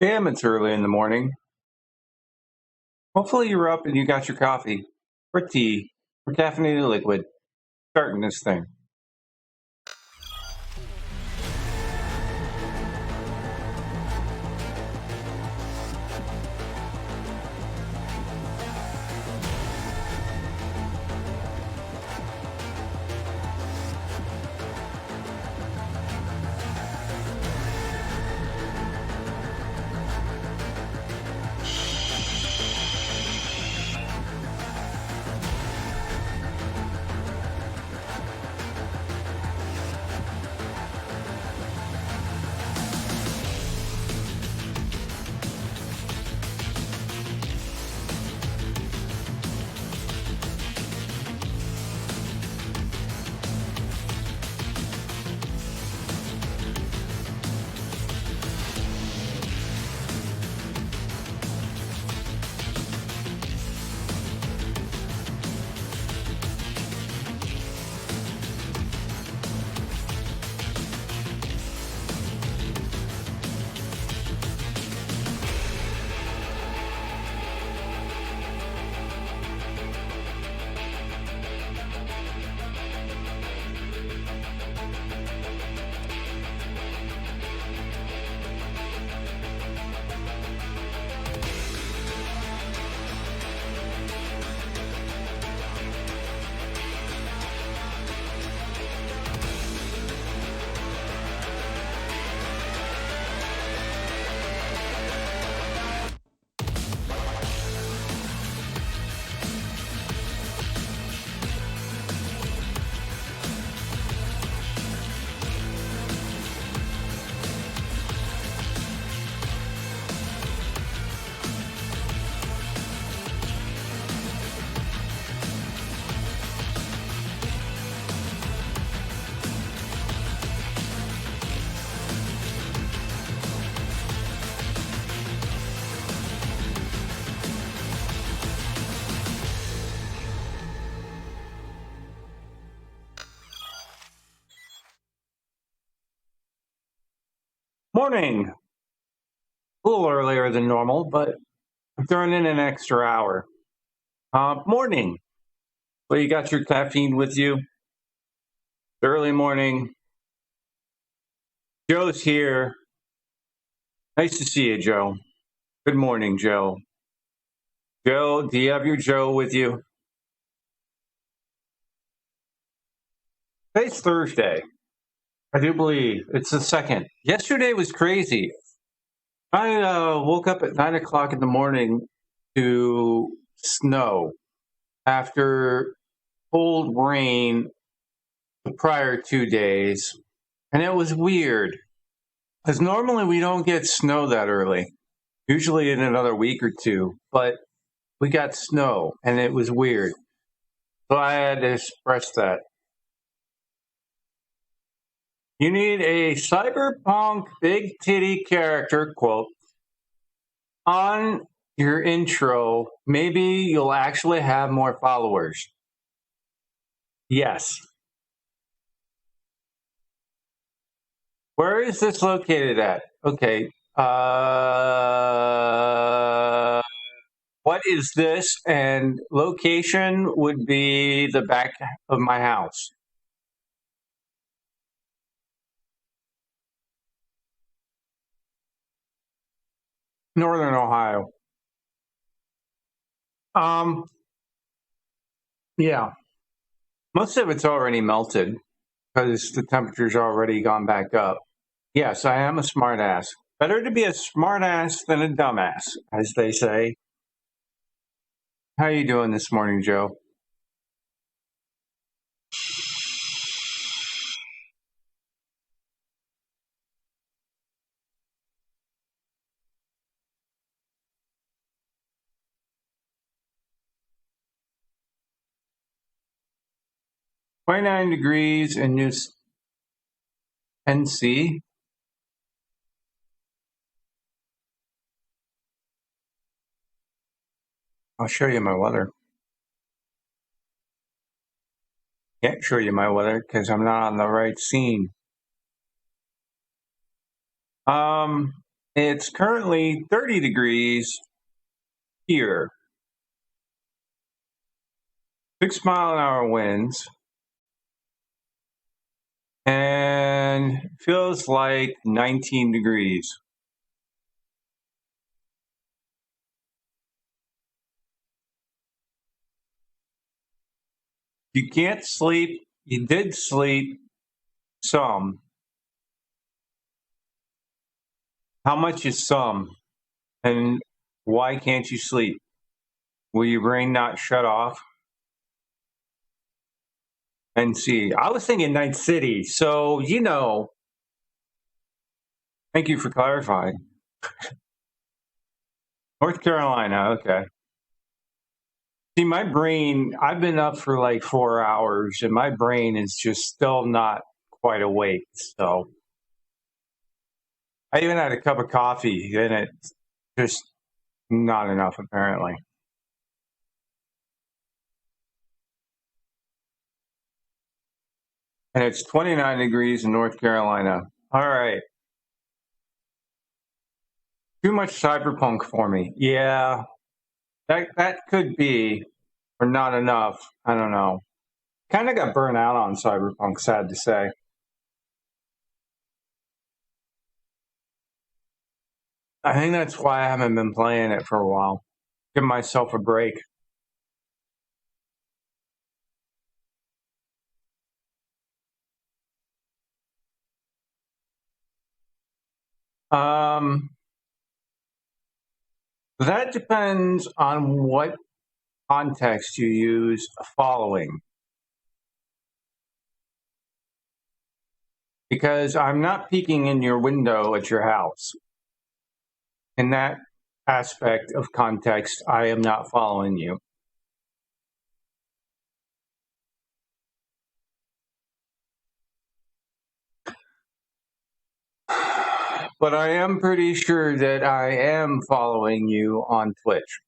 Damn, it's early in the morning. Hopefully you're up and you got your coffee or tea or caffeinated liquid. Starting this thing. Morning. A little earlier than normal, but I'm throwing in an extra hour. Morning. Well, you got your caffeine with you? Early morning. Joe's here. Nice to see you, Joe. Good morning, Joe. Joe, do you have your Joe with you? Today's Thursday. I do believe it's the second. Yesterday was crazy. I woke up at 9 o'clock in the morning to snow after cold rain the prior 2 days. And it was weird because normally we don't get snow that early, usually in another week or two, but we got snow and it was weird. So I had to express that. You need a cyberpunk big titty character quote on your intro. Maybe you'll actually have more followers. Yes. Where is this located at? Okay. What is this? And location would be the back of my house. Northern Ohio. Um, yeah. Most of it's already melted because the temperature's already gone back up. Yes, I am a smartass. Better to be a smartass than a dumbass, as they say. How you doing this morning, Joe? $29 in New NC. I'll show you my weather. Can't show you my weather because I'm not on the right scene. It's currently 30 degrees here. 6-mile-an-hour winds. And feels like 19 degrees. You can't sleep. You did sleep some. How much is some? And why can't you sleep? Will your brain not shut off? And see, I was thinking Night City. So, thank you for clarifying. North Carolina, okay. See, my brain, I've been up for like 4 hours and my brain is just still not quite awake. So I even had a cup of coffee and it's just not enough apparently. And it's 29 degrees in North Carolina. All right. Too much cyberpunk for me. Yeah, that could be, or not enough. I don't know. Kind of got burnt out on cyberpunk, sad to say. I think that's why I haven't been playing it for a while. Give myself a break. Um, that depends on what context you use following. Because I'm not peeking in your window at your house. In that aspect of context, I am not following you. But I am pretty sure that I am following you on Twitch.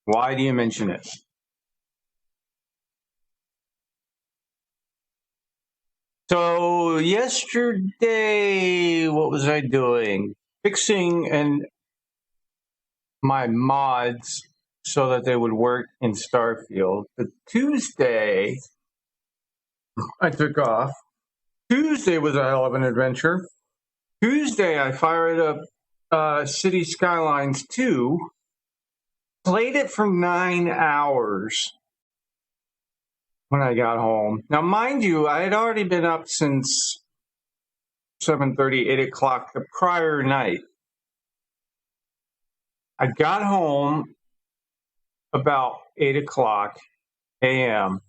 Why do you mention it? So yesterday, what was I doing? Fixing my mods so that they would work in Starfield. But Tuesday, I took off. Tuesday was a hell of an adventure. Tuesday, I fired up City Skylines 2, played it for 9 hours when I got home. Now, mind you, I had already been up since 7:30, 8 o'clock the prior night. I got home about 8 o'clock a.m.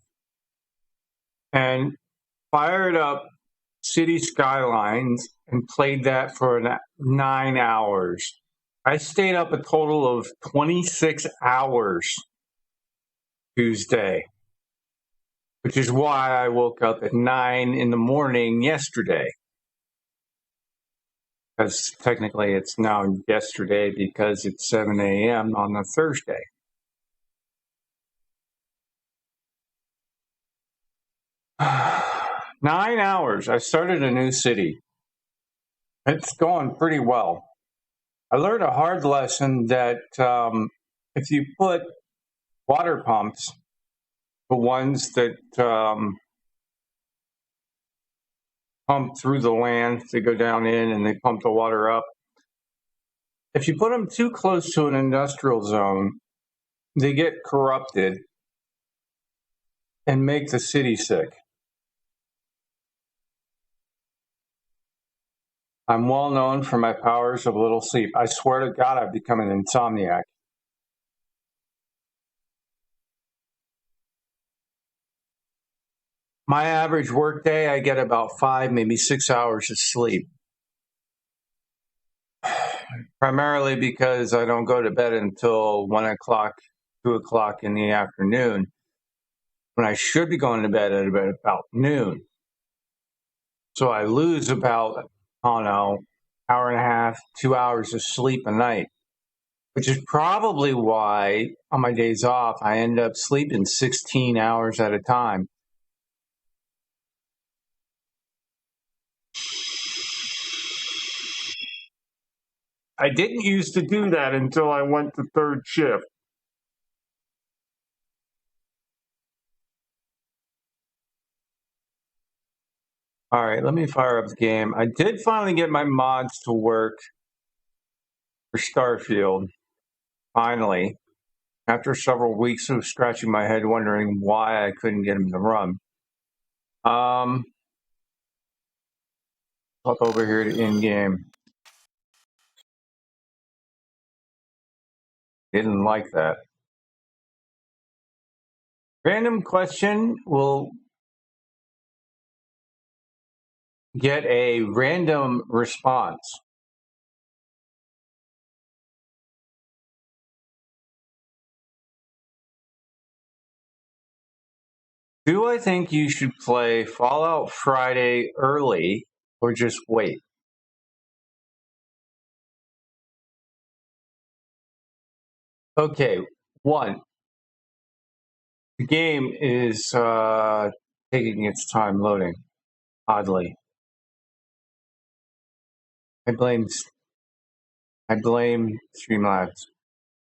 and fired up City Skylines and played that for 9 hours. I stayed up a total of 26 hours Tuesday, which is why I woke up at 9 in the morning yesterday. Because technically it's now yesterday because it's 7 a.m. on a Thursday. Nine hours. I started a new city. It's going pretty well. I learned a hard lesson that if you put water pumps, the ones that pump through the land, they go down in and they pump the water up. If you put them too close to an industrial zone, they get corrupted and make the city sick. I'm well known for my powers of little sleep. I swear to God, I've become an insomniac. My average workday, I get about 5, maybe 6 hours of sleep. Primarily because I don't go to bed until 1 o'clock, 2 o'clock in the afternoon, when I should be going to bed at about noon. So I lose about, I don't know, hour and a half, 2 hours of sleep a night, which is probably why on my days off, I end up sleeping 16 hours at a time. I didn't used to do that until I went to third shift. All right, let me fire up the game. I did finally get my mods to work for Starfield. Finally, after several weeks of scratching my head wondering why I couldn't get them to run. Up over here to in-game. Didn't like that. Random question will get a random response. Do I think you should play Fallout Friday early or just wait? Okay, one, the game is taking its time loading, oddly. I blame Streamlabs.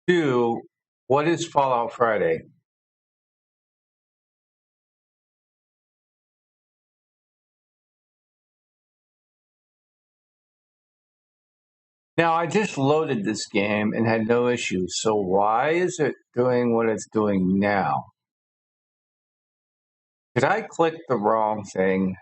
Two, what is Fallout Friday? Now, I just loaded this game and had no issues, so why is it doing what it's doing now? Did I click the wrong thing?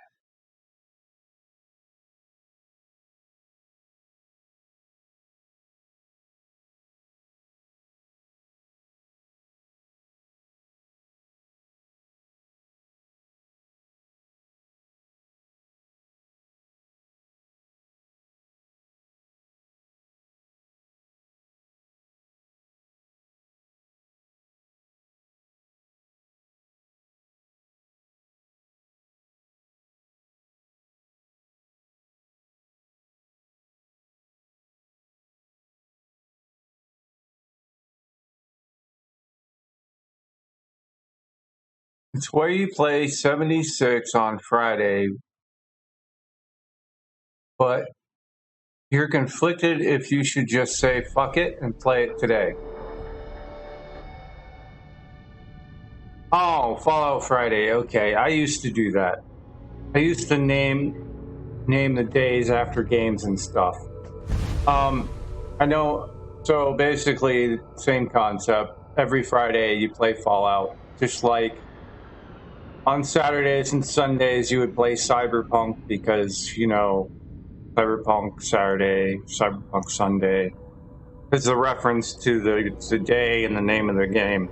It's where you play 76 on Friday, but you're conflicted if you should just say fuck it and play it today. Oh, Fallout Friday. Okay, I used to do that. I used to name the days after games and stuff. I know. So basically, same concept. Every Friday you play Fallout, just like on Saturdays and Sundays you would play Cyberpunk because Cyberpunk Saturday, Cyberpunk Sunday. It's a reference to the day and the name of the game,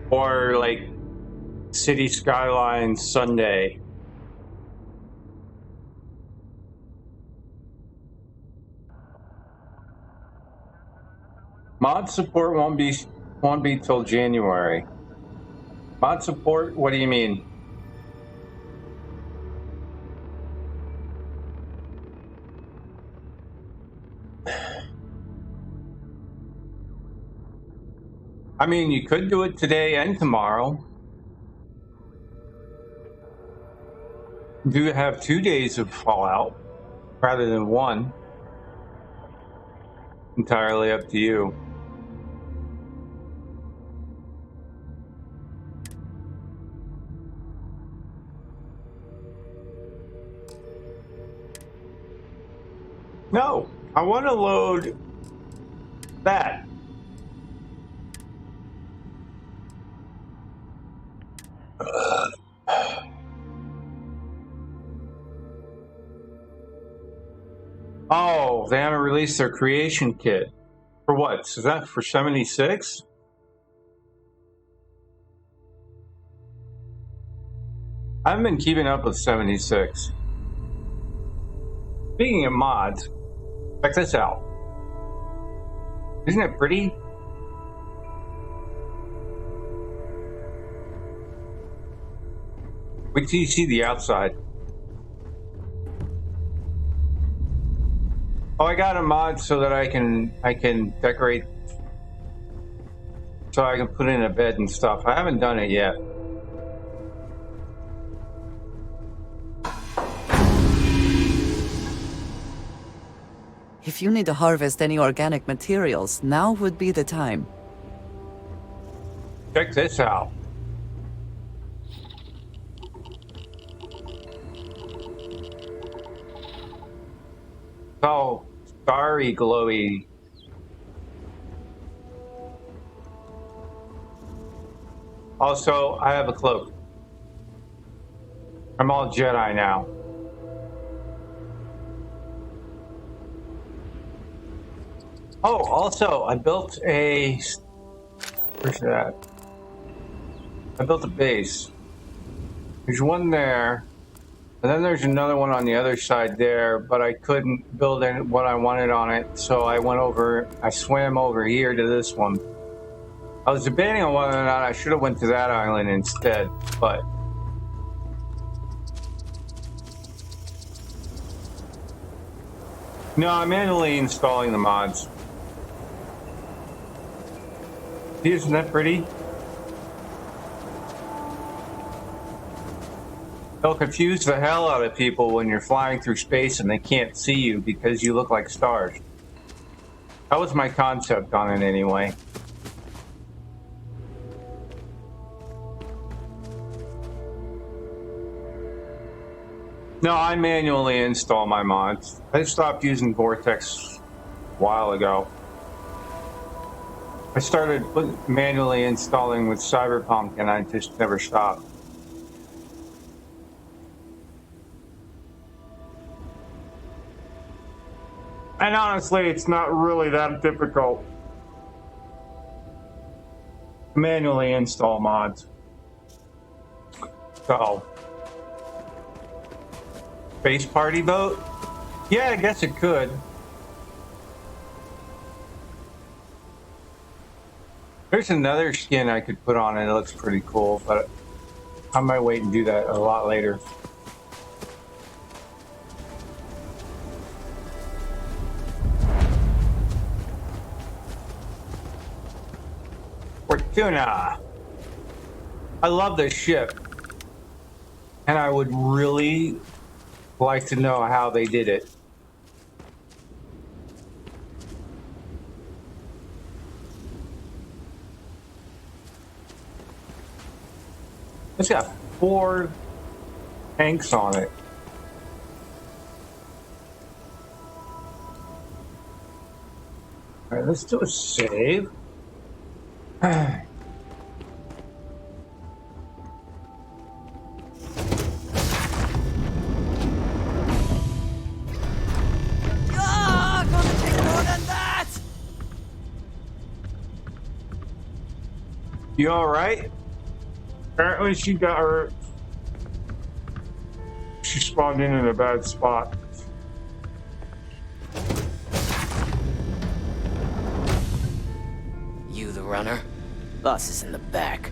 or like City Skylines Sunday. Mod support won't be till January. Mod support? What do you mean? I mean, you could do it today and tomorrow. Do have 2 days of Fallout rather than one. Entirely up to you. No, I want to load that. Oh, they haven't released their creation kit. For what? Is that for 76? I haven't been keeping up with 76. Speaking of mods, check this out. Isn't it pretty? Wait till you see the outside. Oh, I got a mod so that I can decorate, so I can put in a bed and stuff. I haven't done it yet. If you need to harvest any organic materials, now would be the time. Check this out. It's all starry, glowy. Also, I have a cloak. I'm all Jedi now. Oh, also, I built a... Where's that? I built a base. There's one there, and then there's another one on the other side there, but I couldn't build what I wanted on it, so I swam over here to this one. I was debating on whether or not I should have went to that island instead, but... No, I'm manually installing the mods. Isn't that pretty? They'll confuse the hell out of people when you're flying through space and they can't see you because you look like stars. That was my concept on it anyway. No, I manually install my mods. I stopped using Vortex a while ago. I started manually installing with Cyberpunk and I just never stopped. And honestly, it's not really that difficult to manually install mods. So, space party boat? Yeah, I guess it could. There's another skin I could put on it. It looks pretty cool, but I might wait and do that a lot later. Fortuna. I love this ship. And I would really like to know how they did it. It's got 4 tanks on it. All right, let's do a save. Gonna take more than that! You all right? Apparently she got her... She spawned in a bad spot. You the runner? Boss is in the back.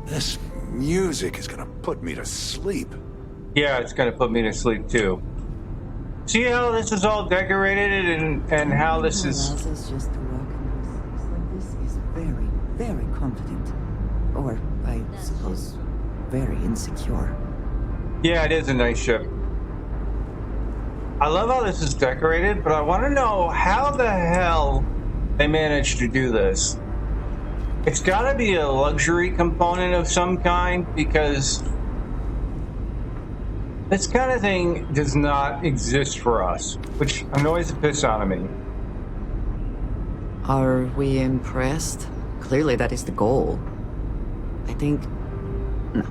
This music is gonna put me to sleep. Yeah, it's gonna put me to sleep too. See how this is all decorated and how this is... Allows us just to walk in this is very, very confident. Or, I suppose, very insecure. Yeah, it is a nice ship. I love how this is decorated, but I want to know how the hell they managed to do this. It's got to be a luxury component of some kind, because this kind of thing does not exist for us, which annoys the piss out of me. Are we impressed? Clearly that is the goal. I think... No,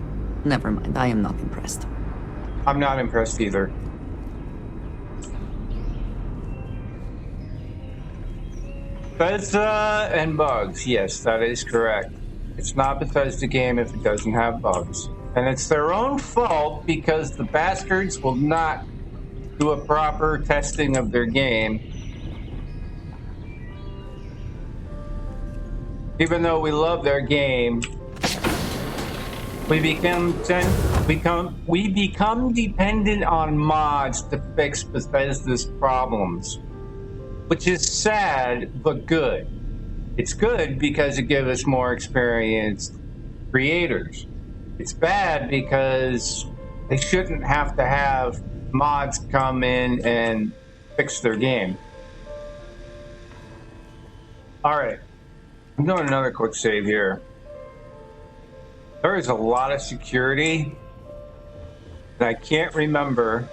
never mind. I am not impressed. I'm not impressed either. Bethesda and bugs. Yes, that is correct. It's not Bethesda game if it doesn't have bugs. And it's their own fault because the bastards will not do a proper testing of their game. Even though we love their game, we become dependent on mods to fix Bethesda's problems. Which is sad, but good. It's good because it gives us more experienced creators. It's bad because they shouldn't have to have mods come in and fix their game. All right, I'm doing another quick save here. There is a lot of security, and I can't remember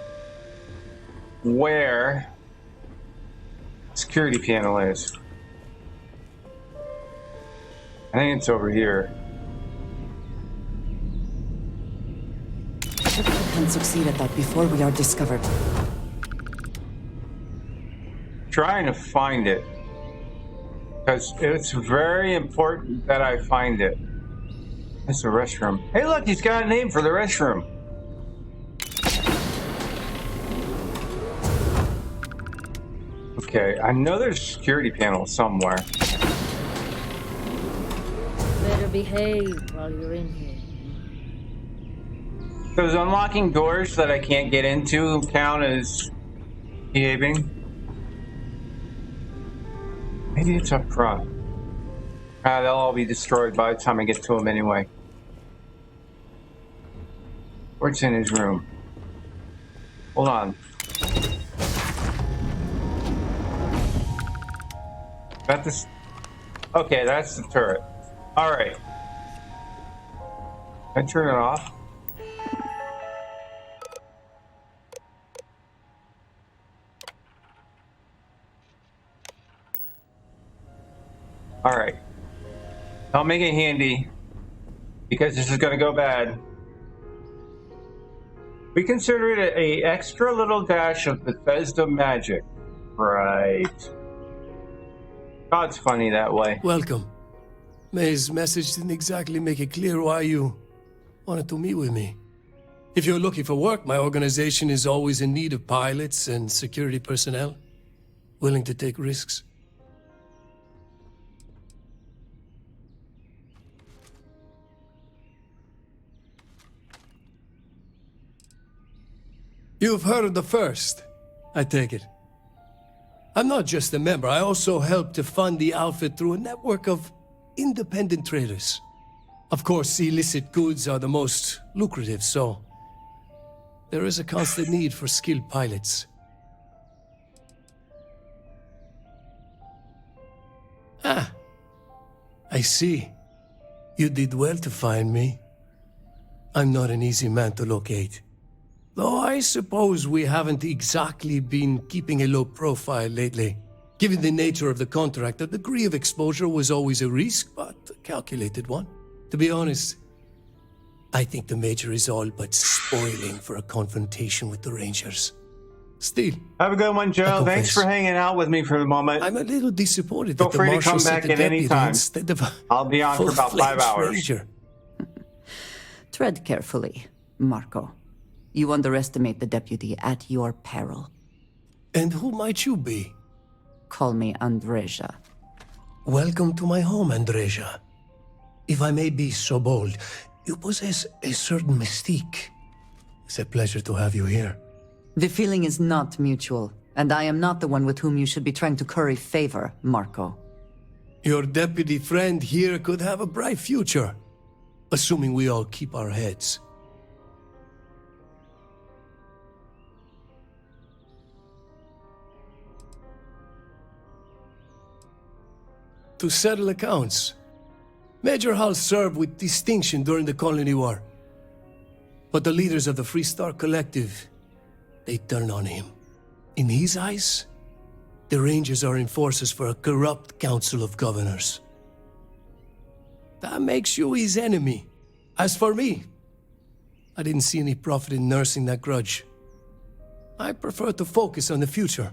where the security panel is. I think it's over here. If we can succeed at that before we are discovered. Trying to find it, because it's very important that I find it. It's the restroom. Hey, look, he's got a name for the restroom. Okay, I know there's a security panel somewhere. Better behave while you're in here. Does unlocking doors that I can't get into count as behaving? Maybe it's up front. They'll all be destroyed by the time I get to them anyway. What's in his room? Hold on. Got this. Okay, that's the turret. All right. Can I turn it off? All right. I'll make it handy because this is going to go bad. We consider it a extra little dash of Bethesda magic. Right. God's funny that way. Welcome. May's message didn't exactly make it clear why you wanted to meet with me. If you're looking for work, my organization is always in need of pilots and security personnel, willing to take risks. You've heard of the First, I take it. I'm not just a member, I also help to fund the outfit through a network of independent traders. Of course, illicit goods are the most lucrative, so there is a constant need for skilled pilots. Ah, I see. You did well to find me. I'm not an easy man to locate. Though I suppose we haven't exactly been keeping a low profile lately. Given the nature of the contract, a degree of exposure was always a risk, but a calculated one. To be honest, I think the Major is all but spoiling for a confrontation with the Rangers. Still, Have a good one, Joe. Thanks for hanging out with me for the moment. I'm a little disappointed Feel that the free to Marshal come sent back a at any deputy time. instead of a I'll be on for about 5 full-fledged hours. Ranger. Tread carefully, Marco. You underestimate the deputy at your peril. And who might you be? Call me Andreja. Welcome to my home, Andreja. If I may be so bold, you possess a certain mystique. It's a pleasure to have you here. The feeling is not mutual, and I am not the one with whom you should be trying to curry favor, Marco. Your deputy friend here could have a bright future, assuming we all keep our heads. To settle accounts, Major Hall served with distinction during the Colony War. But the leaders of the Free Star Collective, they turned on him. In his eyes, the Rangers are enforcers for a corrupt Council of Governors. That makes you his enemy. As for me, I didn't see any profit in nursing that grudge. I prefer to focus on the future.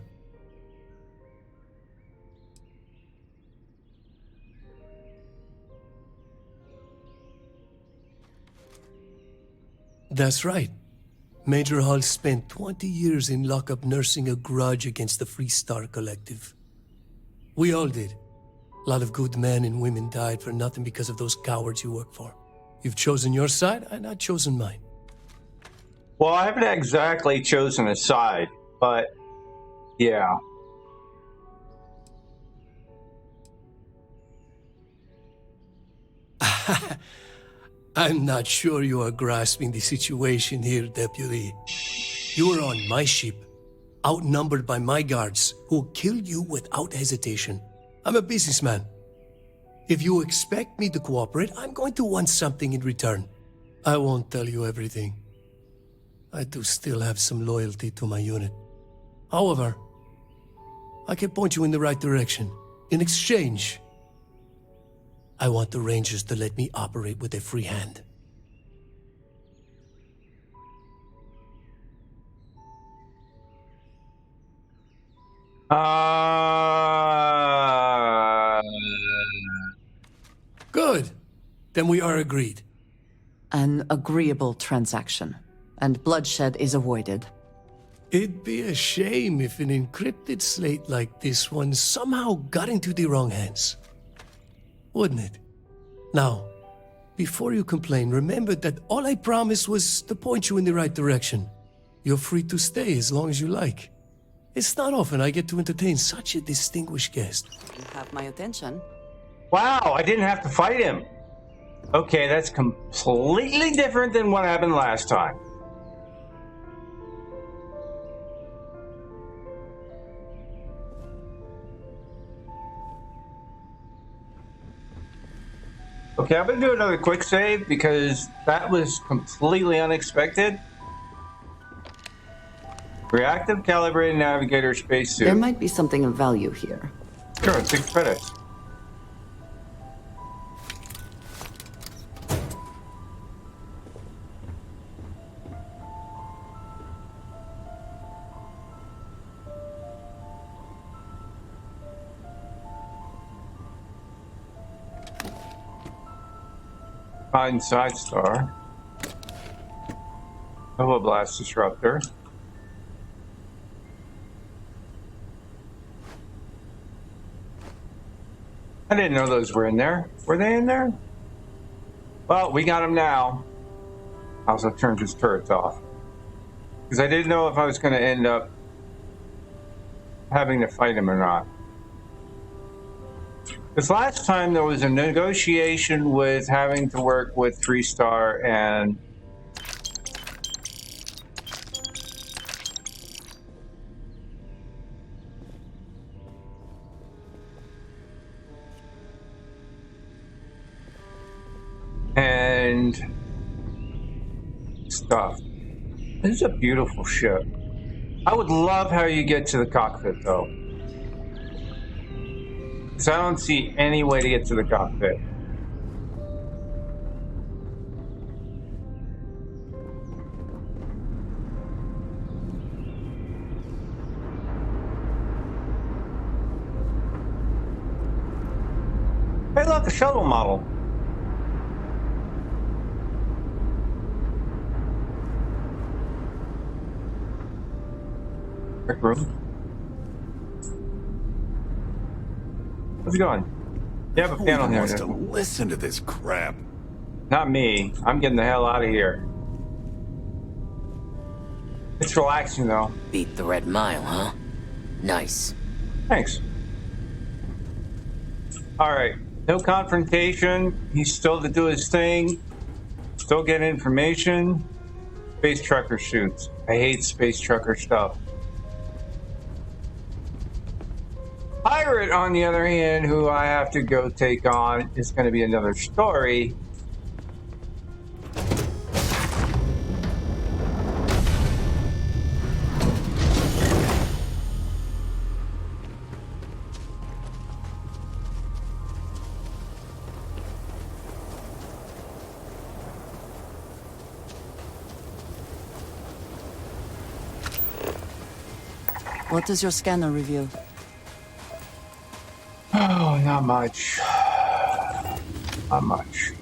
That's right. Major Hall spent 20 years in lockup nursing a grudge against the Free Star Collective. We all did. A lot of good men and women died for nothing because of those cowards you work for. You've chosen your side, and I've chosen mine. Well, I haven't exactly chosen a side, but yeah. I'm not sure you are grasping the situation here, Deputy. You are on my ship, outnumbered by my guards, who will kill you without hesitation. I'm a businessman. If you expect me to cooperate, I'm going to want something in return. I won't tell you everything. I do still have some loyalty to my unit. However, I can point you in the right direction. In exchange, I want the Rangers to let me operate with a free hand. Good. Then we are agreed. An agreeable transaction, and bloodshed is avoided. It'd be a shame if an encrypted slate like this one somehow got into the wrong hands. Wouldn't it? Now, before you complain, remember that all I promised was to point you in the right direction. You're free to stay as long as you like. It's not often I get to entertain such a distinguished guest. You have my attention. Wow, I didn't have to fight him. Okay, that's completely different than what happened last time. Okay, I'm going to do another quick save because that was completely unexpected. Reactive calibrated navigator spacesuit. There might be something of value here. Sure, 6 credits. Find side star. Nova blast disruptor. I didn't know those were in there. Were they in there? Well, we got them now. I also turned his turrets off. Because I didn't know if I was going to end up having to fight him or not. Because last time there was a negotiation with having to work with 3-star and stuff. This is a beautiful ship. I would love how you get to the cockpit though. Because I don't see any way to get to the cockpit. Hey look, a shuttle model. Rec room. How's it going? You have a panel Who here. wants to listen to this crap? Not me. I'm getting the hell out of here. It's relaxing though. Beat the Red Mile, huh? Nice. Thanks. Alright. No confrontation. He's still to do his thing. Still get information. Space trucker shoots. I hate space trucker stuff. Pirate, on the other hand, who I have to go take on, is going to be another story. What does your scanner reveal? Oh, not much. Not much.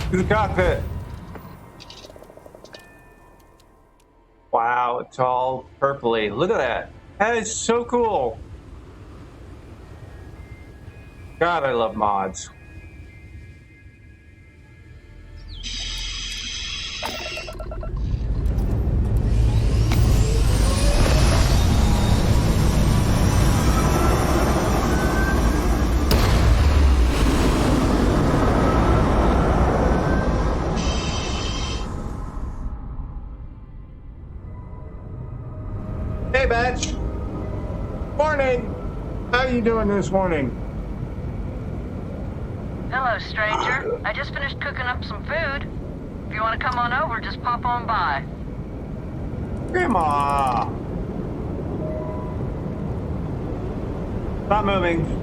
To the cockpit. Wow, it's all purpley. Look at that. That is so cool. God, I love mods. Hey, Batch. Morning. How you doing this morning? Hello, stranger. I just finished cooking up some food. If you want to come on over, just pop on by. Grandma. Not moving.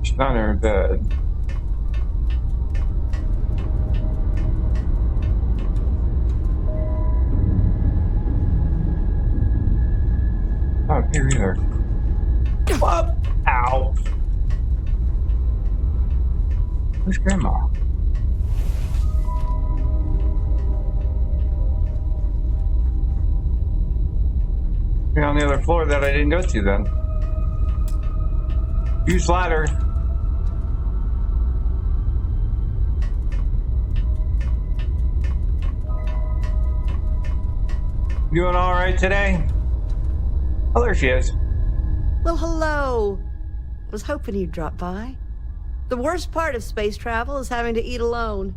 She's not in her bed. Not here either. Whoa! Ow! Where's Grandma? You're on the other floor that I didn't go to then. Use ladder. You doing all right today? Oh, there she is. Well, hello. I was hoping you'd drop by. The worst part of space travel is having to eat alone.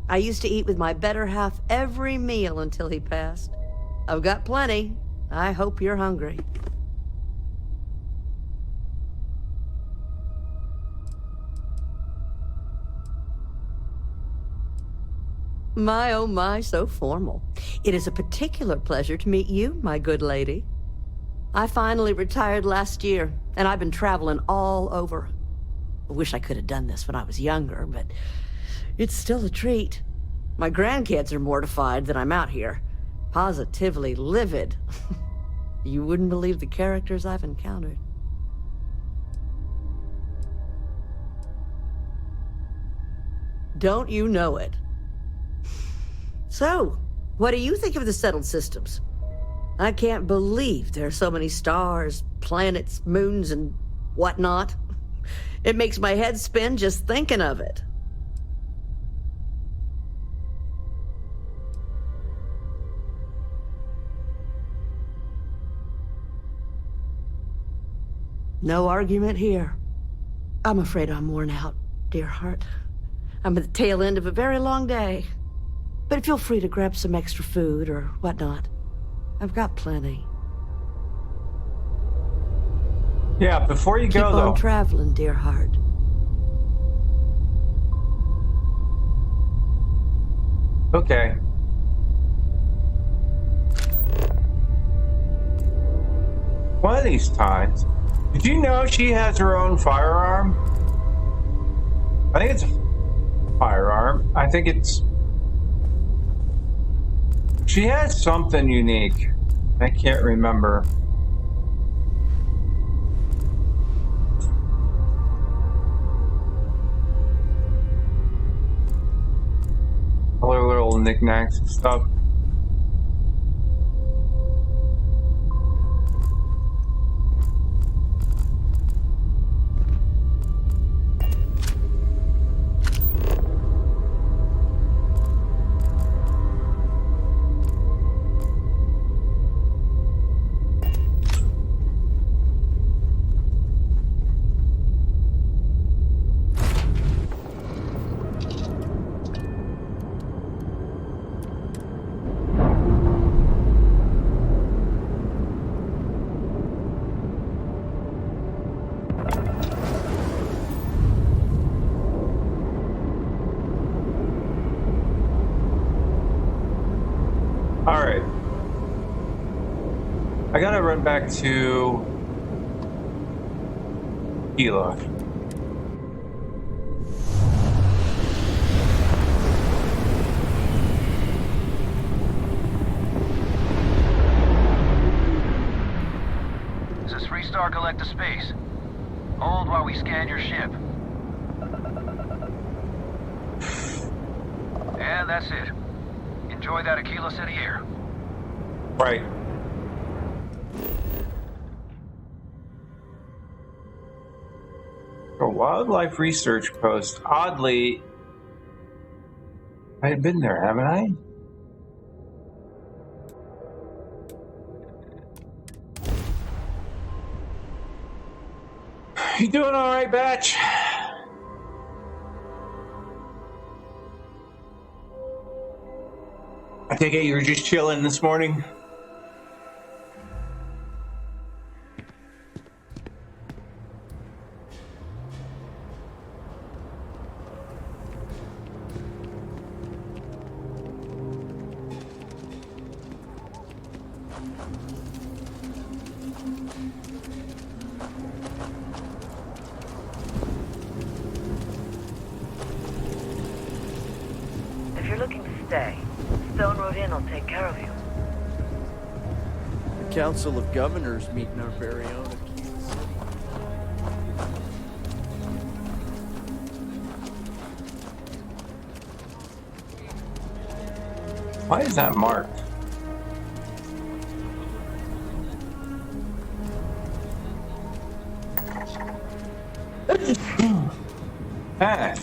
I used to eat with my better half every meal until he passed. I've got plenty. I hope you're hungry. My, oh my, so formal. It is a particular pleasure to meet you, my good lady. I finally retired last year, and I've been traveling all over. I wish I could have done this when I was younger, but it's still a treat. My grandkids are mortified that I'm out here. Positively livid. You wouldn't believe the characters I've encountered. Don't you know it? So, what do you think of the settled systems? I can't believe there are so many stars, planets, moons, and whatnot. It makes my head spin just thinking of it. No argument here. I'm afraid I'm worn out, dear heart. I'm at the tail end of a very long day. But feel free to grab some extra food or whatnot. I've got plenty. Yeah, before you Keep go, though. on traveling, dear heart. Okay. One of these times. Did you know she has her own firearm? I think it's a firearm. I think it's... She has something unique. I can't remember. All her little knickknacks and stuff. Alright. I gotta run back to Gila. This is 3-star Collector Space. Hold while we scan your ship. And that's it. enjoy that Aquila City air. Right. A wildlife research post. Oddly, I've been there, haven't I? You doing all right, Batch? I take it you were just chilling this morning. If you're looking to stay, Stone Road Inn will take care of you. The Council of Governors meet in our very own Aquila City. Why is that marked? Ah.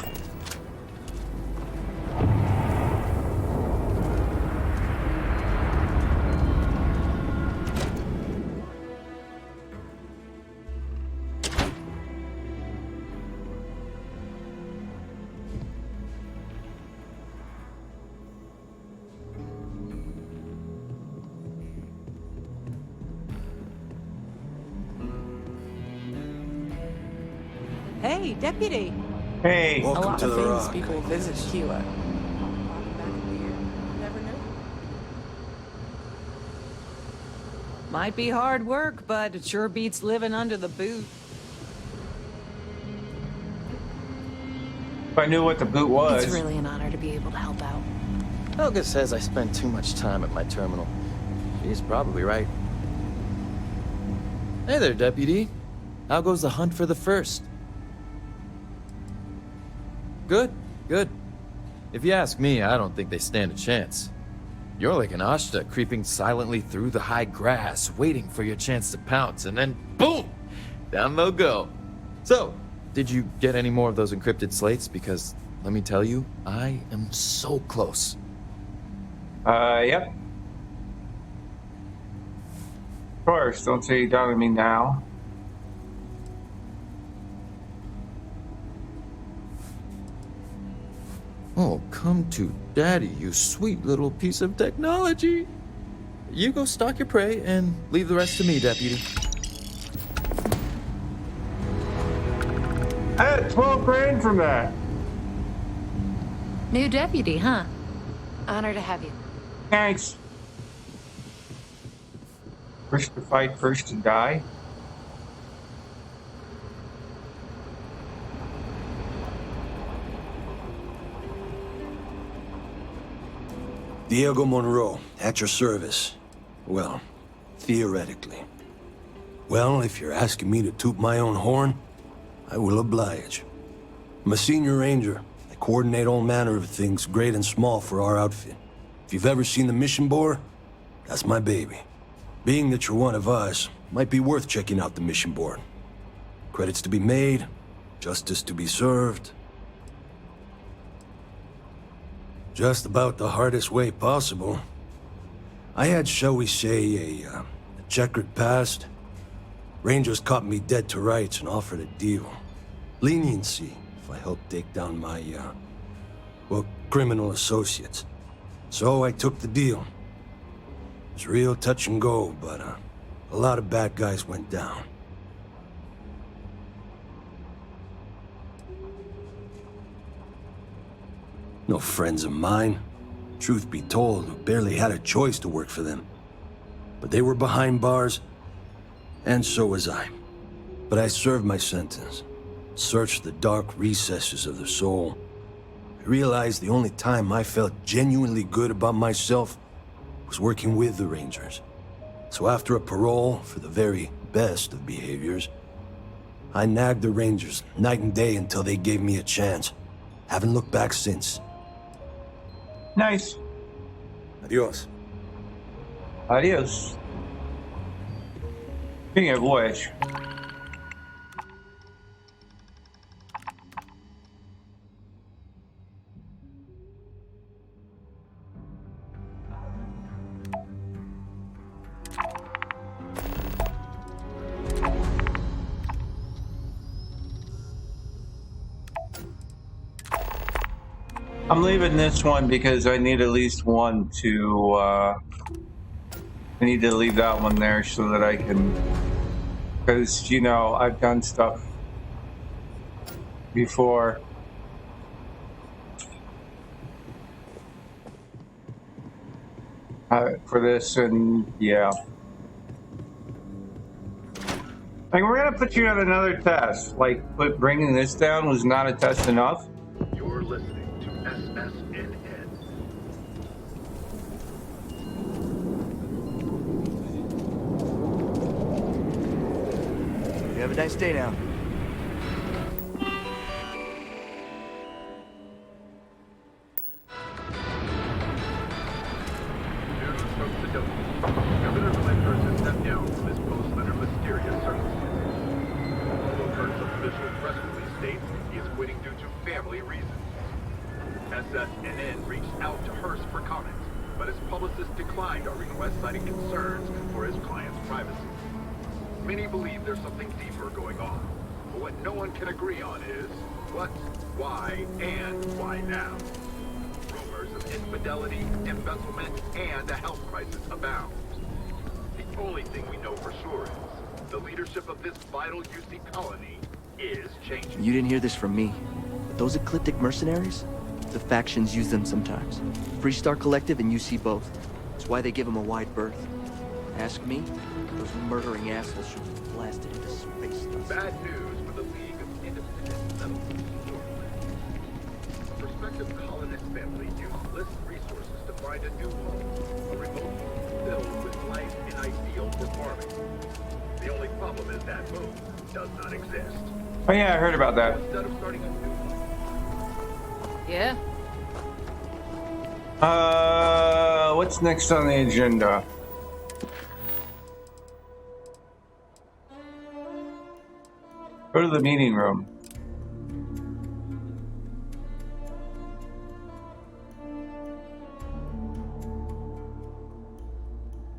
Hey, Deputy. Hey. A Welcome lot to of the famous Rock. people visit Aquila. Never knew. Might be hard work, but it sure beats living under the boot. If I knew what the boot was. It's really an honor to be able to help out. Helga says I spend too much time at my terminal. She's probably right. Hey there, Deputy. How goes the hunt for the first? Good, good. If you ask me, I don't think they stand a chance. You're like an Ashta creeping silently through the high grass, waiting for your chance to pounce, and then boom! Down they'll go. So, did you get any more of those encrypted slates? Because, let me tell you, I am so close. Yep. Of course, don't say you doubted me now. Oh, come to daddy, you sweet little piece of technology. You go stalk your prey and leave the rest to me, Deputy. I had 12 grand from that. New deputy, huh? Honor to have you. Thanks. First to fight, first to die. Diego Monroe, at your service. Well, theoretically. Well, if you're asking me to toot my own horn, I will oblige. I'm a senior ranger. I coordinate all manner of things, great and small, for our outfit. If you've ever seen the mission board, that's my baby. Being that you're one of us, might be worth checking out the mission board. Credits to be made, justice to be served. Just about the hardest way possible. I had, shall we say, a checkered past. Rangers caught me dead to rights and offered a deal. Leniency if I helped take down my, well, criminal associates. So I took the deal. It was real touch and go, but a lot of bad guys went down. No friends of mine. Truth be told, I barely had a choice to work for them. But they were behind bars, and so was I. But I served my sentence. Searched the dark recesses of the soul. I realized the only time I felt genuinely good about myself was working with the Rangers. So after a parole for the very best of behaviors, I nagged the Rangers night and day until they gave me a chance. Haven't looked back since. Nice. Adios. Adios. Speaking of which, I'm leaving this one because I need at least one to, I need to leave that one there so that I can, because, you know, I've done stuff before. For this, and yeah. Like, we're gonna put you on another test. Like, bringing this down was not a test enough. You're listening to SSNN. You have a nice day now. News from Sedona. Governor Flinders has stepped down from his post under mysterious circumstances. Although Kurt's official press release states he is quitting due to family reasons. SSNN reached out to Hearst for comment, but his publicist declined our request, citing concerns for his client's privacy. Many believe there's something deeper going on, but what no one can agree on is what, why, and why now. Rumors of infidelity, embezzlement, and a health crisis abound. The only thing we know for sure is the leadership of this vital UC colony is changing. You didn't hear this from me, but those ecliptic mercenaries, the factions use them sometimes. Freestar Collective and UC both. That's why they give them a wide berth. Ask me, those murdering assholes should be blasted into space. Bad news for the League of Independent Settlements. A prospective colonist family used list resources to find a new home, a remote home filled with life and ideal for farming. The only problem is that home does not exist. Oh yeah, I heard about that. Instead of starting a new home. Yeah. What's next on the agenda? Go to the meeting room.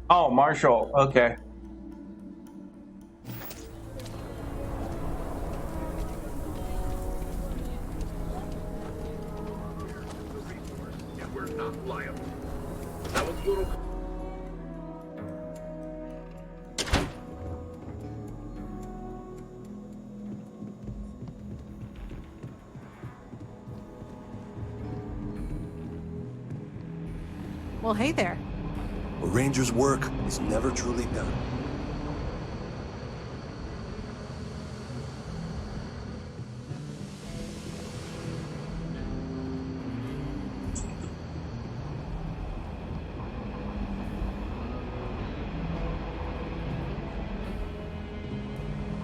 Oh, Marshall. Okay. And we're not liable. That was little. Well, hey there. A ranger's work is never truly done.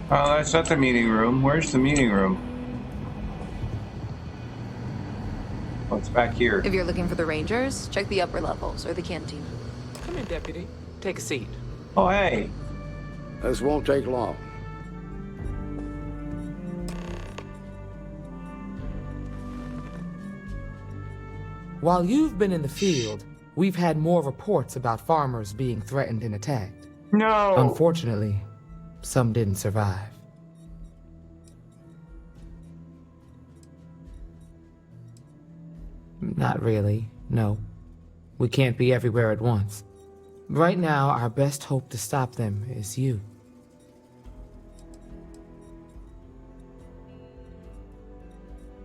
Oh, that's not the meeting room. Where's the meeting room? Oh, it's back here. If you're looking for the Rangers, check the upper levels or the canteen. Come in, Deputy. Take a seat. Oh, hey. This won't take long. While you've been in the field, we've had more reports about farmers being threatened and attacked. No! Unfortunately, some didn't survive. Not really, no. We can't be everywhere at once. Right now, our best hope to stop them is you.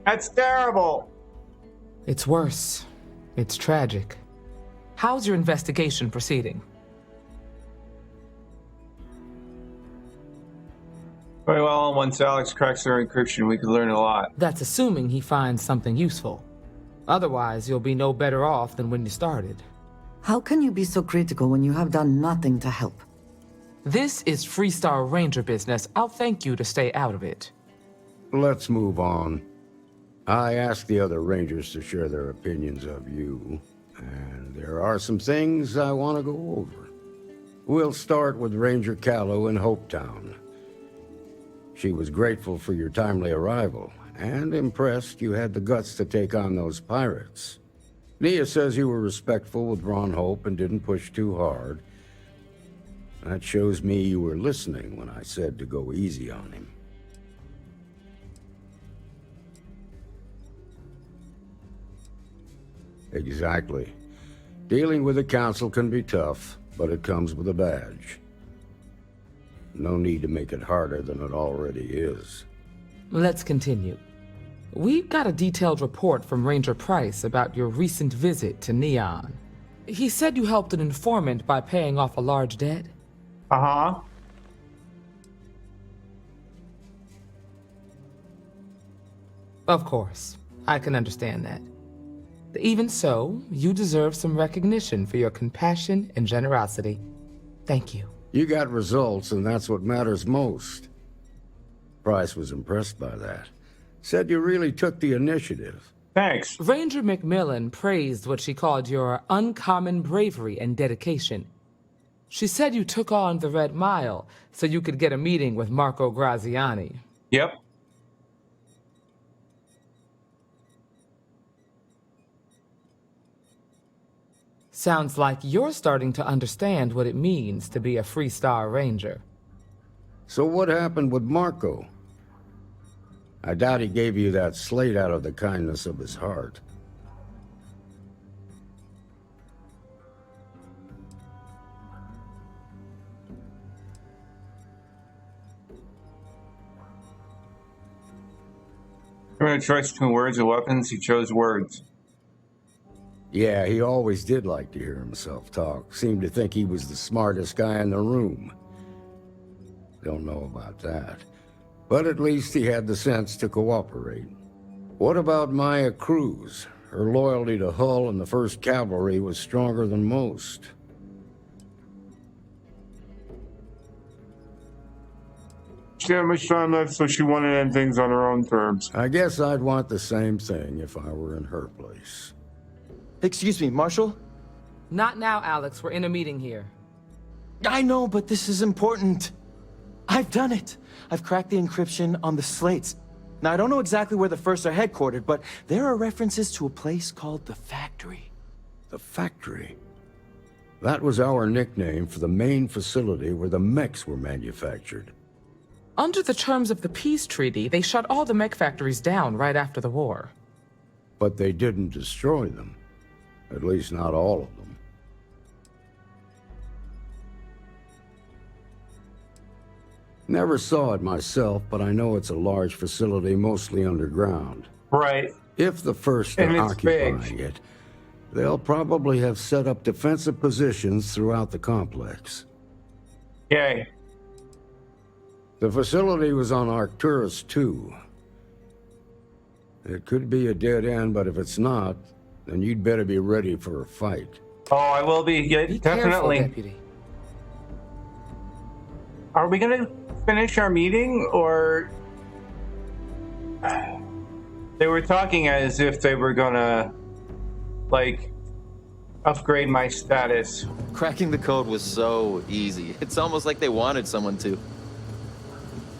That's terrible! It's worse. It's tragic. How's your investigation proceeding? Very well, once Alex cracks their encryption, we can learn a lot. That's assuming he finds something useful. Otherwise, you'll be no better off than when you started. How can you be so critical when you have done nothing to help? This is Freestar Ranger business. I'll thank you to stay out of it. Let's move on. I asked the other Rangers to share their opinions of you, and there are some things I want to go over. We'll start with Ranger Callow in Hopetown. She was grateful for your timely arrival, and impressed you had the guts to take on those pirates. Nia says you were respectful with Ron Hope and didn't push too hard. That shows me you were listening when I said to go easy on him. Exactly. Dealing with the Council can be tough, but it comes with a badge. No need to make it harder than it already is. Let's continue. We got a detailed report from Ranger Price about your recent visit to Neon. He said you helped an informant by paying off a large debt. Uh-huh. Of course, I can understand that. Even so, you deserve some recognition for your compassion and generosity. Thank you. You got results, and that's what matters most. Price was impressed by that. Said you really took the initiative. Thanks. Ranger McMillan praised what she called your uncommon bravery and dedication. She said you took on the Red Mile so you could get a meeting with Marco Graziani. Yep. Sounds like you're starting to understand what it means to be a Freestar Ranger. So what happened with Marco? I doubt he gave you that slate out of the kindness of his heart. Given a choice between words and weapons, he chose words. Yeah, he always did like to hear himself talk. Seemed to think he was the smartest guy in the room. Don't know about that. But at least he had the sense to cooperate. What about Maya Cruz? Her loyalty to Hull and the 1st Cavalry was stronger than most. She had much time left, so she wanted to end things on her own terms. I guess I'd want the same thing if I were in her place. Excuse me, Marshal? Not now, Alex. We're in a meeting here. I know, but this is important. I've done it. I've cracked the encryption on the slates. Now, I don't know exactly where the First are headquartered, but there are references to a place called the Factory. The Factory? That was our nickname for the main facility where the mechs were manufactured. Under the terms of the peace treaty, they shut all the mech factories down right after the war. But they didn't destroy them. At least not all of them. Never saw it myself, but I know it's a large facility mostly underground. Right. If the First And are it's occupying big. it, they'll probably have set up defensive positions throughout the complex. Yay. The facility was on Arcturus 2. It could be a dead end, but if it's not, then you'd better be ready for a fight. Oh, I will be. Yeah, Be definitely. careful, Deputy. Are we gonna finish our meeting, or they were talking as if they were gonna, like, upgrade my status? Cracking the code was so easy. It's almost like they wanted someone to.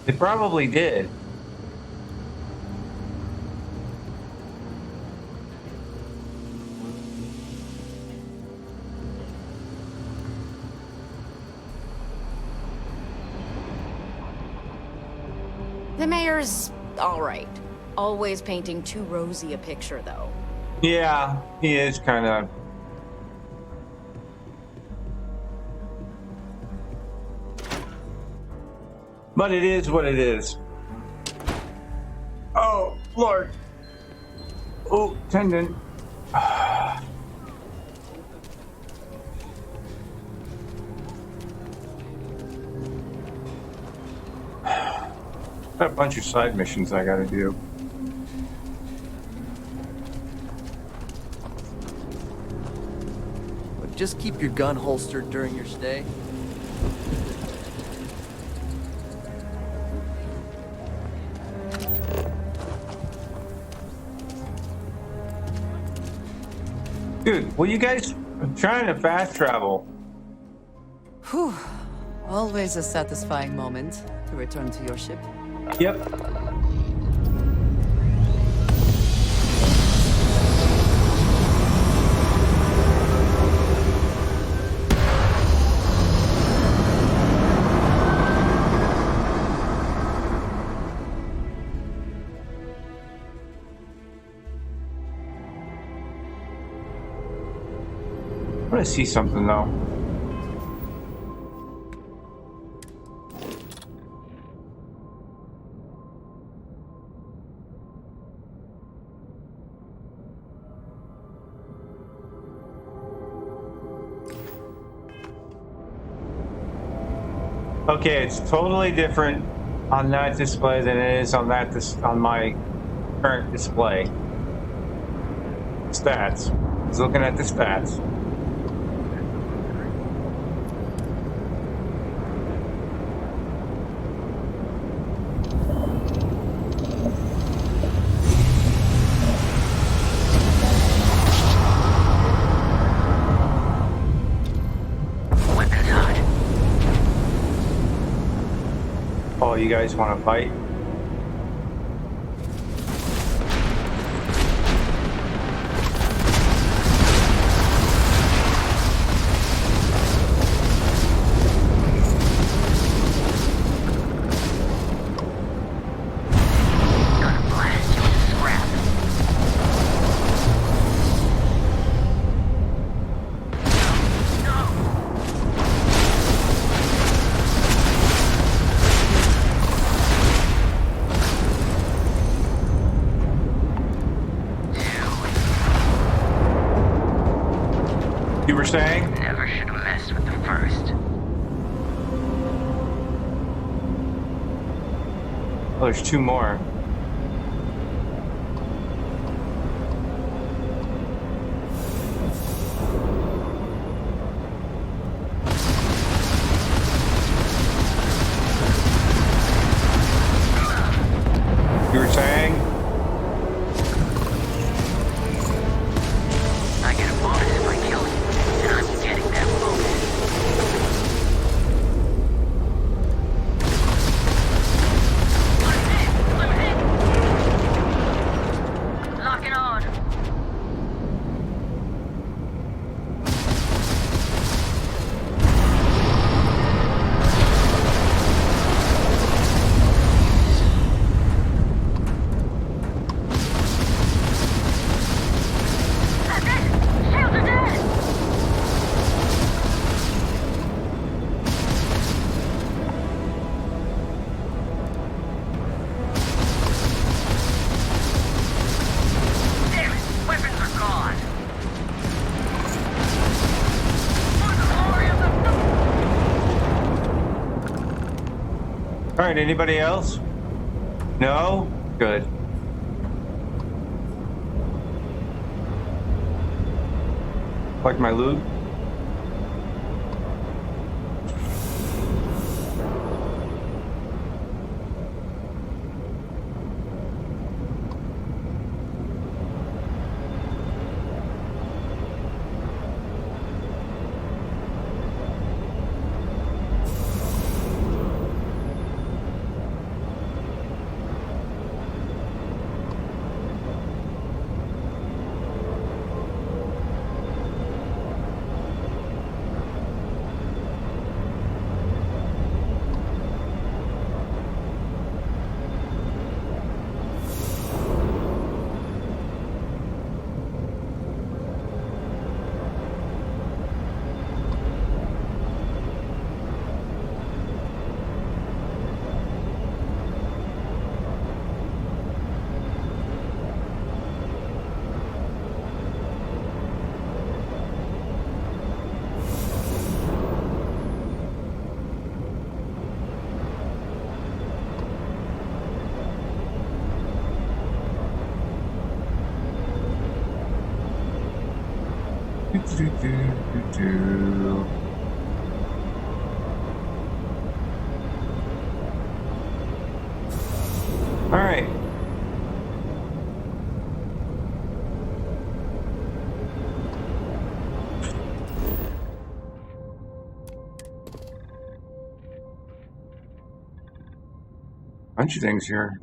They probably did. The mayor's all right. Always painting too rosy a picture, though. Yeah, he is kind of. But it is what it is. Oh, Lord. Oh, tendon. Got a bunch of side missions I gotta do. But just keep your gun holstered during your stay. Dude, well, you guys are trying to fast travel. Whew. Always a satisfying moment to return to your ship. Yep. I want to see something though. Okay, it's totally different on that display than it is on that on my current display. Stats. I was looking at the stats. Oh, you guys want to fight? You were saying? Never should have messed with the first. Oh, there's two more. You were saying? I get a bonus if I kill you, and I'm getting that bonus. Lock it on. That's it! Shields are dead! Damn it! Weapons are gone! For the glory of the... All right, anybody else? No? Good. Like my loot? All right. Bunch of things here.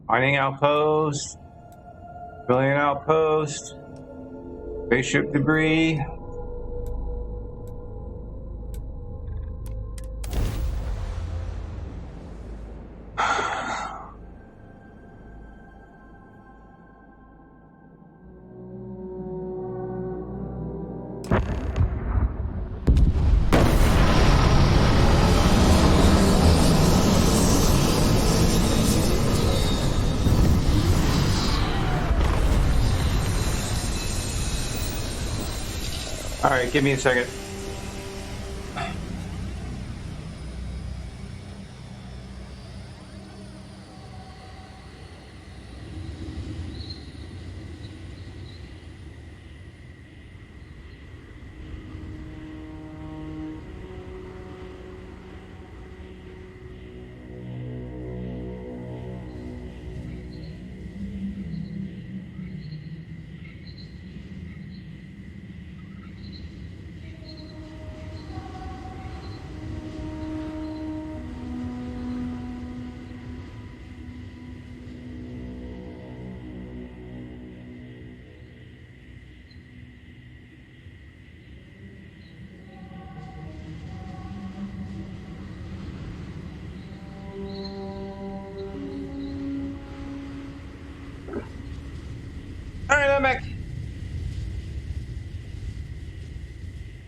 Mining outpost, civilian outpost, spaceship debris. All right, give me a second. All right, I'm back.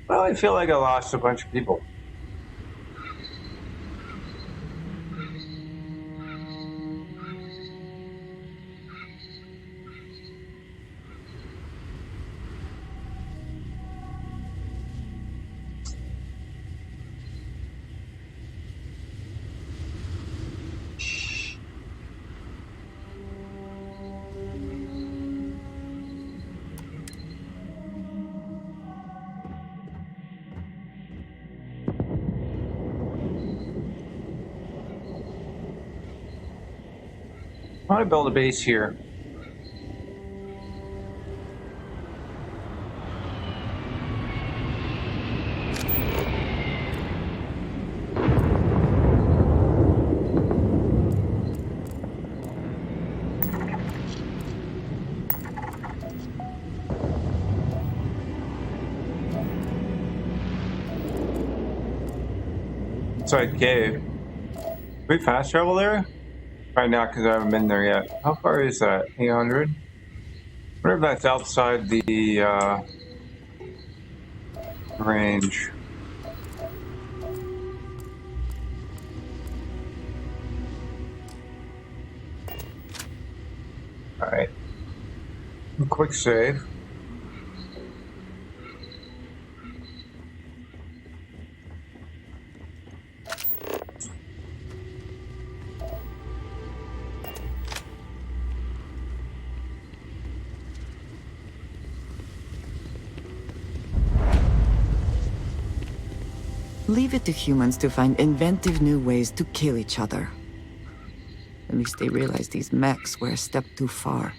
Well, I feel like I lost a bunch of people. I want to build a base here. Inside cave. Can we fast travel there? Right now, because I haven't been there yet. How far is that? 800? I wonder if that's outside the range. Alright. Quick save. Leave it to humans to find inventive new ways to kill each other. At least they realize these mechs were a step too far.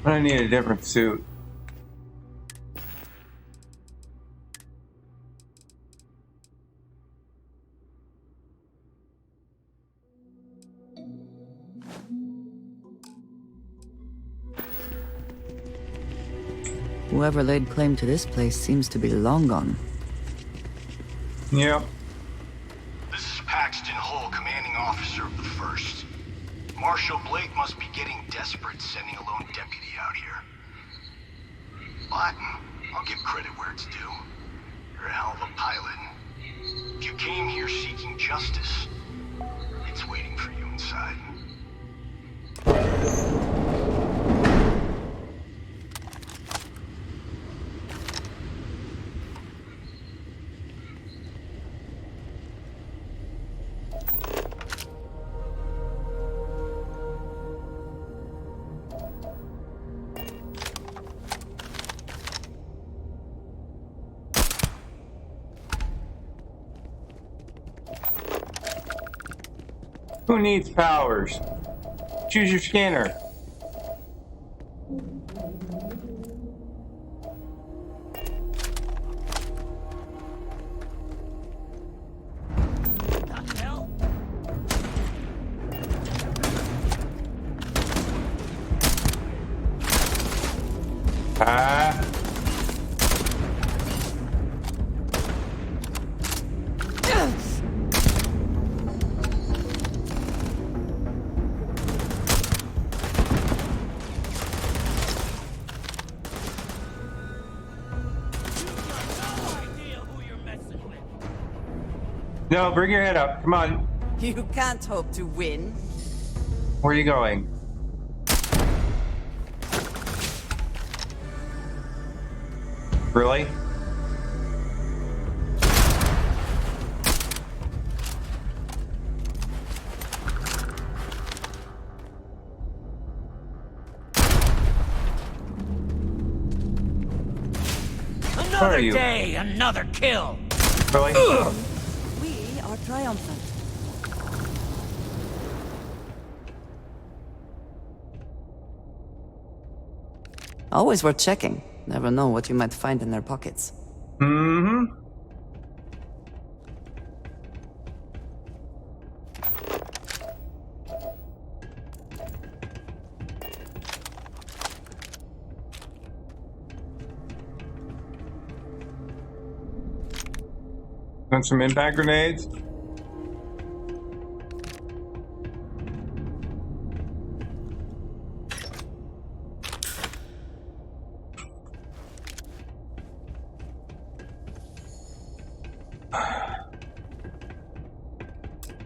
I need a different suit. Whoever laid claim to this place seems to be long gone. Yep. This is Paxton Hull, commanding officer of the 1st. Marshal Blake must be getting desperate sending a lone deputy out here. But I'll give credit where it's due. You're a hell of a pilot. If you came here seeking justice, it's waiting for you inside. Who needs powers? Choose your scanner. Ah. No, bring your head up. Come on. You can't hope to win. Where are you going? Really? Another day, another kill. Really? We are triumphant. Always worth checking. Never know what you might find in their pockets. Mm-hmm. Want some impact grenades?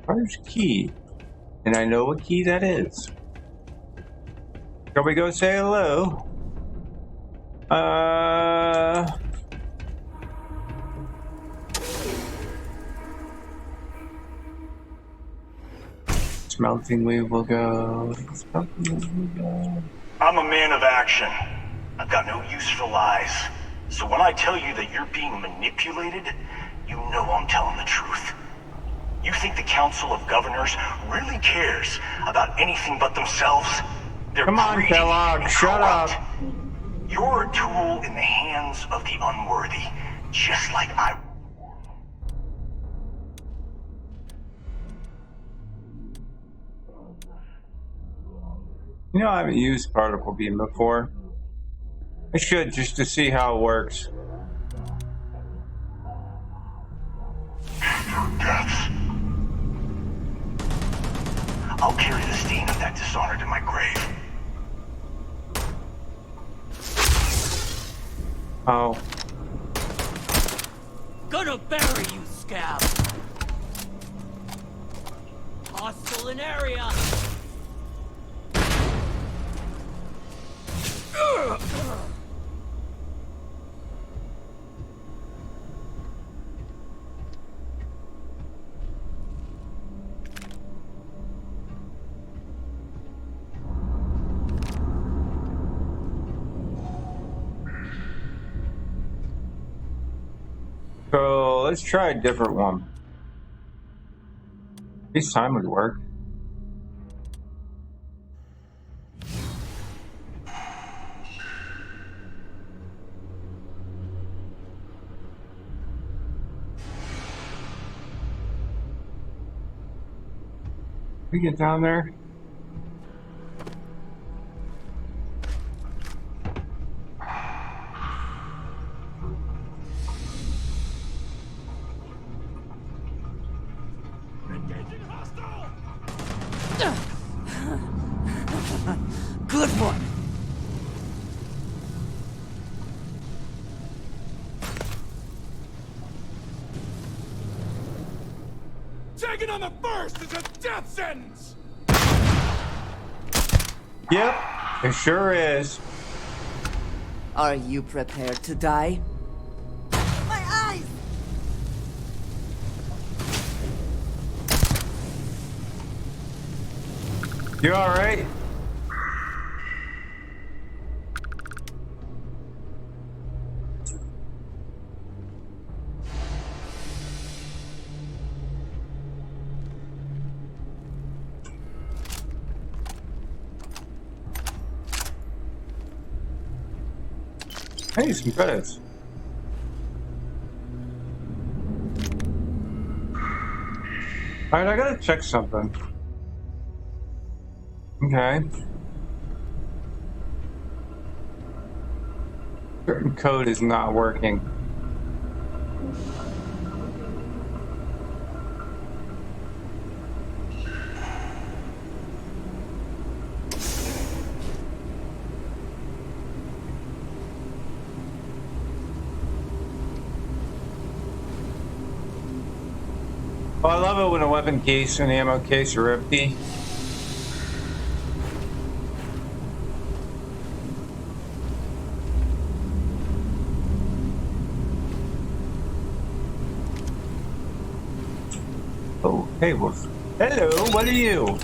Where's key? And I know what key that is. Shall we go say hello? Smelting we will go. Smelting we will go. I'm a man of action. I've got no use for lies. So when I tell you that you're being manipulated, you know I'm telling the truth. You think the Council of Governors really cares about anything but themselves? They're Come on, greedy Kellogg, and shut corrupt. up. You're a tool in the hands of the unworthy, just like I. You know, I haven't used particle beam before. I should, just to see how it works. I'll carry the stain of that dishonor to my grave. Oh. Gonna bury you, scab. Hostile in area. So let's try a different one. This time would work. We get down there. Good one. Taking on the first is a death sentence! Yep, it sure is. Are you prepared to die? My eyes! You alright? Hey, some credits. Alright, I gotta check something. Okay. Certain code is not working. Oh, I love it when a weapon case and ammo case are empty. Oh, hey, Wolf. Hello, what are you?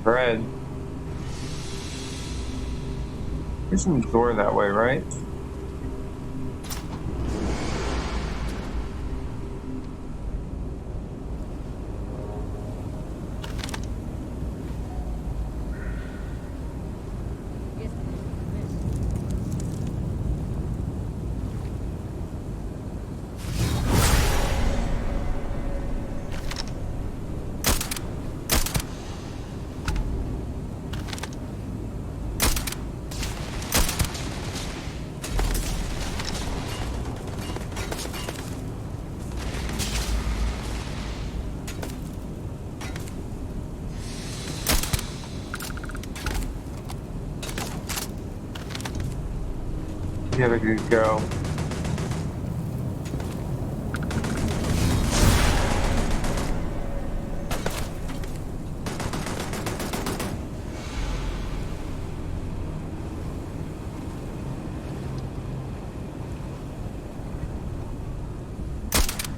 Bread. There's some door that way, right? Yeah, we could go.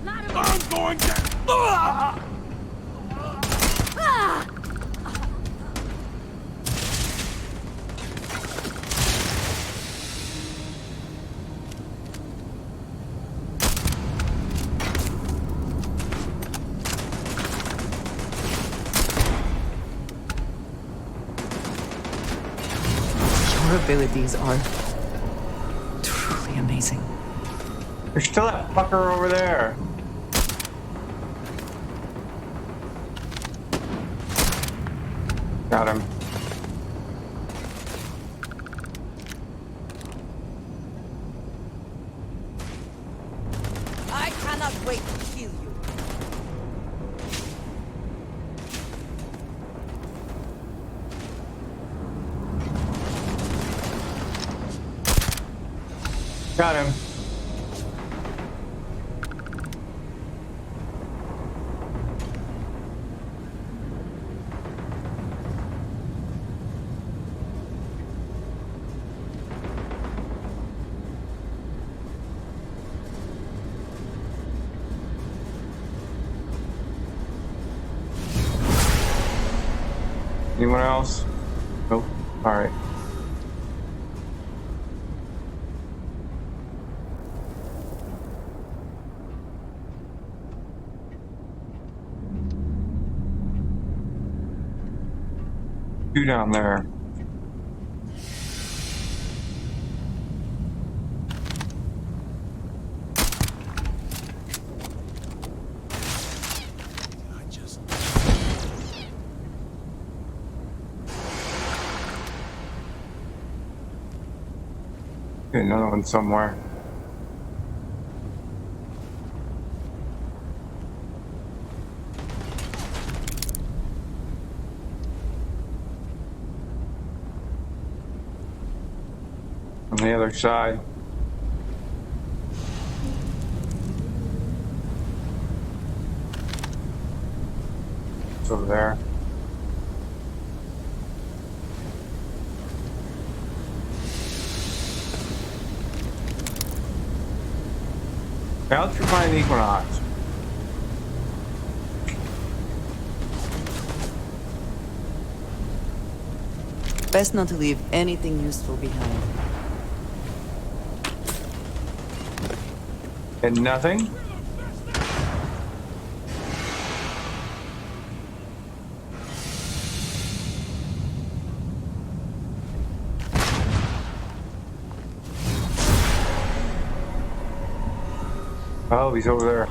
I'm going to... Your abilities are truly amazing. There's still that fucker over there. Got him. I cannot wait to kill you. Got him. Anyone else? Nope. All right. Two down there. Another one somewhere. On the other side. It's over there. Now let's find the Equinox. Best not to leave anything useful behind. And nothing? Oh, he's over there.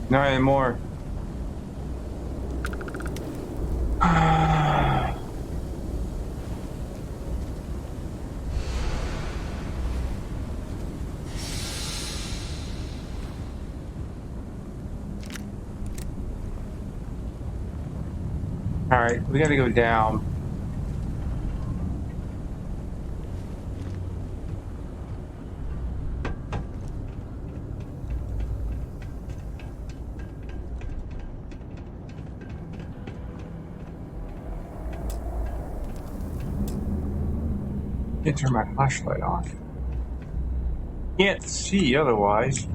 Not anymore. All right, we gotta go down. Can't turn my flashlight off. Can't see otherwise.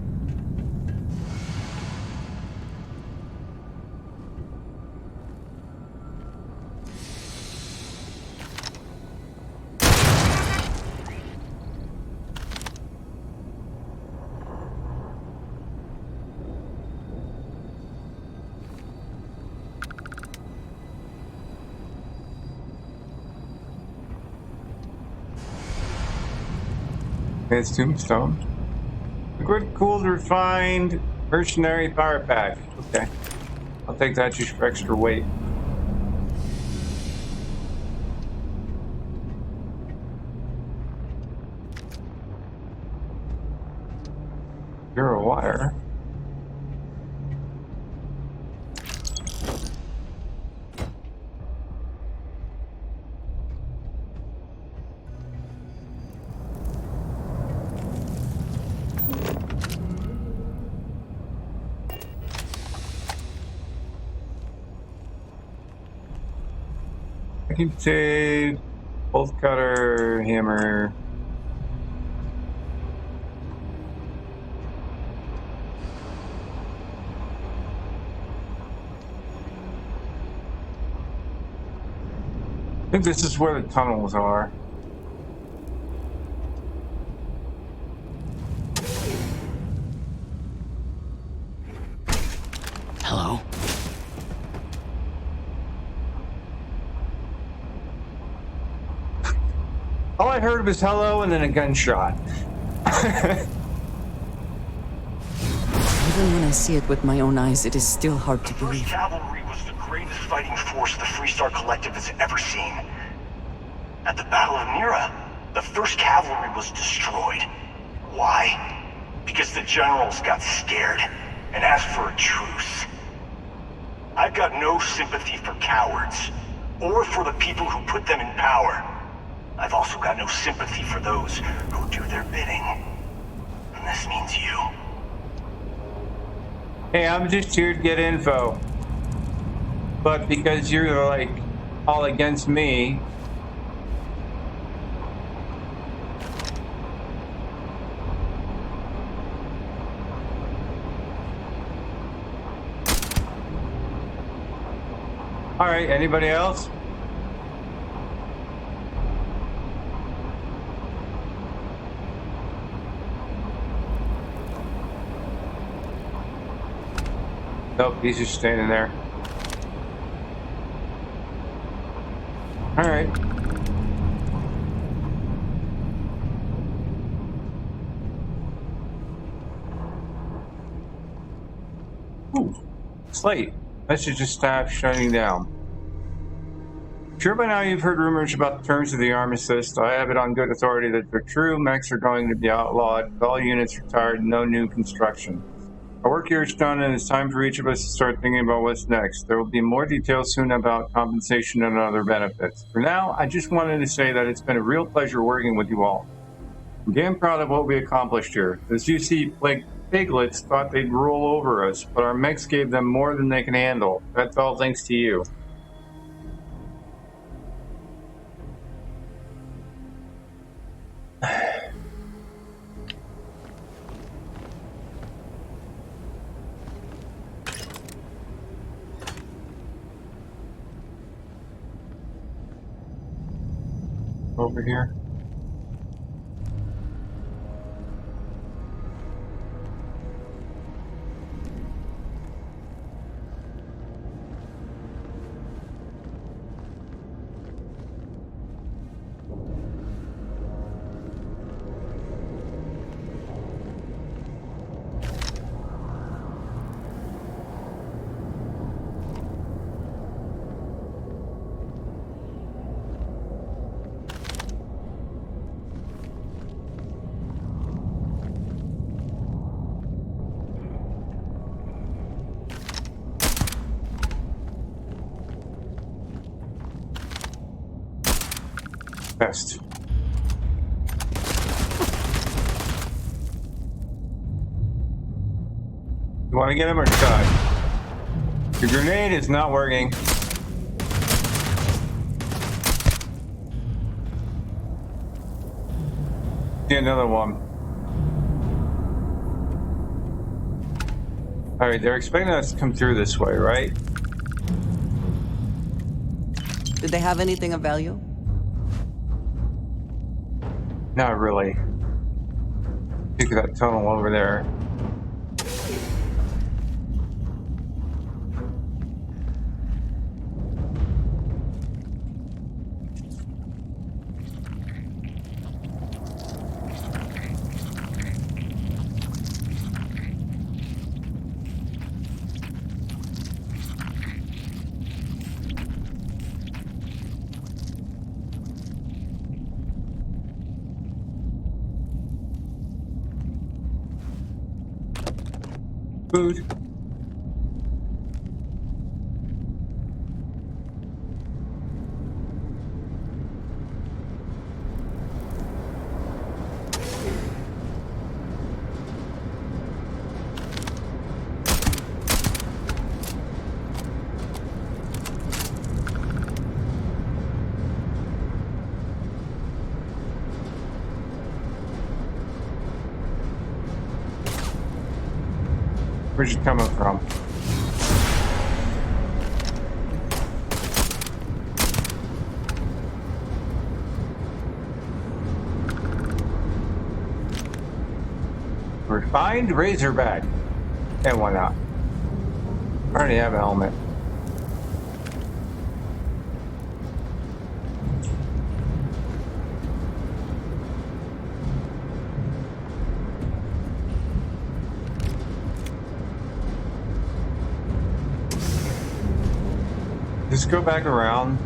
It's tombstone. Liquid cooled refined mercenary power pack. Okay. I'll take that just for extra weight. You're a wire. I can take bolt cutter, hammer. I think this is where the tunnels are. Hello? All I heard was hello and then a gunshot. Even when I see it with my own eyes, it is still hard to believe. First Cavalry was the greatest fighting force the Freestar Collective has ever seen. At the Battle of Mira, the First Cavalry was destroyed. Why? Because the generals got scared and asked for a truce. I've got no sympathy for cowards, or for the people who put them in power. I've also got no sympathy for those who do their bidding. And this means you. Hey, I'm just here to get info. But because you're like all against me. All right, anybody else? Nope, he's just standing there. All right. Ooh, slate. That should just stop shutting down. Sure, by now you've heard rumors about the terms of the armistice. I have it on good authority that they're true. Mechs are going to be outlawed. All units retired. No new construction. Our work here is done, and it's time for each of us to start thinking about what's next. There will be more details soon about compensation and other benefits. For now, I just wanted to say that it's been a real pleasure working with you all. I'm damn proud of what we accomplished here. As you see, like piglets thought they'd roll over us, but our mechs gave them more than they can handle. That's all thanks to you. over here? Best. You want to get him or die? Your grenade is not working. See another one. Alright, they're expecting us to come through this way, right? Did they have anything of value? Not really. Look at that tunnel over there. Food. Where's you coming from? Refined Razorback. And why not? I already have a helmet. Just go back around.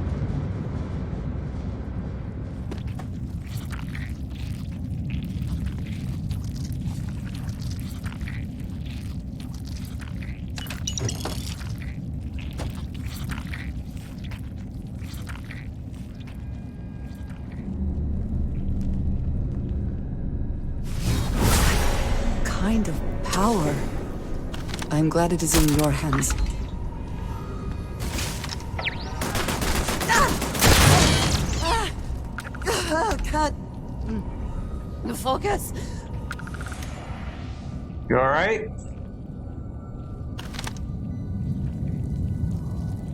Kind of power. I'm glad it is in your hands. Oh, God. Focus. You alright?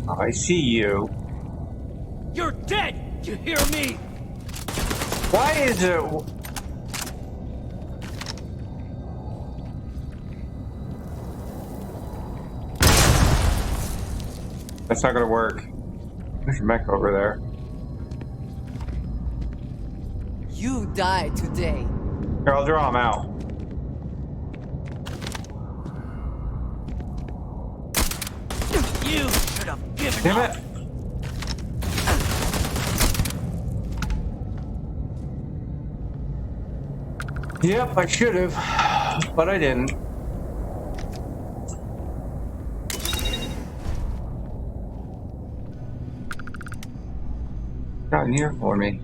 I see you. You're dead! You hear me? Why is it... That's not gonna work. There's a mech over there. You die today. Here, I'll draw him out. You should have given Damn up. it! Yep, I should have, but I didn't. Got in here for me.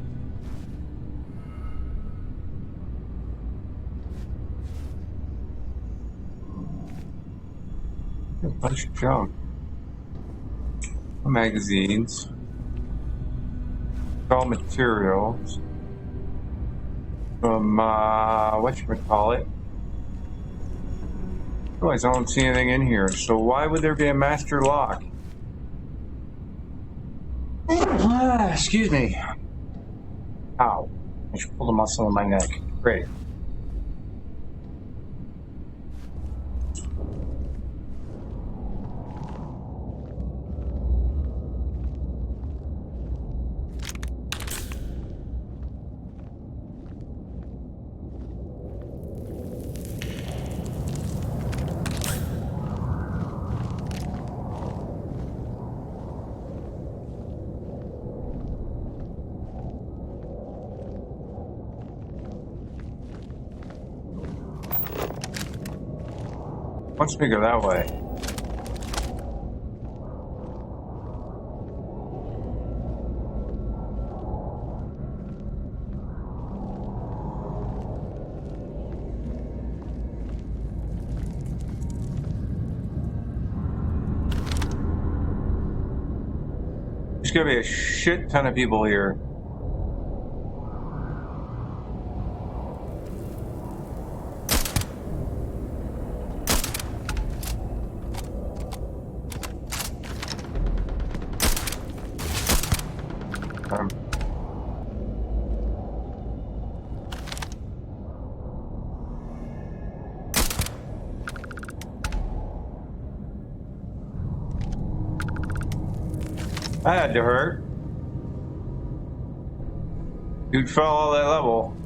A bunch of junk. Magazines. All materials. From, whatchamacallit. Otherwise, I don't see anything in here. So why would there be a master lock? Excuse me. Ow. I just pulled a muscle in my neck. Great. Wants me to go that way. There's gonna be a shit ton of people here. That had to hurt. Dude fell all that level.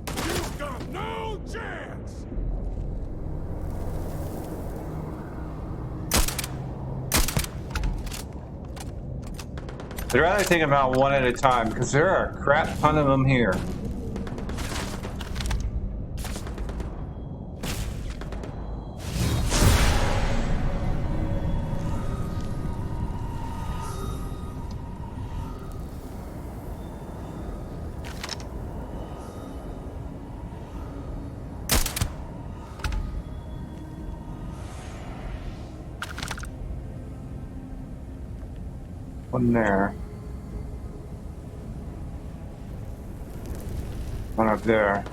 You've got no chance! I'd rather take them out one at a time because there are a crap ton of them here. One there. One up there.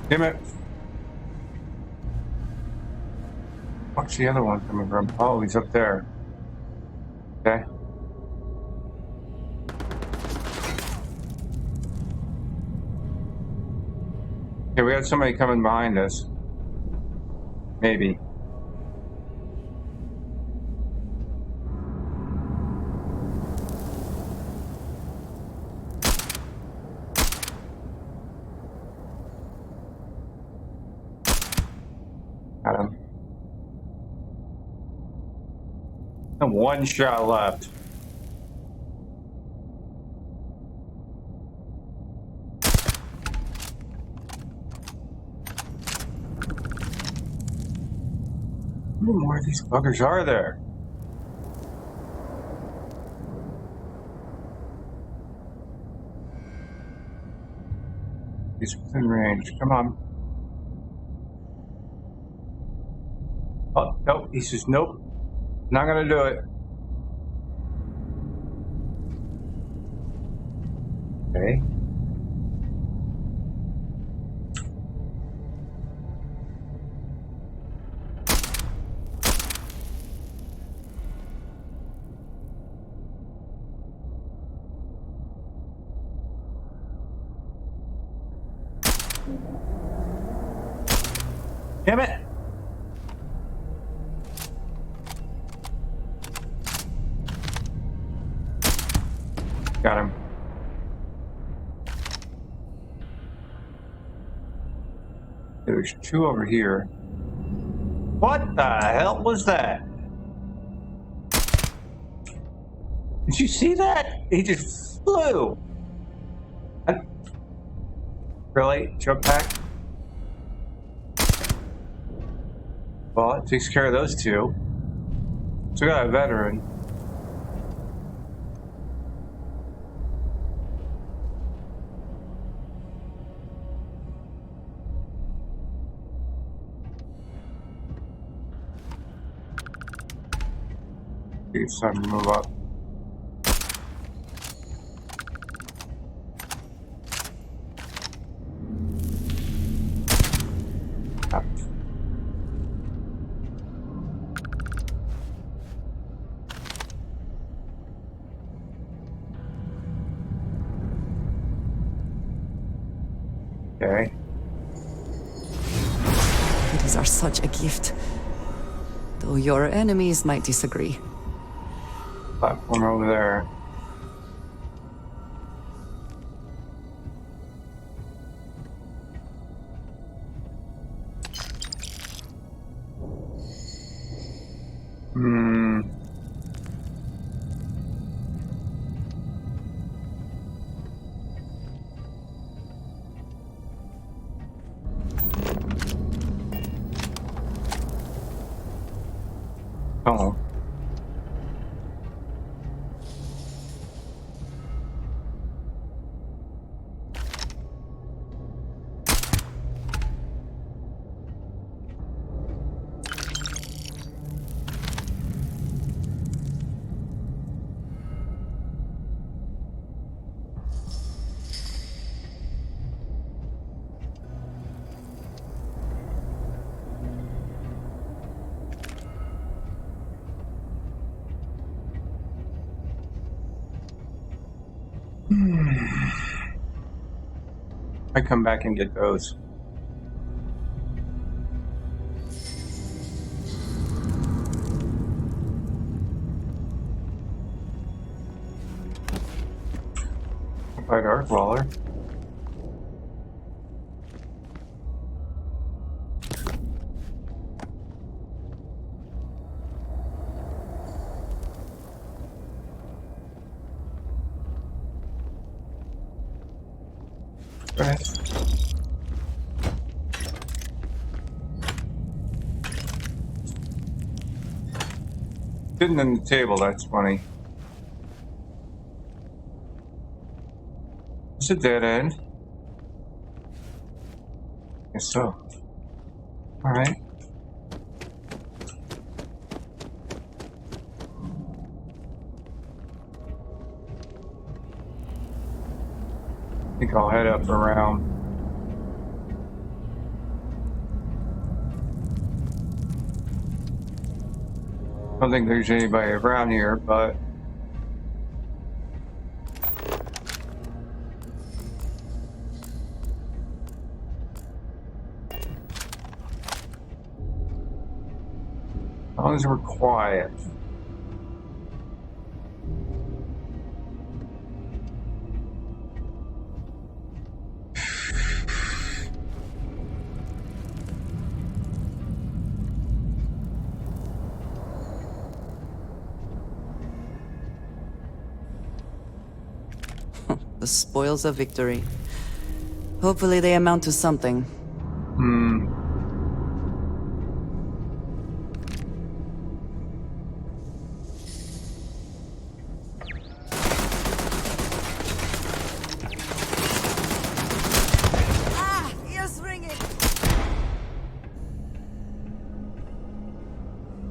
Damn it. What's the other one coming from? Oh, he's up there. Okay. Okay, we had somebody coming behind us. Maybe. Got him. And one shot left. How many more of these buggers are there? He's within range. Come on. Oh, nope. He says, nope. Not gonna do it. Okay. Damn it! Got him. There's two over here. What the hell was that? Did you see that? He just flew. Really? Jump back? Well, it takes care of those two. So we got a veteran. It's time to move up. Okay. Cities are such a gift. Though your enemies might disagree. Platform over there. Hmm. Oh. I come back and get those. By Dark Waller. Right. Sitting on the table, that's funny. It's a dead end. Guess so. Alright. I think I'll head up around. I don't think there's anybody around here, but as long as we're quiet. The spoils of victory. Hopefully they amount to something. Hmm. Ah! Ears ringing!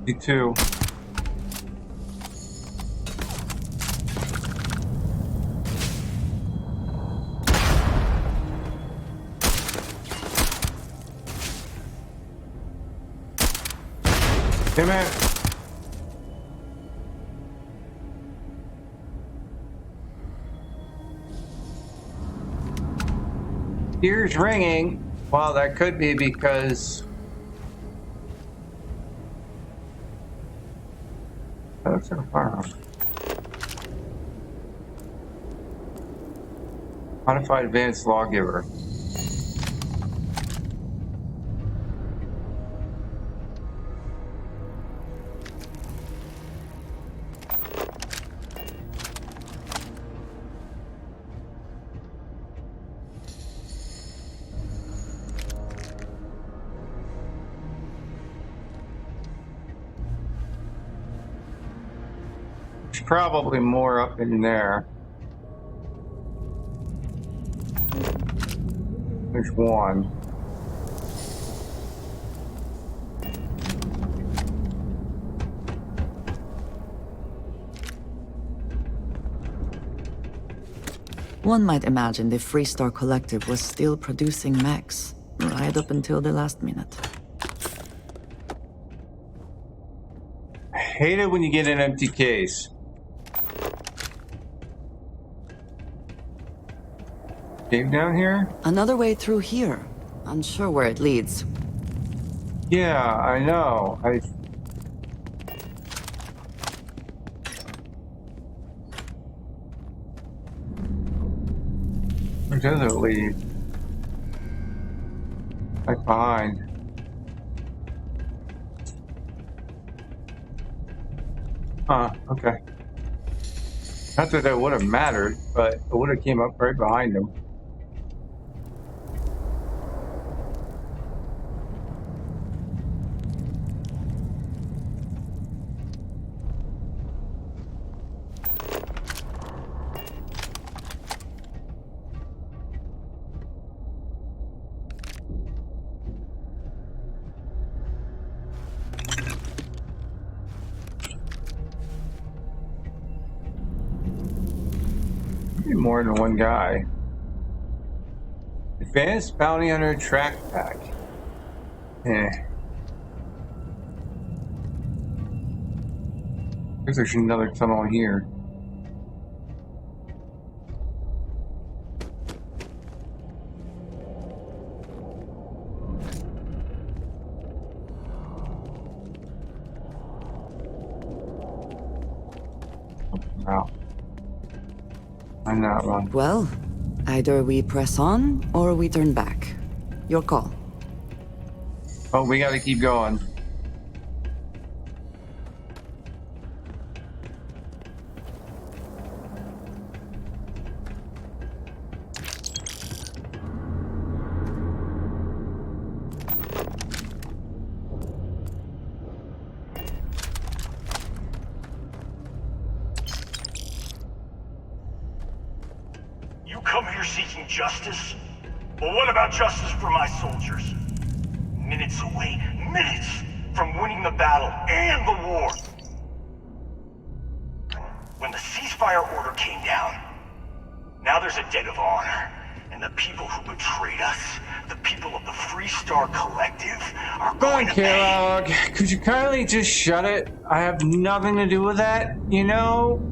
Me too. Hey man. Ears ringing. Well, that could be because that's a firearm. Modified advanced lawgiver. There's probably more up in there. There's one. One might imagine the Freestar Collective was still producing mechs, right up until the last minute. I hate it when you get an empty case. Cave down here? Another way through here. Unsure where it leads. Yeah, I know. Where does it lead? Like behind. Huh, okay. Not that that would have mattered, but it would have came up right behind him. Maybe more than one guy. Advanced Bounty Hunter Track Pack. Eh. I guess there's another tunnel here. Wow. I'm not wrong. Well, either we press on or we turn back. Your call. Oh, we gotta keep going. You come here seeking justice? Well, what about justice for my soldiers? Minutes away, minutes from winning the battle and the war. When the ceasefire order came down, now there's a debt of honor. And the people who betrayed us, the people of the Freestar Collective, are going to pay. Kellogg, could you kindly just shut it? I have nothing to do with that, you know?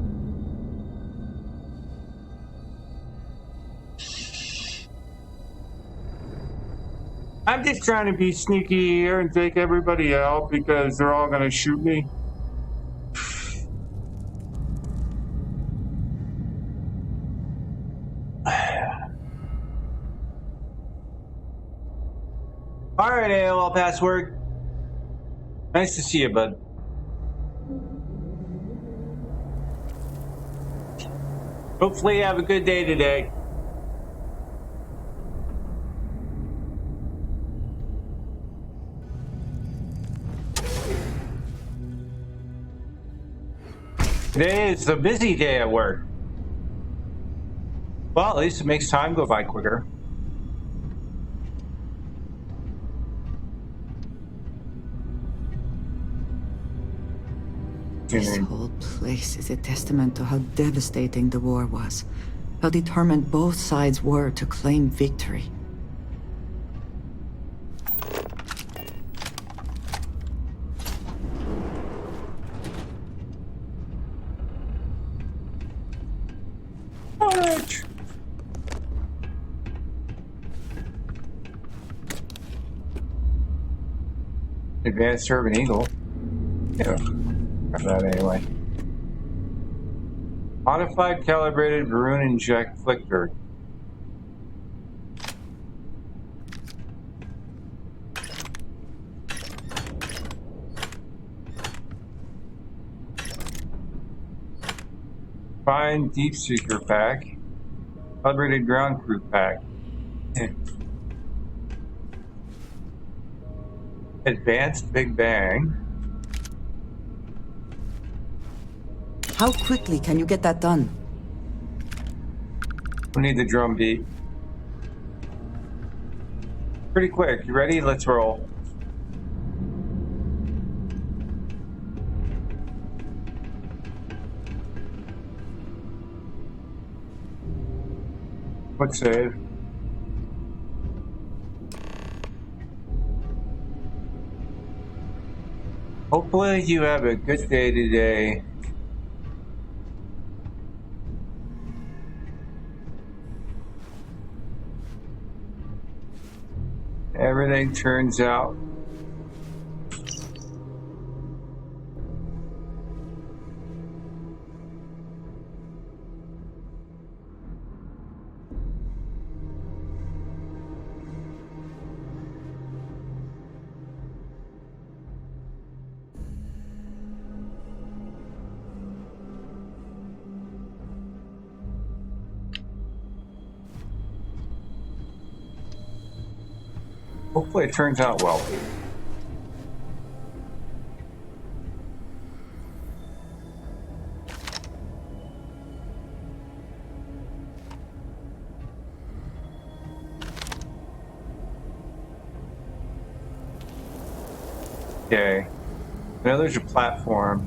I'm just trying to be sneaky here and take everybody out because they're all gonna shoot me. Alright, AOL password. Nice to see you, bud. Hopefully you have a good day today. Today is a busy day at work. Well, at least it makes time go by quicker. This whole place is a testament to how devastating the war was. How determined both sides were to claim victory. Advanced Urban Eagle. Yeah, got that anyway. Modified calibrated Varun inject flicker. Fine Deep Seeker pack. Calibrated ground crew pack. Advanced Big Bang. How quickly can you get that done? We need the drum beat. Pretty quick. You ready? Let's roll. Quick save. Hopefully you have a good day today. Everything turns out hopefully it turns out well. Okay. Now there's your platform.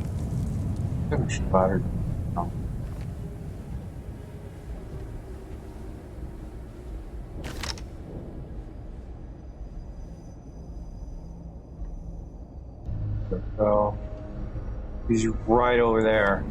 I think we should ladder. Oh. So he's right over there.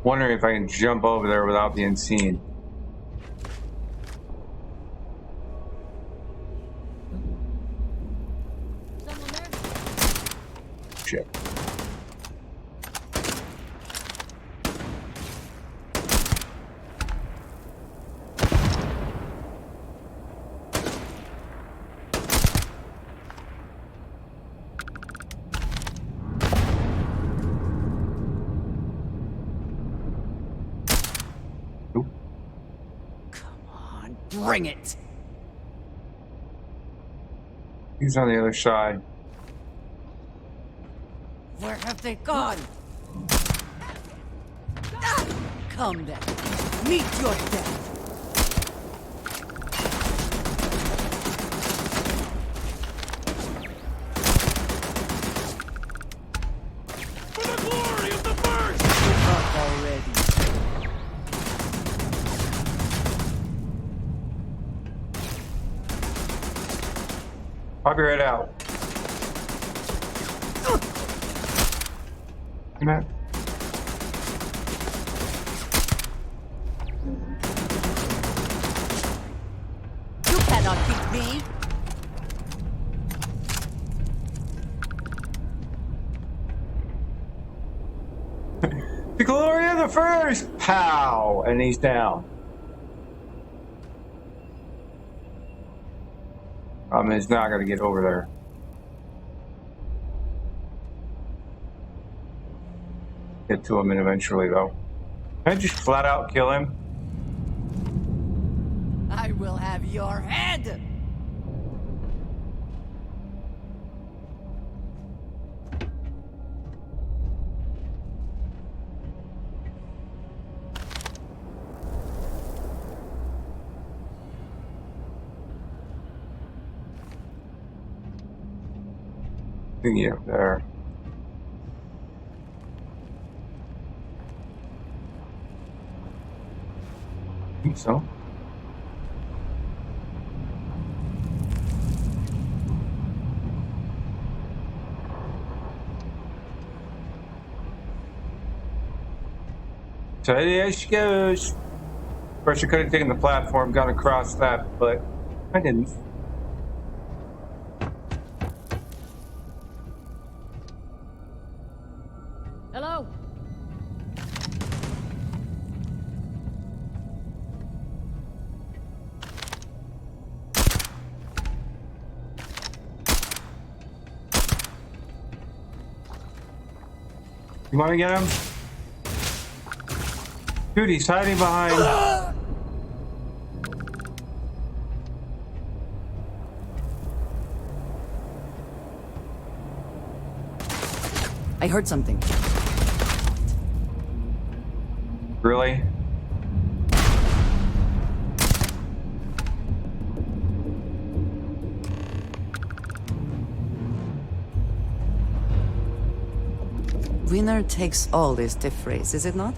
Wondering if I can jump over there without being seen. Shit. Bring it! He's on the other side. Where have they gone? Come then. Meet your death. For the glory of the first! Give up already. Pop your head out. Come on. You cannot beat me! The glory of the first! Pow! And he's down. He's not going to get over there. Get to him eventually, though. Can I just flat out kill him? I will have your head! Thingy up there. I think so. So there she goes. Of course, I could have taken the platform, gone across that, but I didn't. Hello? You want to get him? Dude, he's hiding behind. I heard something. Really? Winner takes all is the phrase, is it not?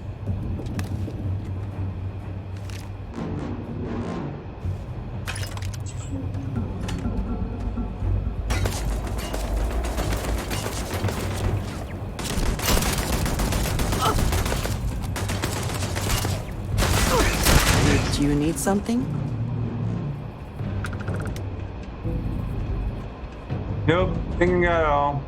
Do you need something? Nope, thinking at all.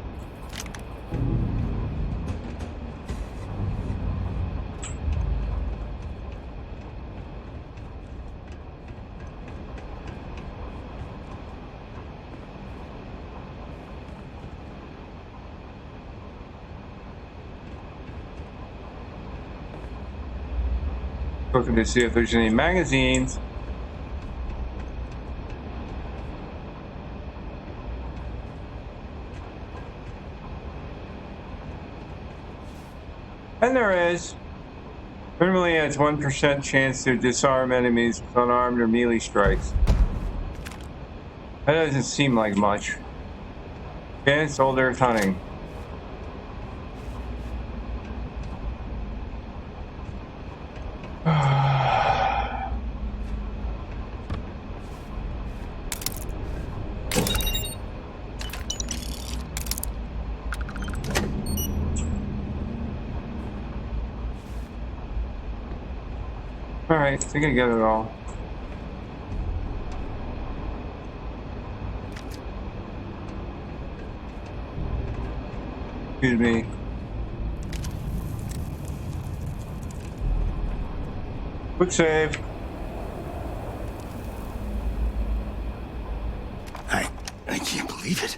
Looking to see if there's any magazines. And there is. Normally has 1% chance to disarm enemies with unarmed or melee strikes. That doesn't seem like much. Advanced Old Earth Hunting. Alright, I think I get it all. Excuse me. Quick save. I can't believe it.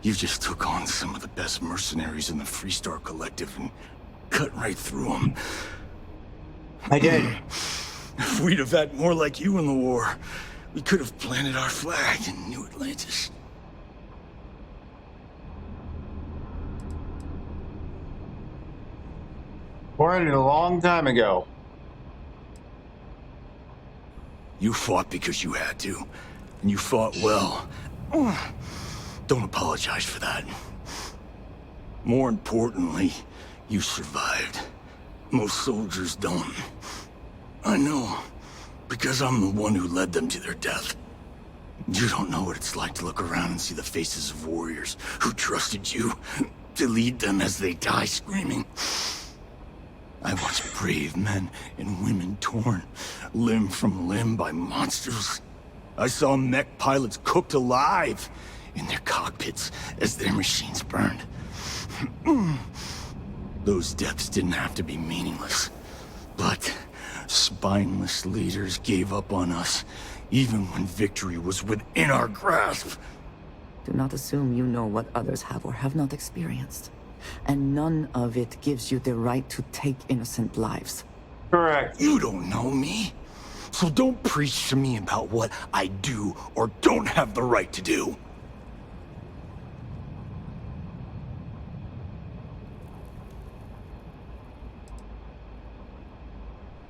You just took on some of the best mercenaries in the Freestar Collective and cut right through them. I did. If we'd have had more like you in the war, we could have planted our flag in New Atlantis. Born a long time ago. You fought because you had to, and you fought well. Don't apologize for that. More importantly, you survived. Most soldiers don't. I know, because I'm the one who led them to their death. You don't know what it's like to look around and see the faces of warriors who trusted you to lead them as they die screaming. I watched brave men and women torn limb from limb by monsters. I saw mech pilots cooked alive in their cockpits as their machines burned. Those deaths didn't have to be meaningless, but spineless leaders gave up on us, even when victory was within our grasp. Do not assume you know what others have or have not experienced. And none of it gives you the right to take innocent lives. Correct. You don't know me, so don't preach to me about what I do or don't have the right to do.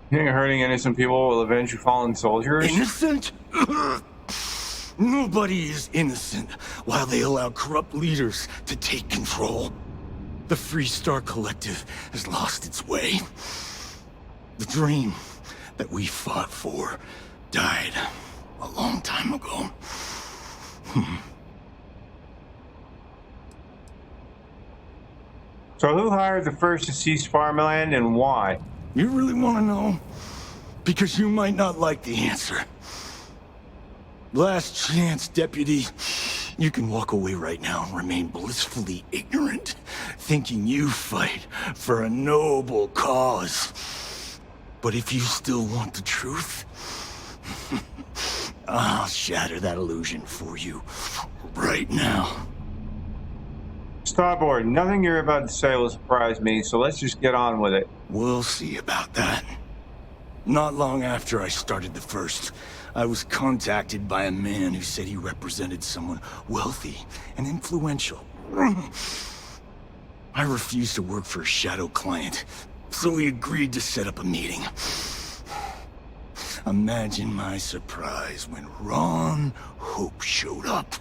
You think hurting innocent people will avenge fallen soldiers? Innocent? Nobody is innocent while they allow corrupt leaders to take control. The Freestar Collective has lost its way. The dream that we fought for died a long time ago. So who hired the first to seize farmland and why? You really want to know? Because you might not like the answer. Last chance, Deputy. You can walk away right now and remain blissfully ignorant, thinking you fight for a noble cause. But if you still want the truth, I'll shatter that illusion for you right now. Starboard, nothing you're about to say will surprise me, so let's just get on with it. We'll see about that. Not long after I started the First, I was contacted by a man who said he represented someone wealthy and influential. I refused to work for a shadow client, so he agreed to set up a meeting. Imagine my surprise when Ron Hope showed up.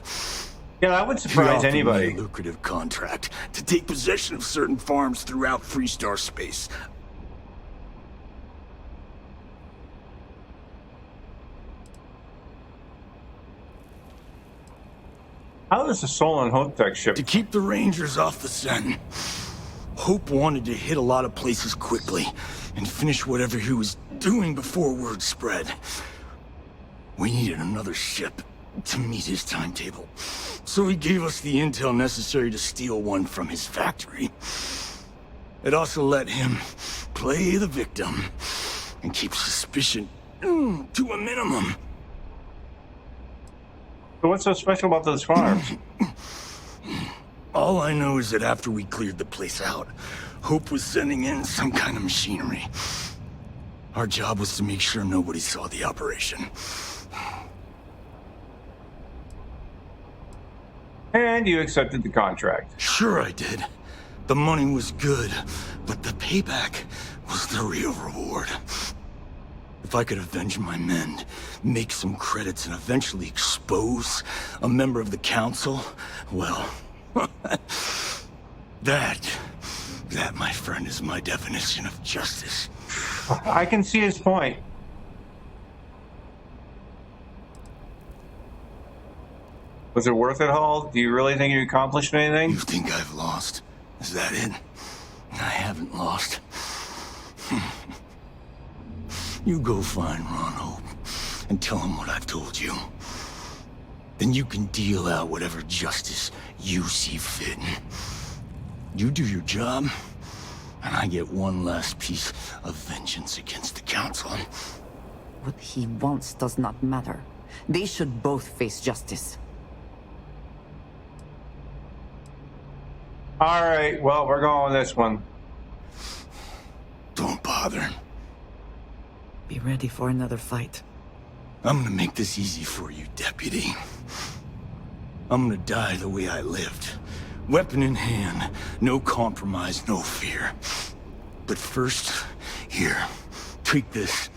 Yeah, that would surprise He offered anybody. me a lucrative contract to take possession of certain farms throughout Freestar space. How does the Solon Hope Tech ship? To keep the Rangers off the scent. Hope wanted to hit a lot of places quickly and finish whatever he was doing before word spread. We needed another ship to meet his timetable, so he gave us the intel necessary to steal one from his factory. It also let him play the victim and keep suspicion to a minimum. So what's so special about those farms? All I know is that after we cleared the place out, Hope was sending in some kind of machinery. Our job was to make sure nobody saw the operation. And you accepted the contract. Sure I did. The money was good, but the payback was the real reward. If I could avenge my men, make some credits, and eventually expose a member of the council, well, that, my friend, is my definition of justice. I can see his point. Was it worth it, Hall? Do you really think you accomplished anything? You think I've lost? Is that it? I haven't lost. You go find Ron Hope and tell him what I've told you. Then you can deal out whatever justice you see fit. You do your job, and I get one last piece of vengeance against the council. What he wants does not matter. They should both face justice. All right, well, we're going with this one. Don't bother. Be ready for another fight. I'm gonna make this easy for you, Deputy. I'm gonna die the way I lived. Weapon in hand, no compromise, no fear. But first, here, take this.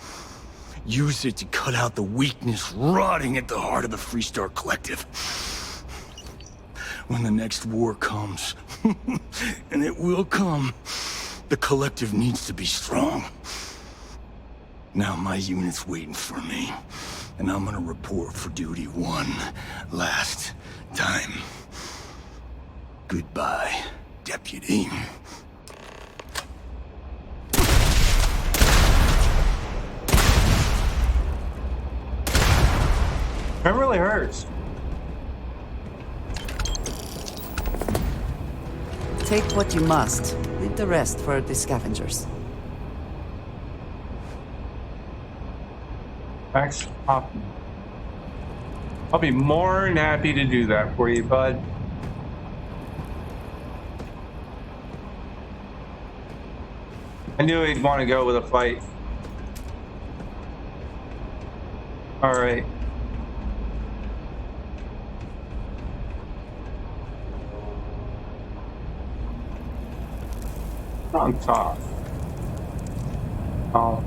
Use it to cut out the weakness rotting at the heart of the Freestar Collective. When the next war comes, and it will come, the Collective needs to be strong. Now my unit's waiting for me, and I'm gonna report for duty one last time. Goodbye, Deputy. That really hurts. Take what you must. Leave the rest for the scavengers. Max Hoffman. I'll be more than happy to do that for you, bud. I knew he'd want to go with a fight. All right. On top. Oh.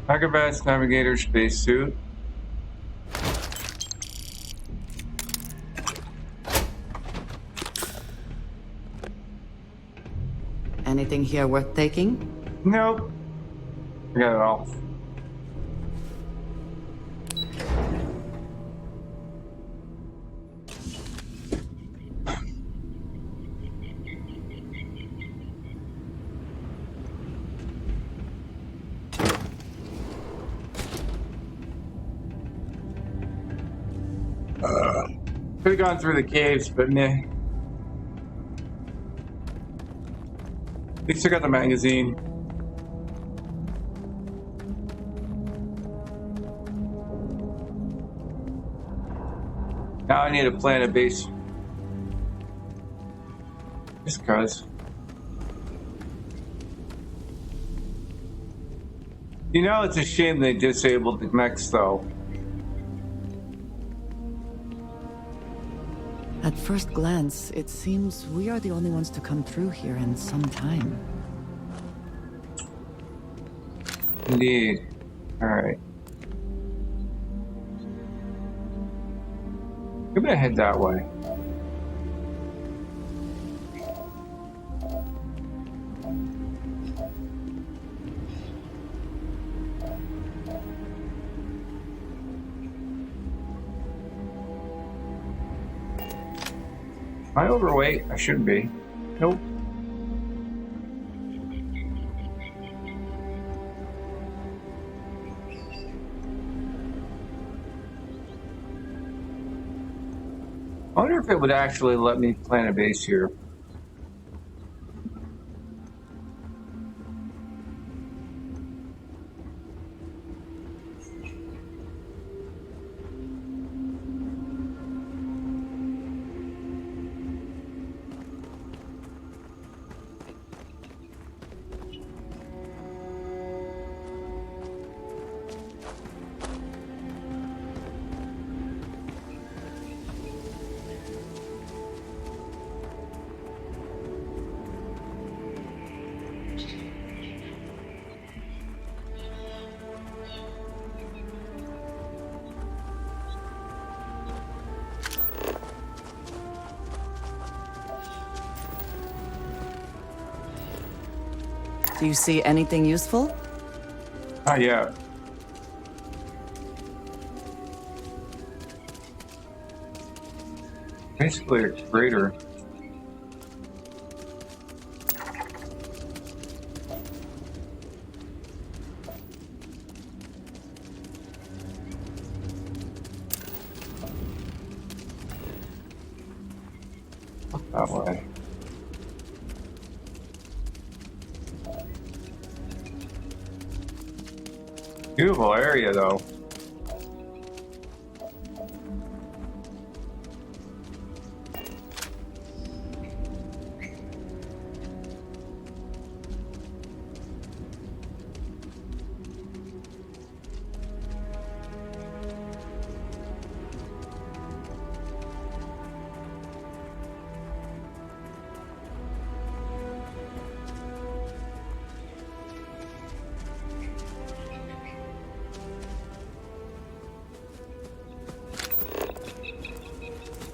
Acrobat's Navigator spacesuit. Anything here worth taking? Nope. I got it all. Could have gone through the caves, but meh. At least I got the magazine. Now I need to plan a base. Just cause. You know, it's a shame they disabled the mechs, though. At first glance, it seems we are the only ones to come through here in some time. Indeed. Alright. I'm gonna head that way. Am I overweight? I shouldn't be. Nope. I wonder if it would actually let me plant a base here. Do you see anything useful? Not yet. Basically a crater. That way. Beautiful area, though.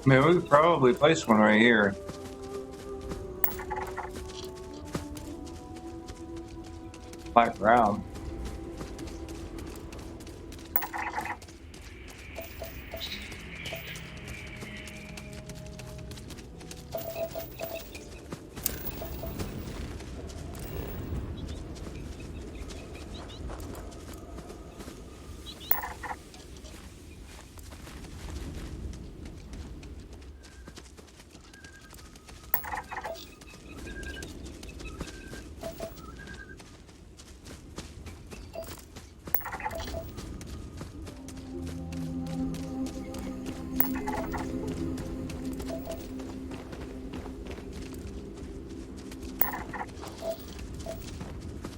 I mean, we could probably place one right here. Flat ground.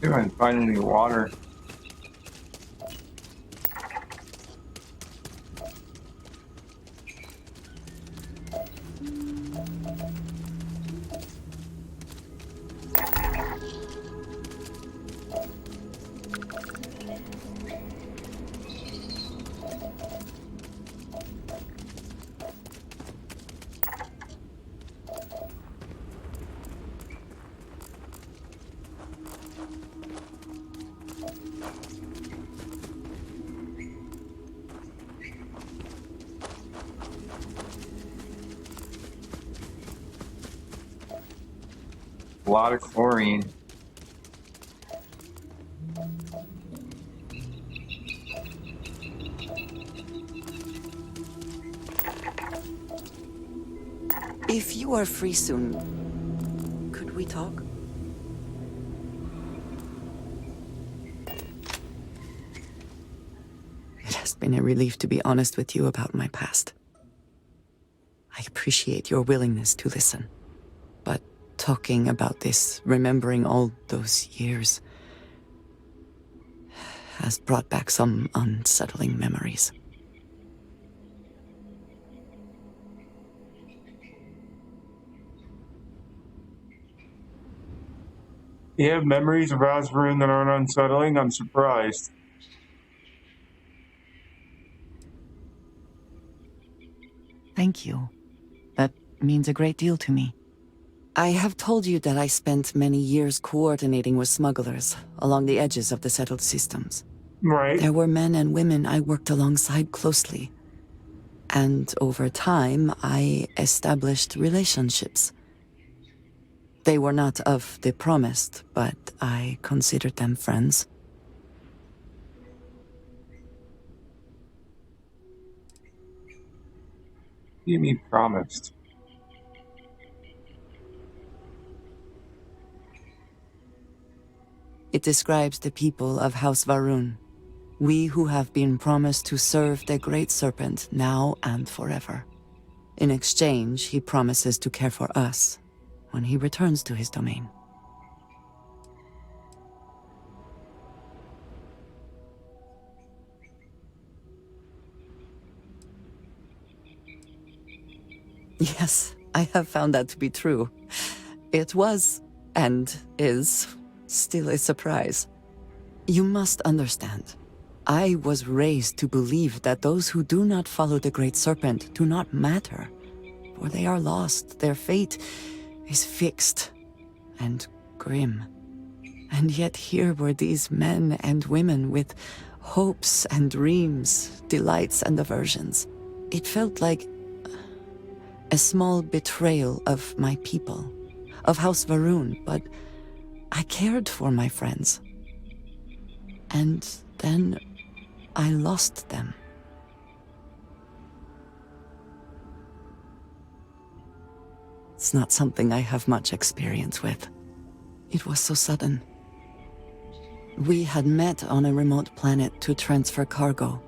See if I can find any water. A lot of chlorine. If you are free soon, could we talk? It has been a relief to be honest with you about my past. I appreciate your willingness to listen. But talking about this, remembering all those years, has brought back some unsettling memories. You have memories of Osborne that aren't unsettling? I'm surprised. Thank you. That means a great deal to me. I have told you that I spent many years coordinating with smugglers along the edges of the settled systems. Right. There were men and women I worked alongside closely. And over time, I established relationships. They were not of the promised, but I considered them friends. What do you mean promised? It describes the people of House Varun. We who have been promised to serve the Great Serpent now and forever. In exchange, he promises to care for us when he returns to his domain. Yes, I have found that to be true. It was, and is, still a surprise. You must understand. I was raised to believe that those who do not follow the Great Serpent do not matter, for they are lost. Their fate is fixed and grim. And yet here were these men and women with hopes and dreams, delights and aversions. It felt like a small betrayal of my people, of House Varun, but I cared for my friends. And then I lost them. It's not something I have much experience with. It was so sudden. We had met on a remote planet to transfer cargo,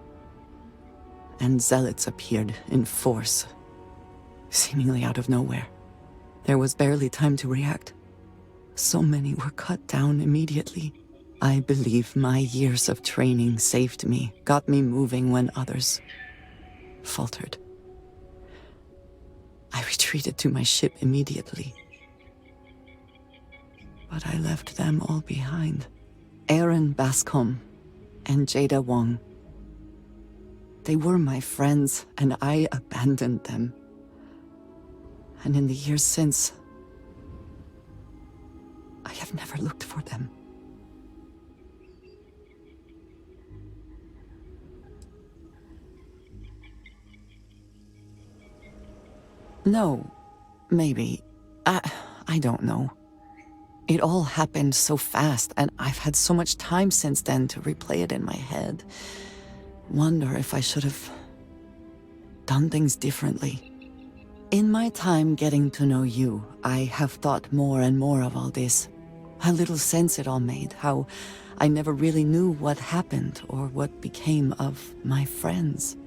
and zealots appeared in force, seemingly out of nowhere. There was barely time to react. So many were cut down immediately. I believe my years of training saved me, got me moving when others faltered. I retreated to my ship immediately. But I left them all behind. Aaron Bascom and Jada Wong. They were my friends, and I abandoned them. And in the years since, I have never looked for them. No, maybe. I don't know. It all happened so fast, and I've had so much time since then to replay it in my head. Wonder if I should have done things differently. In my time getting to know you, I have thought more and more of all this. How little sense it all made, how I never really knew what happened or what became of my friends.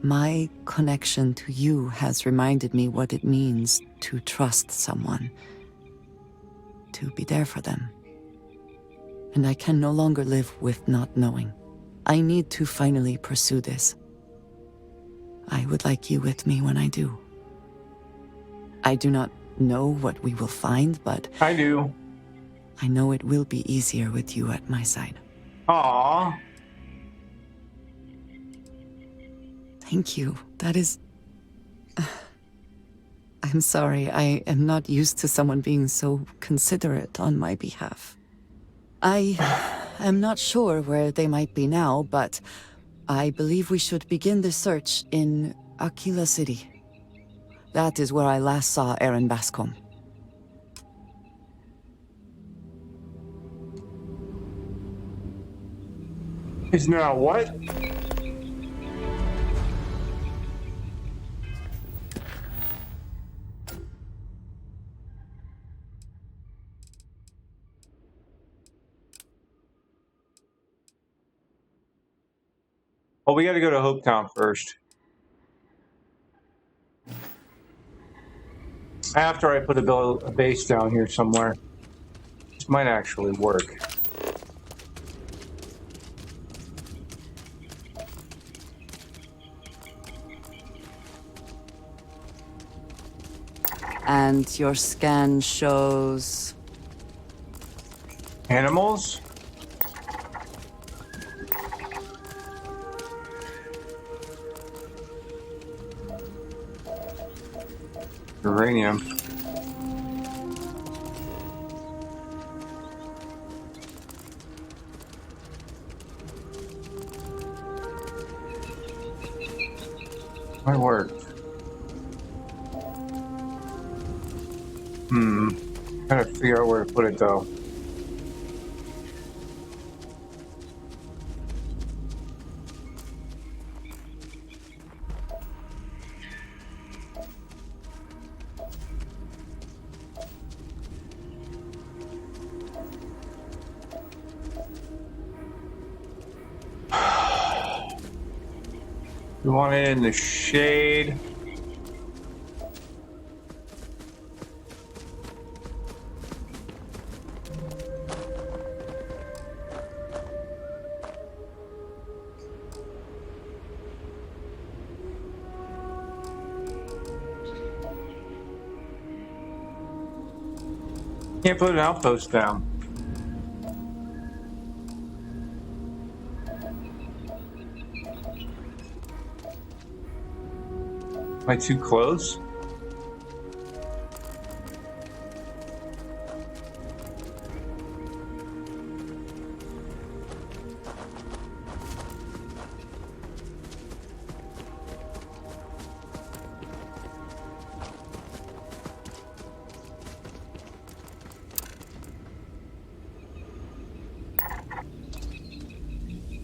My connection to you has reminded me what it means to trust someone, to be there for them. And I can no longer live with not knowing. I need to finally pursue this. I would like you with me when I do. I do not know what we will find, but I do. I know it will be easier with you at my side. Aww. Thank you. That is... I'm sorry, I am not used to someone being so considerate on my behalf. I am not sure where they might be now, but I believe we should begin the search in Aquila City. That is where I last saw Aaron Bascom. Is now what? Well, we got to go to Hopetown first. After I put a base down here somewhere. This might actually work. And your scan shows... Animals? Uranium. Might work. Gotta figure out where to put it though. We want it in the shade. Can't put an outpost down. Am I too close?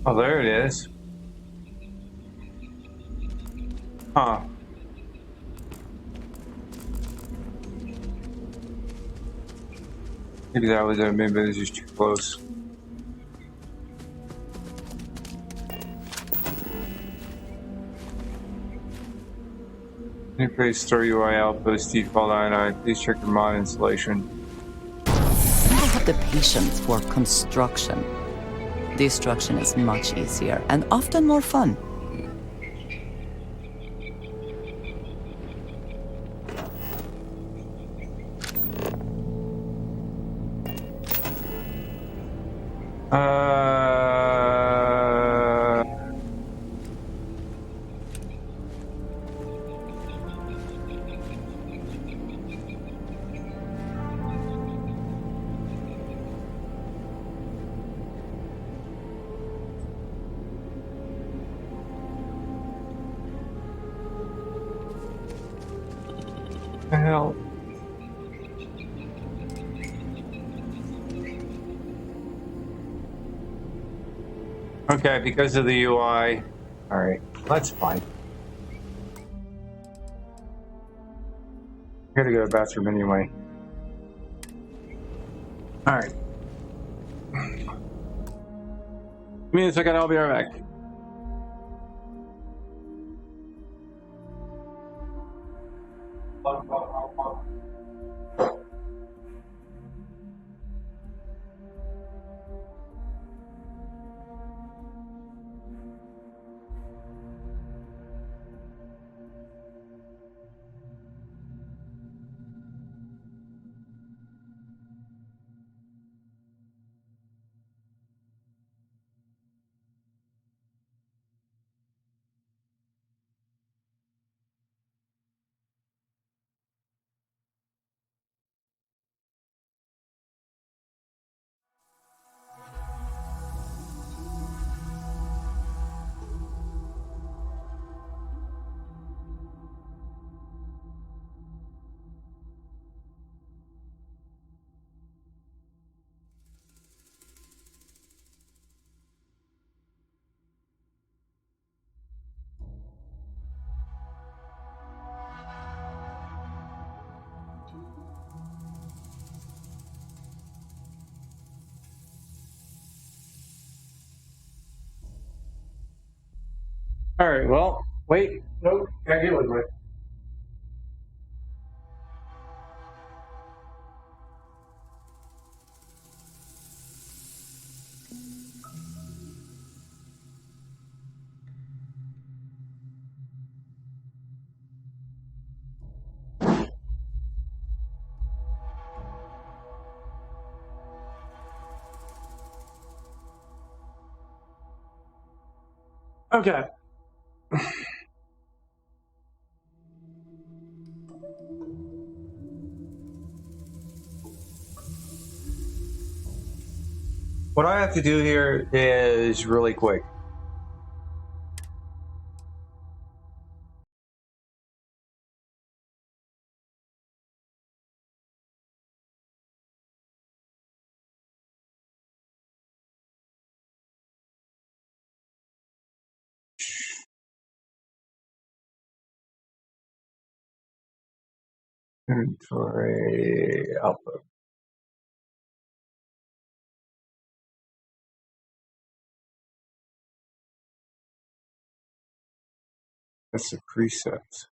Oh, there it is. Huh. Maybe that was it. Maybe it was just too close. New page store UI outpost default iodine. Please check your mod installation. I don't have the patience for construction. Destruction is much easier and often more fun. The hell? Okay, because of the UI. Alright, that's fine. I gotta go to the bathroom anyway. Alright. Give me a second, I'll be right back. Alright, well, wait. Nope, can't get with it. Okay. What I have to do here is really quick. Inventory output. That's the presets.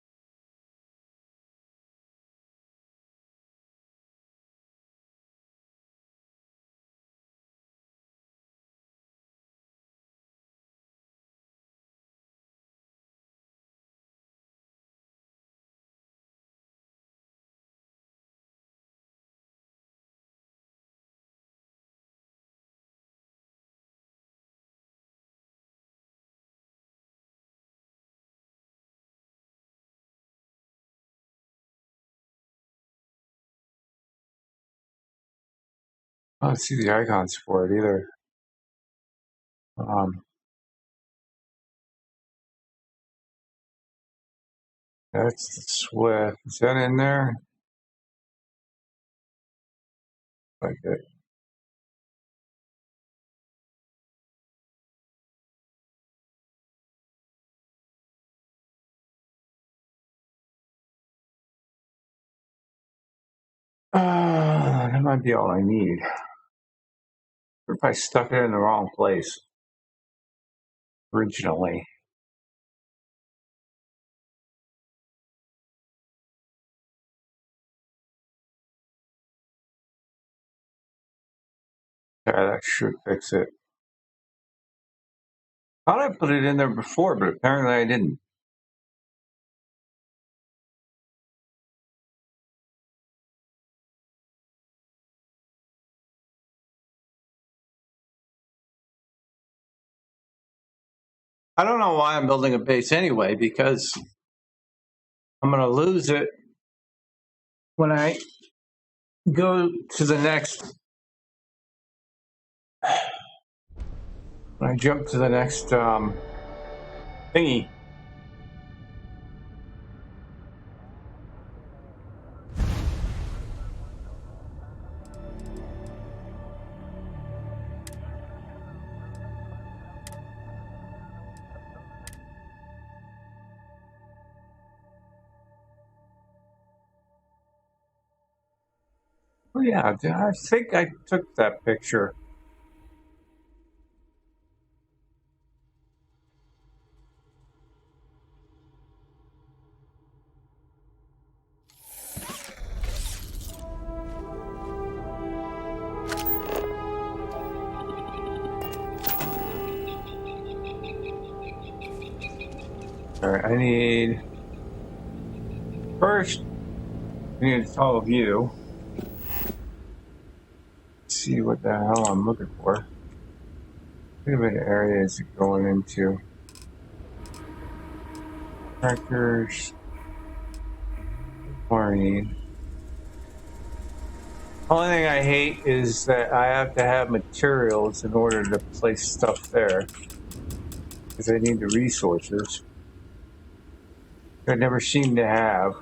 I don't see the icons for it either. That's the Swift. Is that in there? Like it. That might be all I need. What if I stuck it in the wrong place originally? Yeah, that should fix it. Thought I put it in there before, but apparently I didn't. I don't know why I'm building a base anyway, because I'm going to lose it when I go to the next. When I jump to the next thingy. Oh yeah, I think I took that picture. All right, I need first. I need to follow you. See what the hell I'm looking for. What kind of area is it going into? Tractors. Chlorine. Only thing I hate is that I have to have materials in order to place stuff there. Because I need the resources. I never seem to have.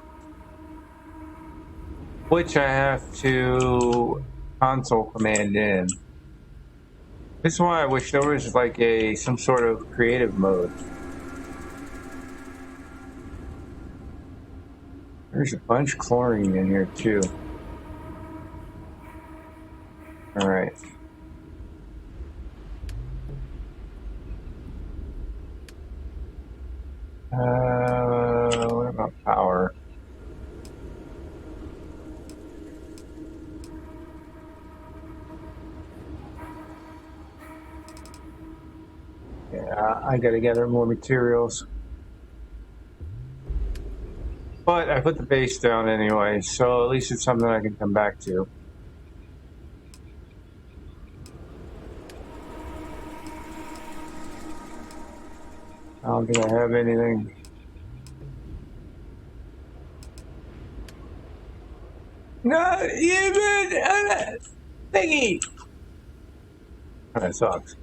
Which I have to console command in. This is why I wish there was like some sort of creative mode. There's a bunch of chlorine in here too. All right. What about power? Yeah, I gotta gather more materials. But I put the base down anyway, so at least it's something I can come back to. I don't think I have anything. Not even a thingy. That sucks.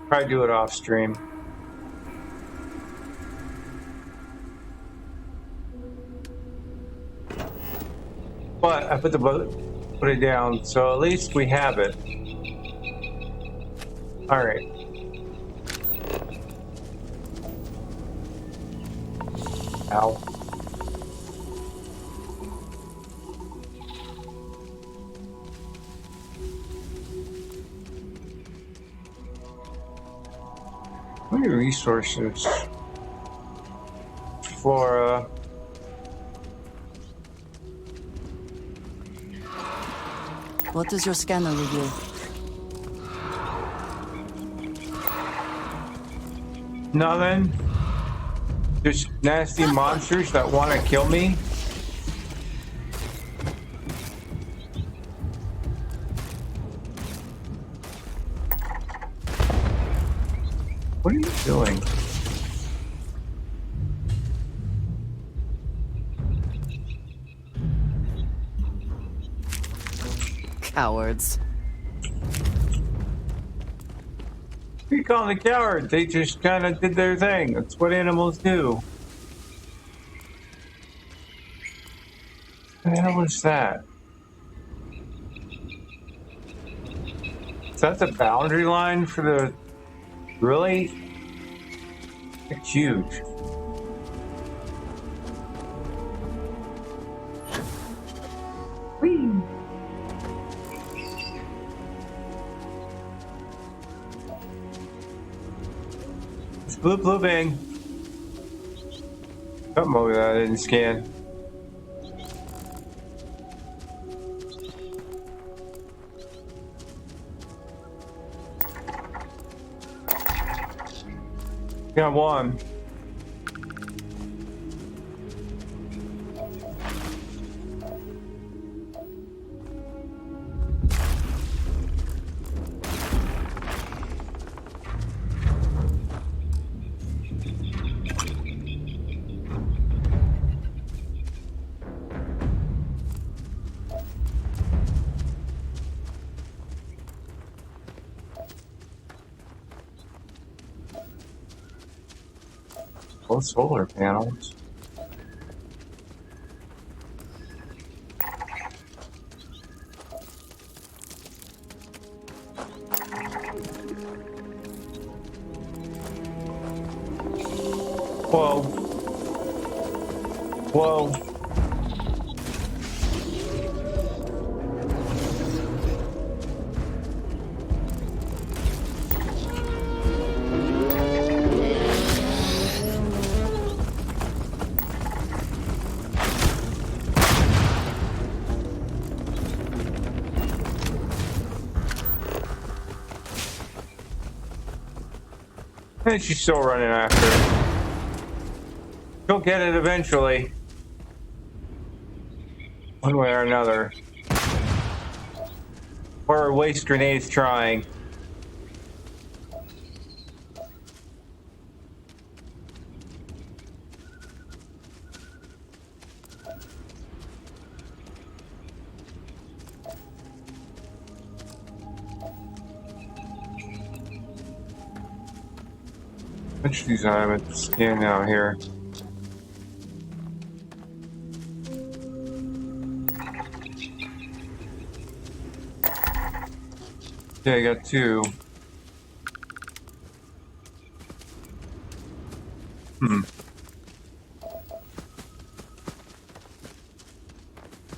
Probably do it off stream. But I put it down, so at least we have it. All right. Ow. What are your resources? Flora. What does your scanner reveal? Nothing. Just nasty monsters that want to kill me. What are you doing? Cowards. What are you calling the cowards? They just kind of did their thing. That's what animals do. What the hell is that? Is that the boundary line for the... Really? It's huge. Whee! It's blue bang. Something over that I didn't scan. Got one. Both solar panels. Whoa. Whoa. And she's still running after it. She'll get it eventually. One way or another. Or waste grenades trying. Which of these I'm at the scan now here? Yeah, I got two.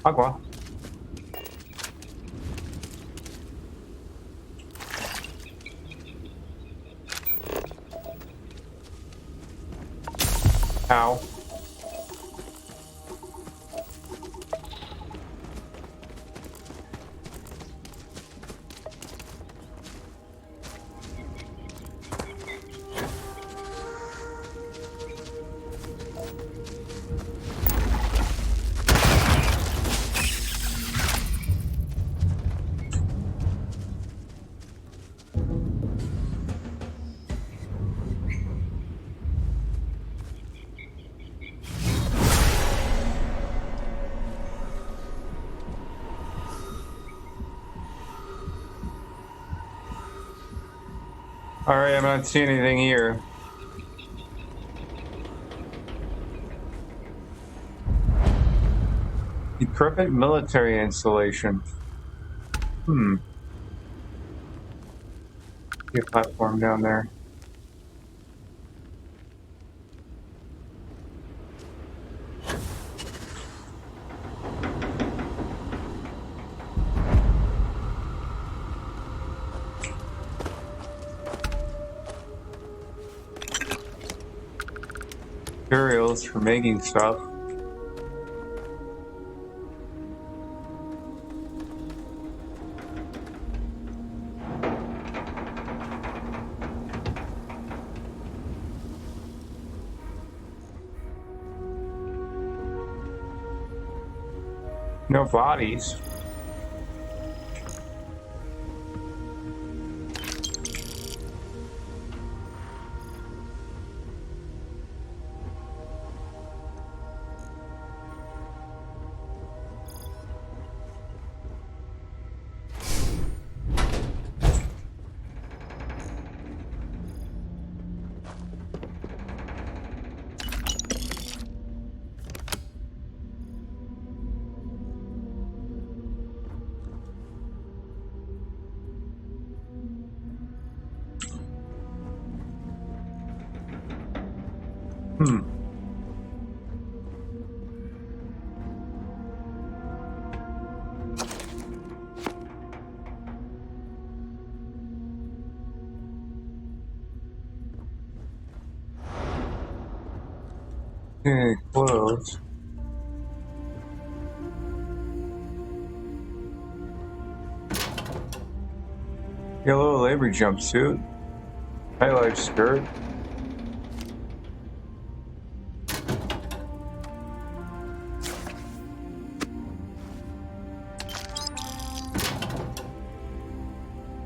Agua. Ow. Alright, I'm not seeing anything here. Decrepit military installation. See a platform down there. Materials for making stuff. No bodies. Clothes. Yellow labor jumpsuit. Nightlife skirt.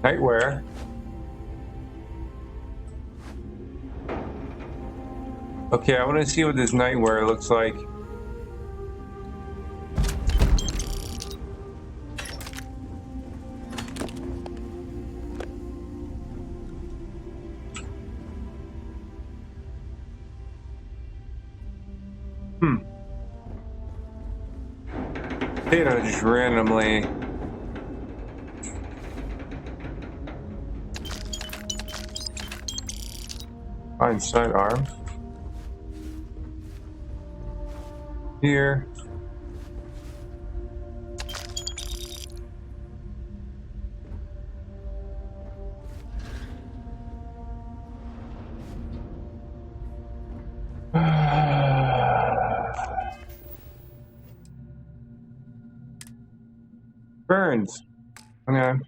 Nightwear. Okay, I want to see what this nightwear looks like. Data just randomly. Find sidearm. Here. Burns. Okay.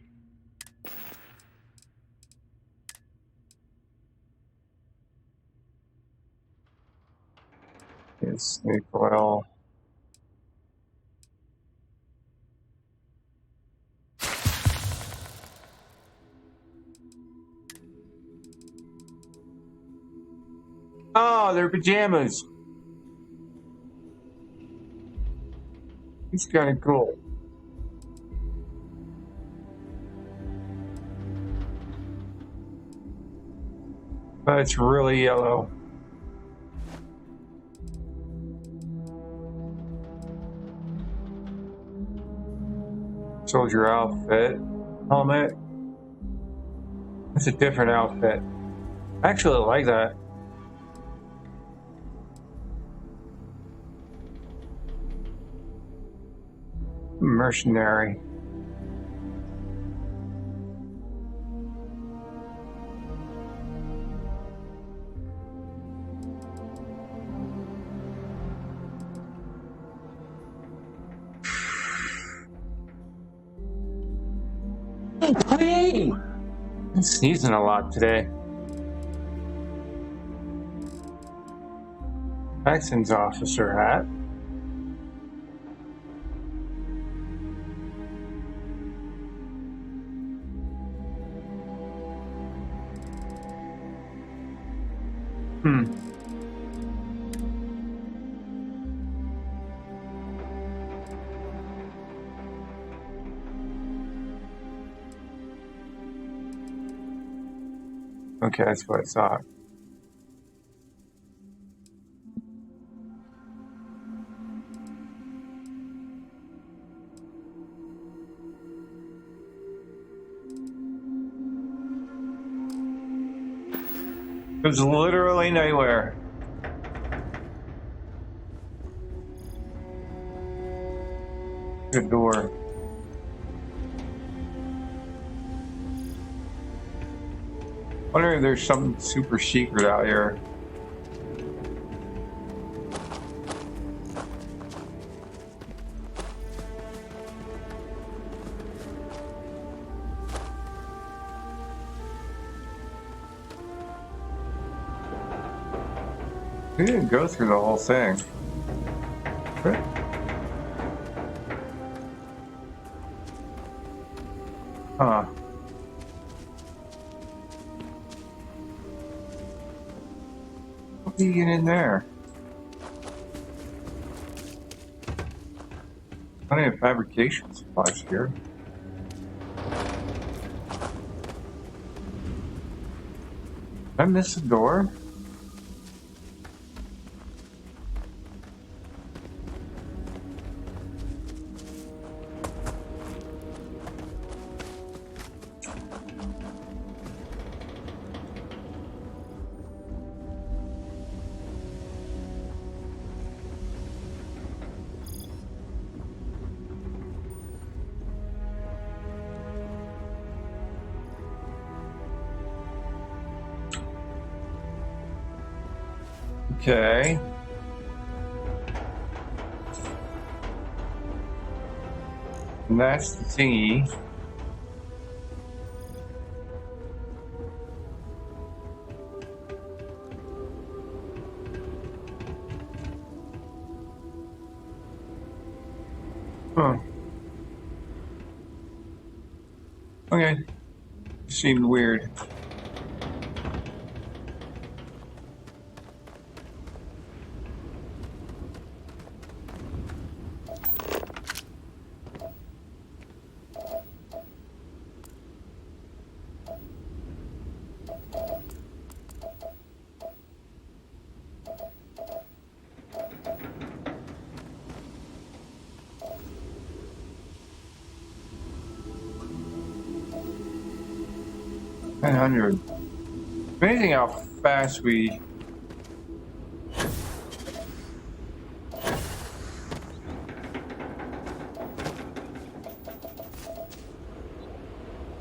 Yes, snake oil. Oh, they're pajamas. It's kind of cool. But it's really yellow. Soldier outfit. Helmet. It's a different outfit. I actually like that. Mercenary. Hey! I'm sneezing a lot today. Paxton's officer hat. Okay, that's what I thought. There's literally nowhere. Good door. Wonder if there's something super secret out here. We didn't go through the whole thing. Right? Huh. What do you get in there? Plenty of fabrication supplies here. Did I miss a door? Okay. And that's the thingy. Huh. Okay. Seemed weird. $900. Amazing how fast we.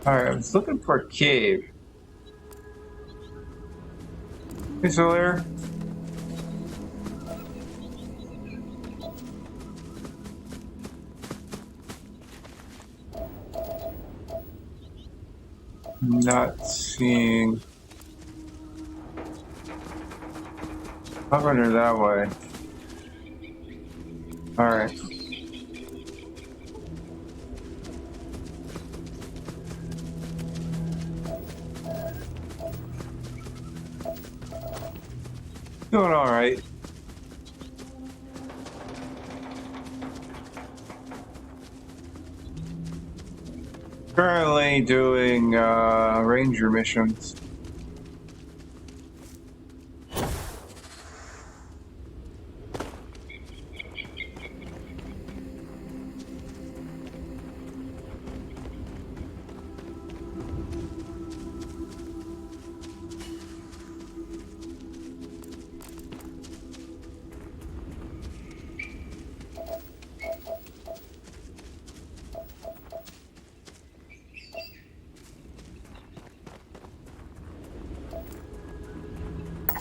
Alright, I was looking for a cave. You still there? Not seeing. I'll run her that way. Alright. Doing alright. Currently doing ranger missions.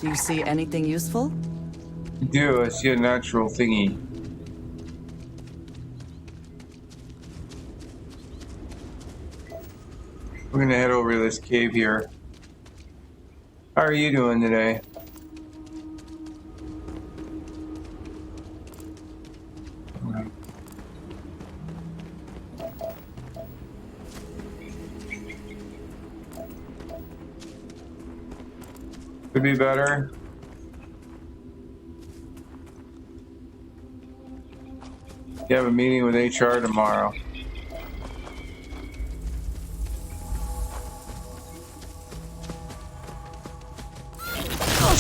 Do you see anything useful? I do. I see a natural thingy. We're gonna head over to this cave here. How are you doing today? Could be better. You have a meeting with HR tomorrow.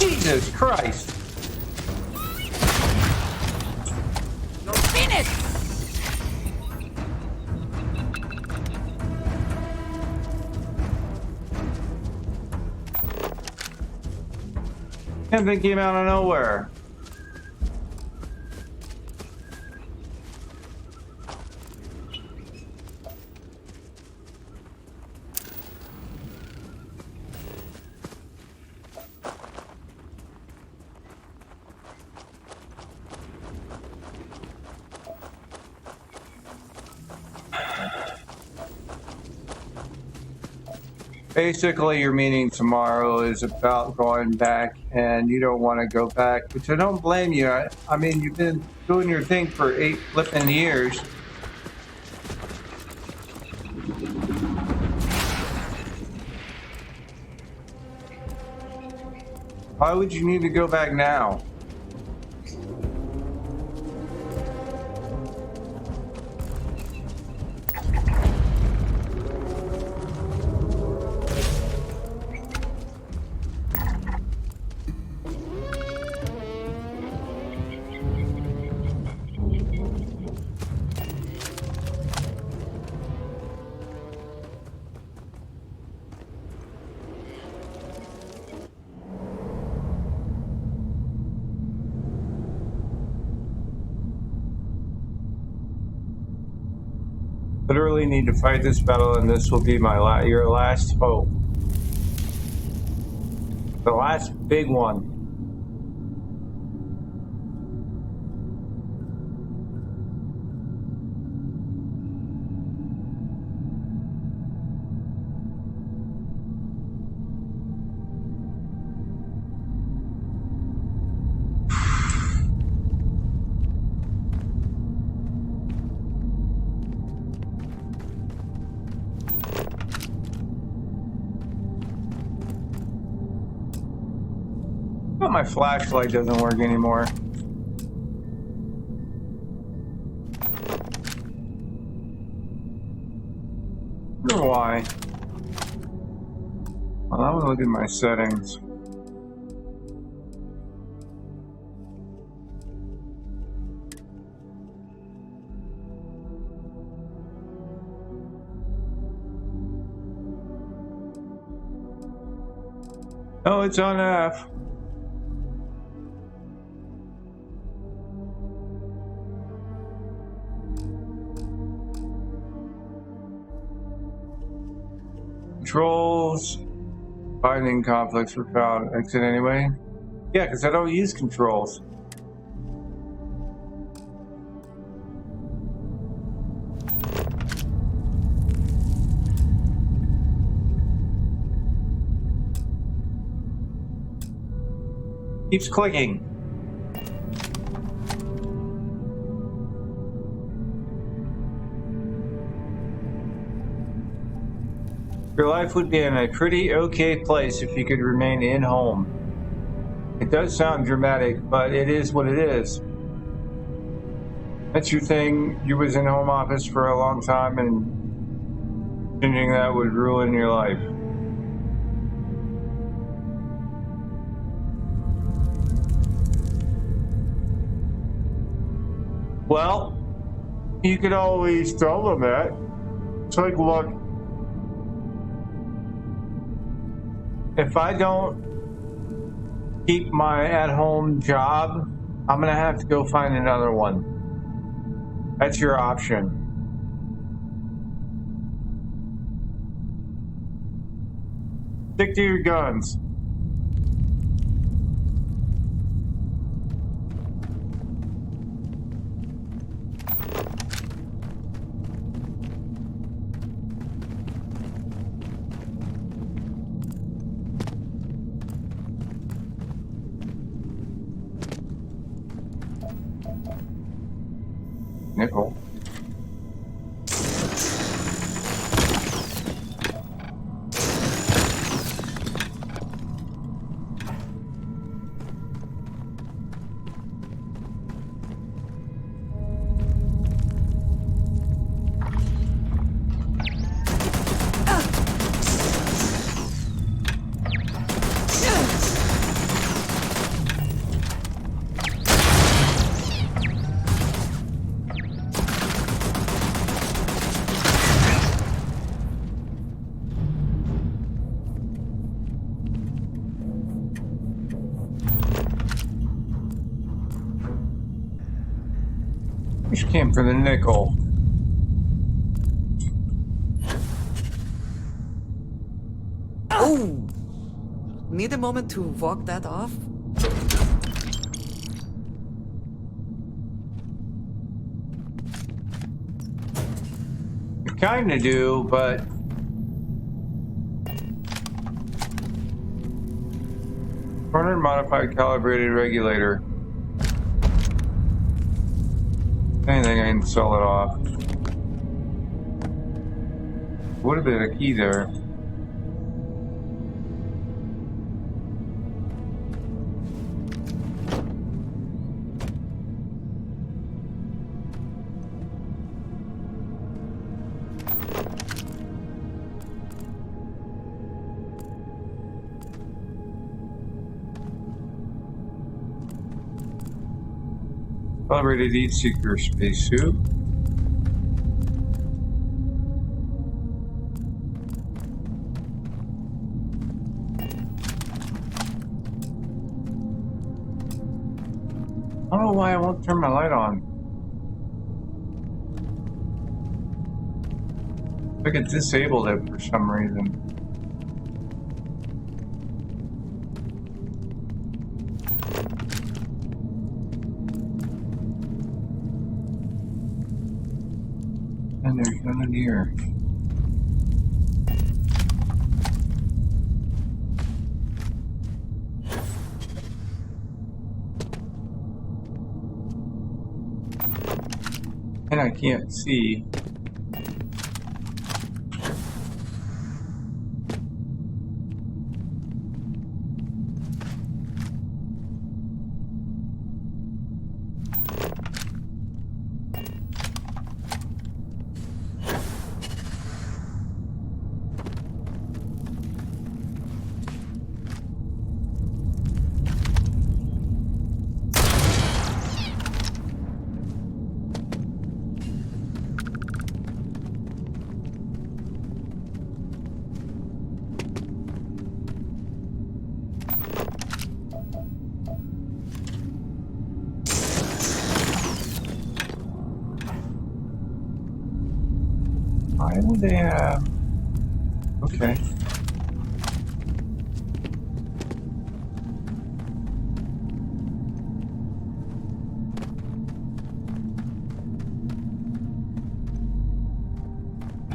Jesus Christ! Finish! And they came out of nowhere. Basically, your meeting tomorrow is about going back, and you don't want to go back, which I don't blame you. I mean, you've been doing your thing for 8 flipping years. Why would you need to go back now? Literally need to fight this battle, and this will be my your last hope. The last big one. But my flashlight doesn't work anymore. I don't know why. Well, I'm gonna look at my settings. Oh, it's on F. Controls. Finding conflicts were found. Exit anyway. Yeah, because I don't use controls. Keeps clicking. Your life would be in a pretty okay place if you could remain in home. It does sound dramatic, but it is what it is. That's your thing. You was in home office for a long time, and changing that would ruin your life. Well, you could always tell them that. It's like, look, if I don't keep my at-home job, I'm gonna have to go find another one. That's your option. Stick to your guns. Nickel. Came for the nickel. Oh! Need a moment to walk that off? Kinda do, but corner modified calibrated regulator. Anything I can sell it off. Would have been a key there. Calibrated heat seeker spacesuit. I don't know why I won't turn my light on. I could disable it for some reason. And there's none in here. And I can't see. Why would they have... Okay.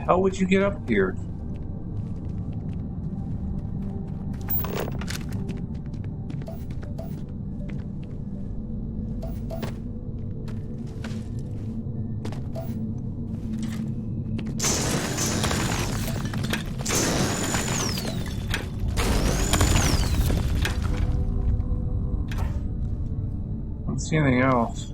How would you get up here? I don't see anything else.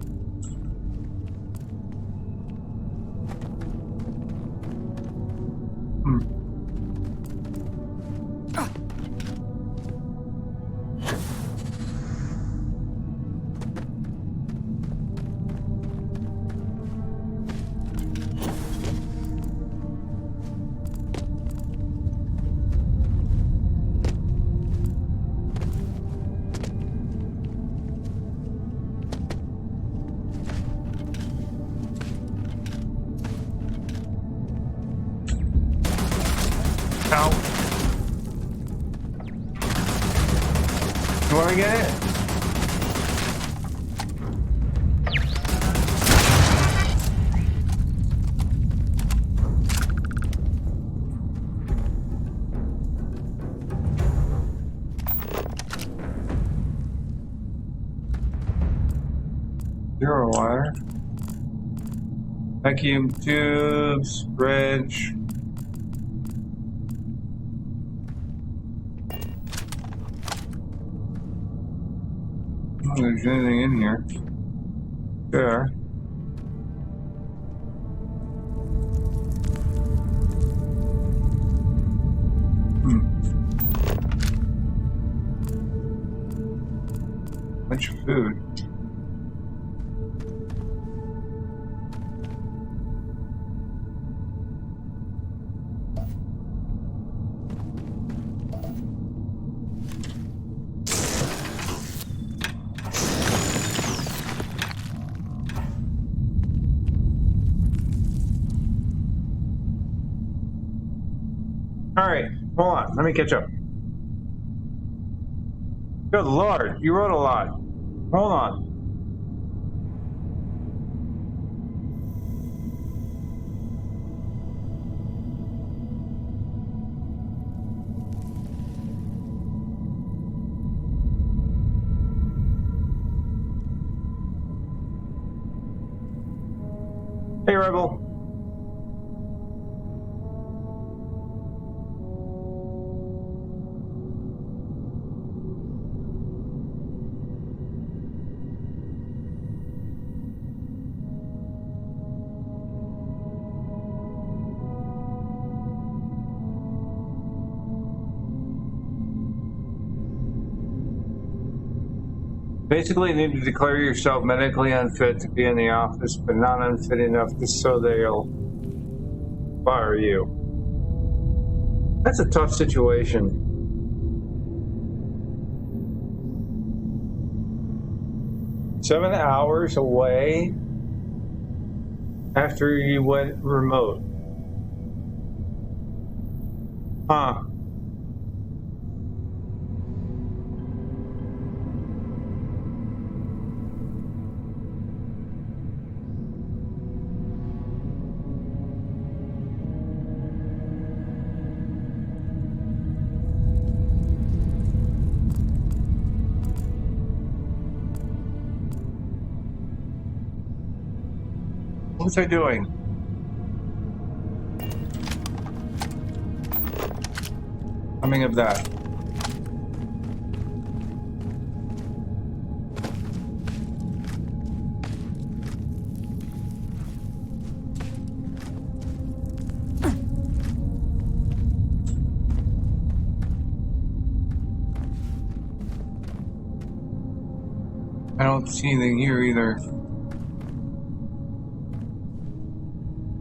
Ow. You wanna get it? Zero wire. Vacuum tubes, wrench. I don't think there's anything in here. There. Bunch of food. All right, hold on. Let me catch up. Good Lord, you wrote a lot. Hold on. Hey, Rebel. Basically, you need to declare yourself medically unfit to be in the office, but not unfit enough just so they'll fire you. That's a tough situation. Seven hours away after you went remote. Huh. What was I doing? Coming of that. I don't see anything here either.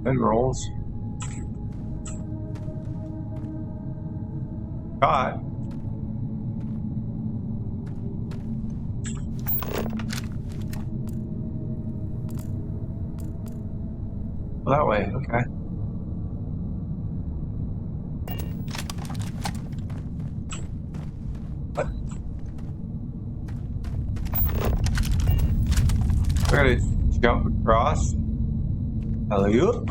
Bed rolls. Caught. Well, that way, okay. What? I gotta jump across. Hello?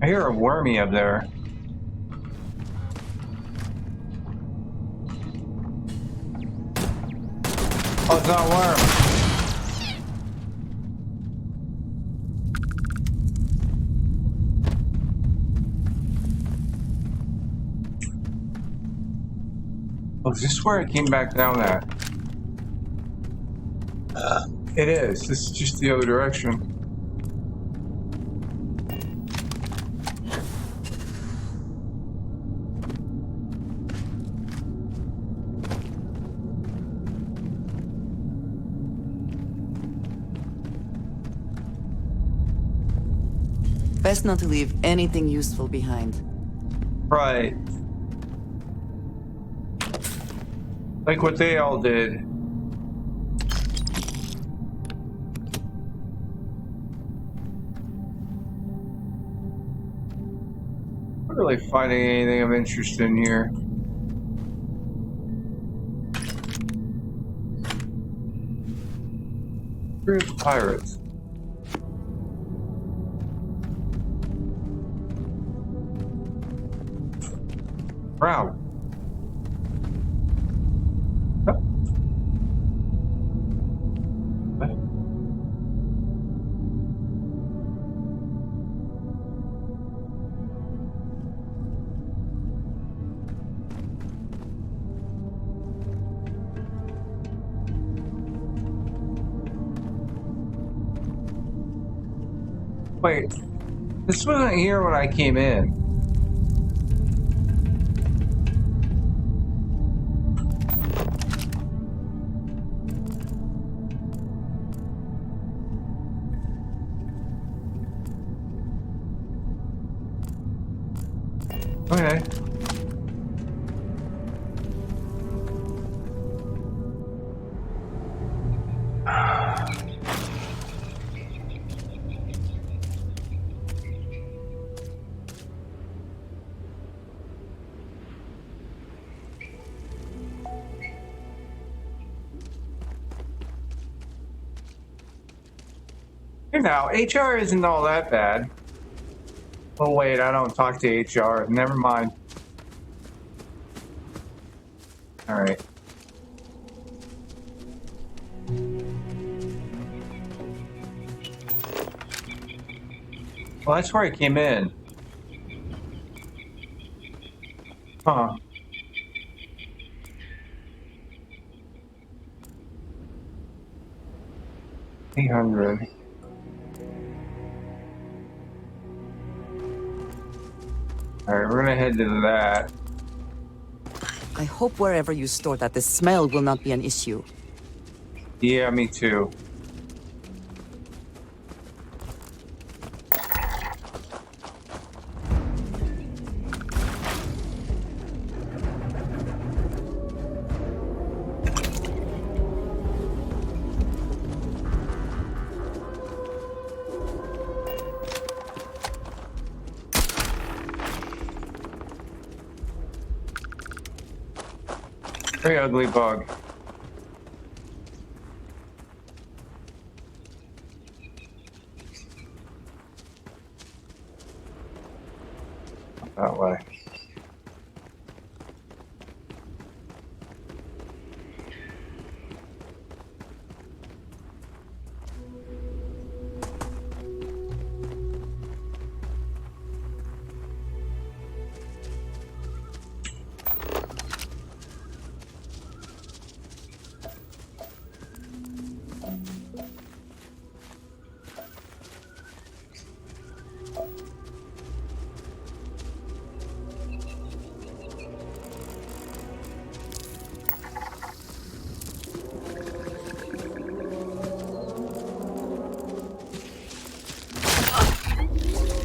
I hear a wormy up there. Oh, it's not a worm. Oh, is this where I came back down at? It is. This is just the other direction. Best not to leave anything useful behind. Right. Like what they all did. Not really finding anything of interest in here. Where's the pirates? Wow. Wait, this wasn't here when I came in. Okay. You know, HR isn't all that bad. Oh wait, I don't talk to HR. Never mind. All right. Well, that's where I came in. Huh. $800. All right, we're gonna head to that. I hope wherever you store that, the smell will not be an issue. Yeah, me too. Very ugly bug. That way.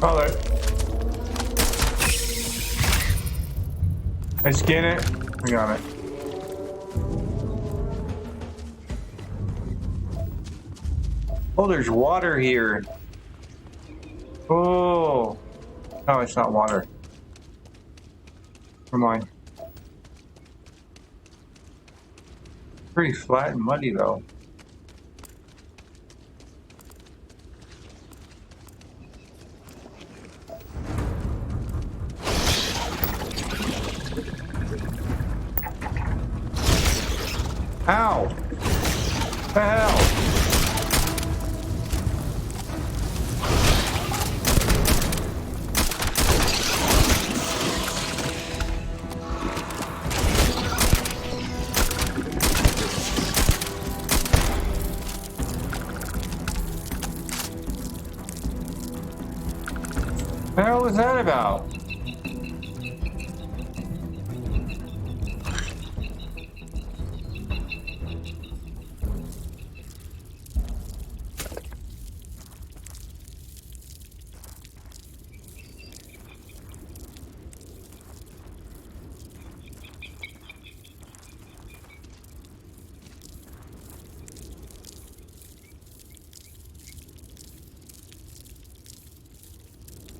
Oh, there. I scan it. We got it. Oh, there's water here. Oh. No, it's not water. Never mind. Pretty flat and muddy, though. Ow! What the hell? What the hell was that about?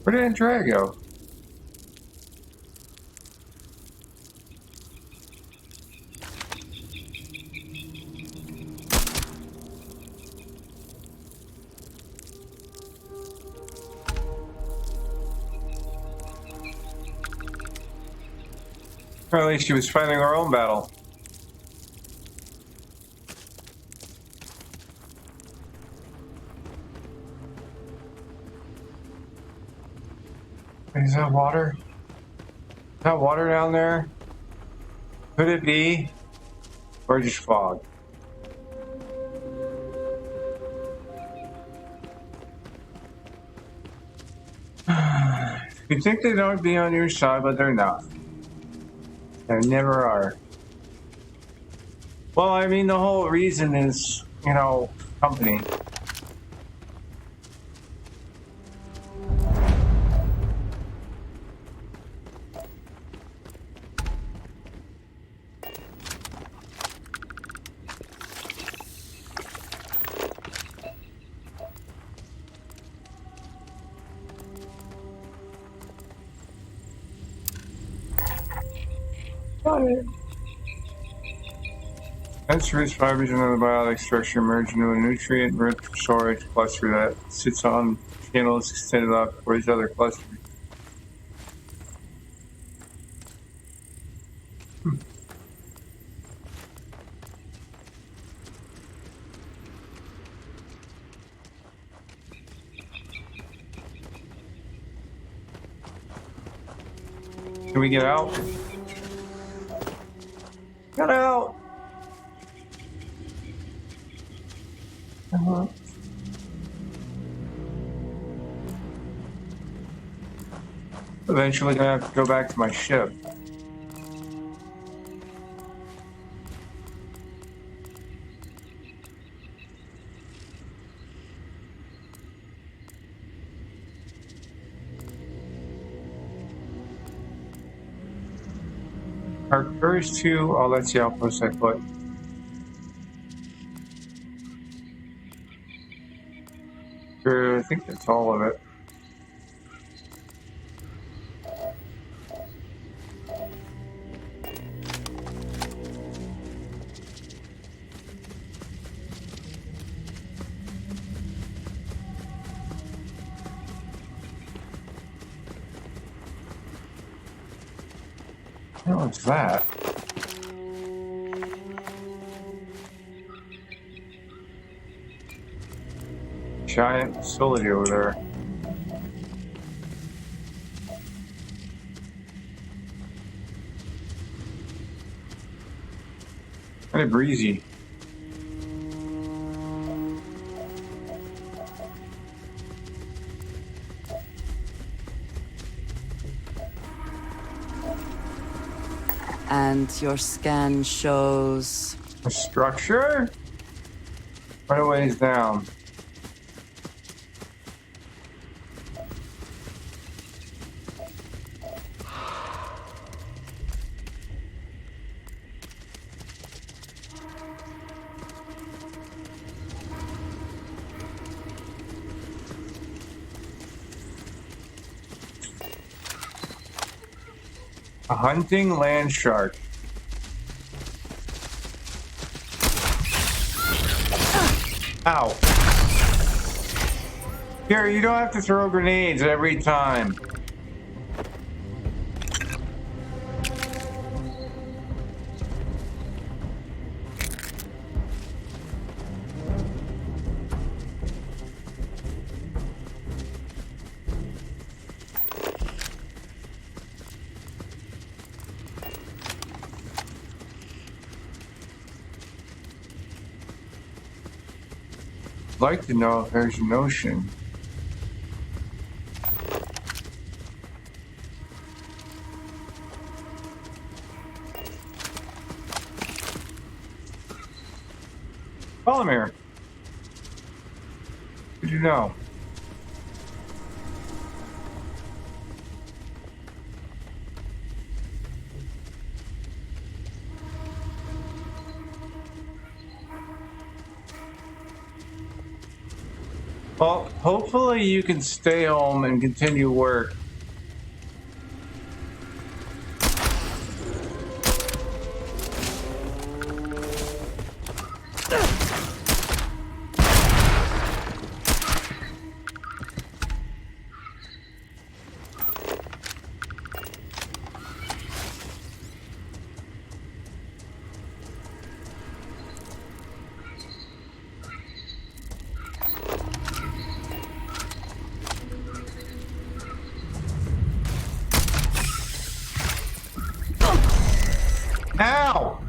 Where did Andrea go? Apparently she was fighting her own battle. Is that water? Is that water down there? Could it be? Or just fog? You think they don't be on your side, but they're not. They never are. Well, I mean, the whole reason is, you know, company. Dense roots, fibers, and antibiotic structure merge into a nutrient-rich storage cluster that sits on channels extended off towards other clusters. Can we get out? Get out! Eventually gonna have to go back to my ship. Our first two, oh, that's the outpost I put. I think that's all of it. What's that? Giant facility over there. Kind of breezy. And your scan shows... A structure? Quite a ways down. A hunting land shark. Ow. Here, you don't have to throw grenades every time. I'd like to know if there's an ocean. Polymer. Did you know? Well, hopefully you can stay home and continue work. Ow!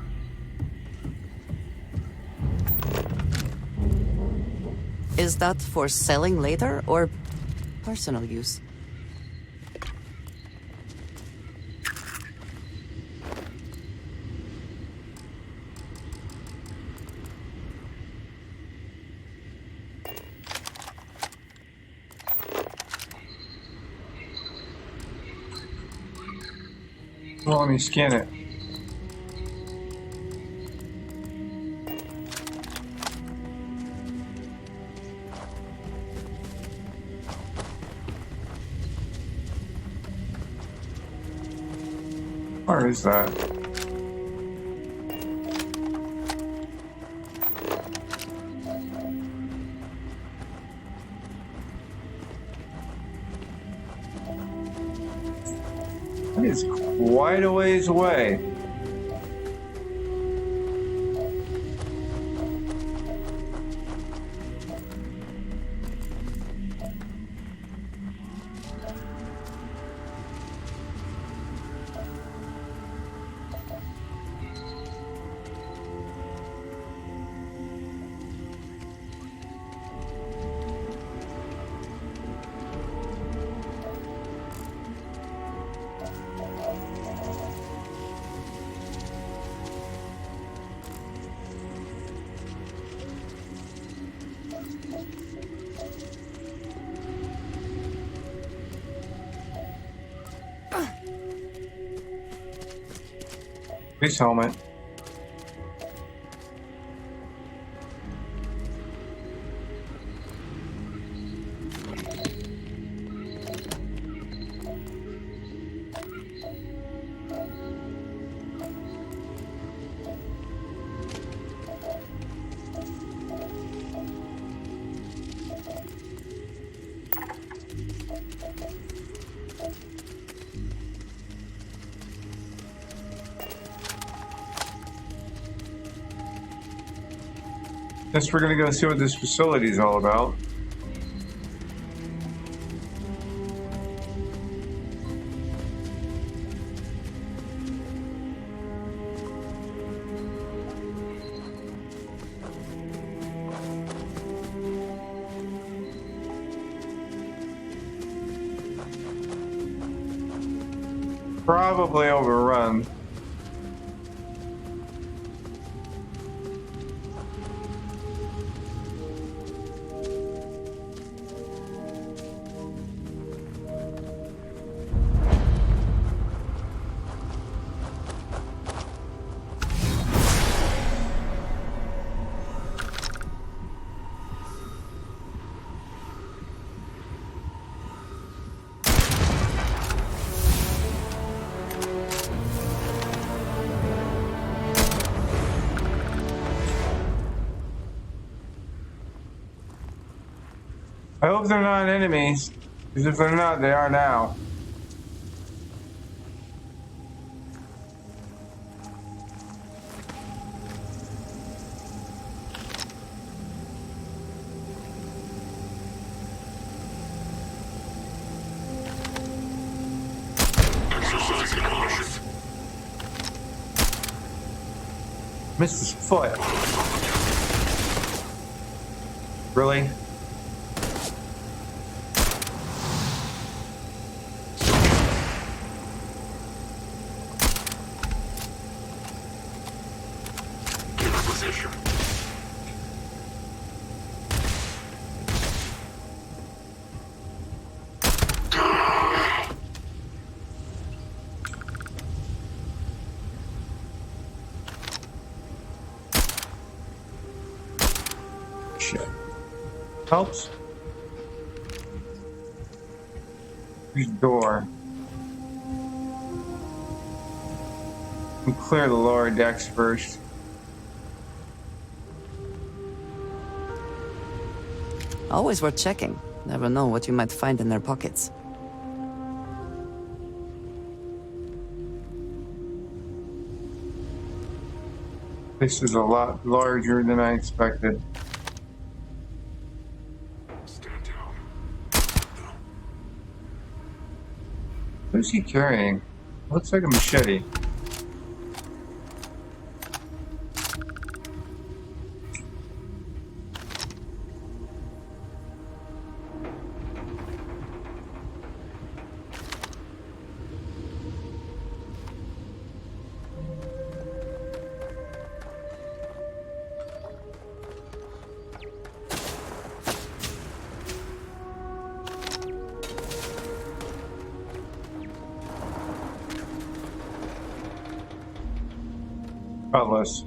Is that for selling later or personal use? Well, let me scan it. Where is that? It is quite a ways away. Police helmet. Guess we're gonna go see what this facility is all about. Probably overrun. I hope they're not enemies, because if they're not, they are now. Missed his foot. Really? Helps. Door. And clear the lower decks first. Always worth checking. Never know what you might find in their pockets. This is a lot larger than I expected. What is he carrying? Looks like a machete. Cutlass.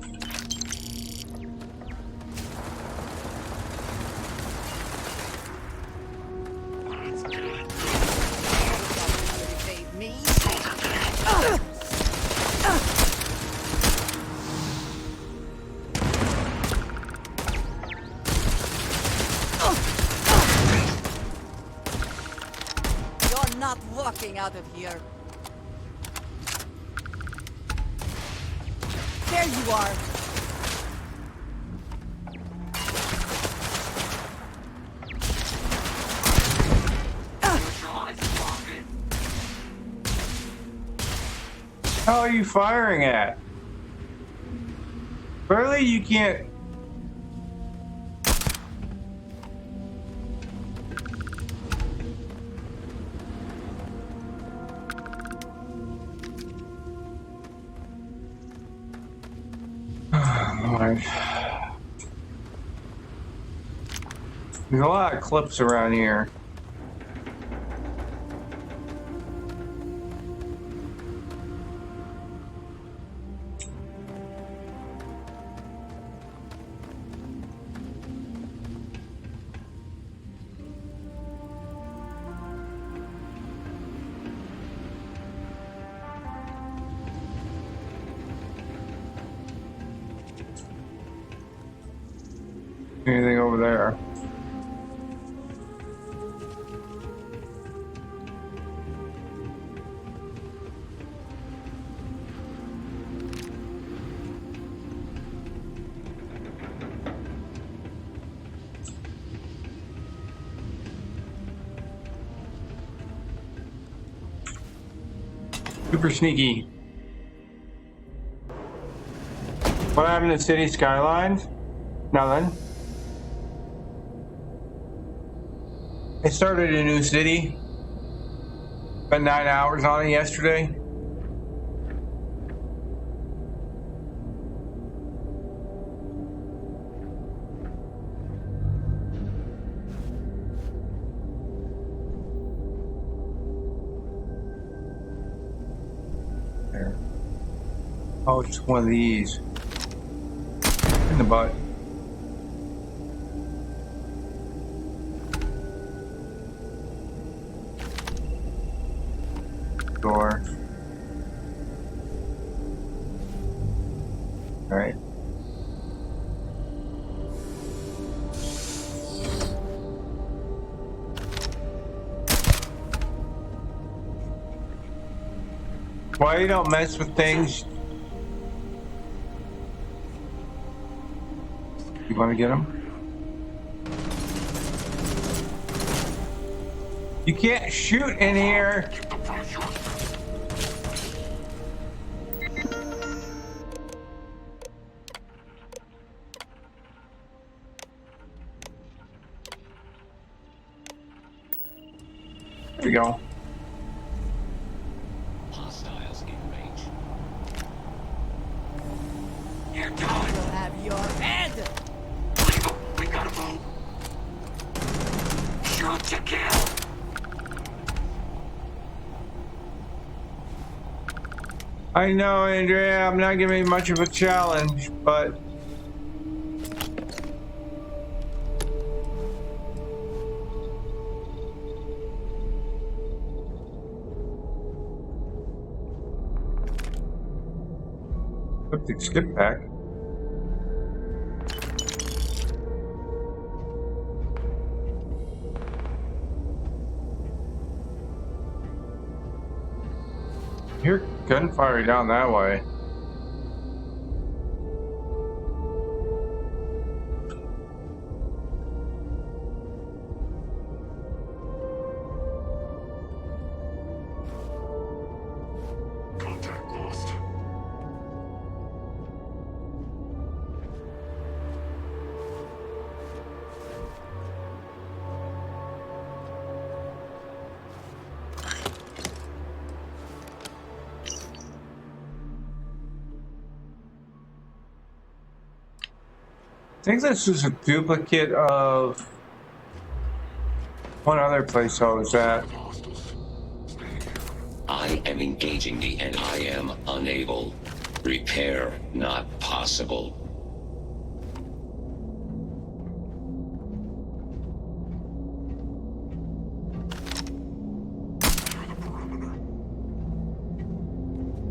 You're not walking out of here. There you are. How are you firing at? Really? You can't. There's a lot of clips around here. Anything over there? Super sneaky. What happened to city skylines? Nothing. I started a new city. Spent 9 hours on it yesterday. There. Oh, it's one of these. In the butt. Door. All right. Why you don't mess with things? You want to get him? You can't shoot in here. There we go. Hostiles in range. You're done. You'll have your head. We gotta move. Shoot to kill. I know, Andrea, I'm not giving you much of a challenge, but cryptic skip pack. Hear gunfire down that way. Contact lost. I think this is a duplicate of one other place I was at. I am engaging the and I am unable. Repair not possible.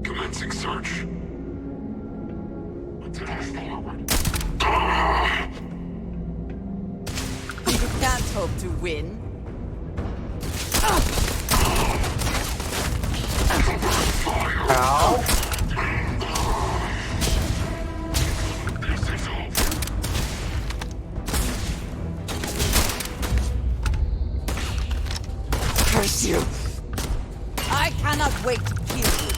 Commencing search. Attack forward. You can't hope to win. Ow. curse you! I cannot wait to kill you.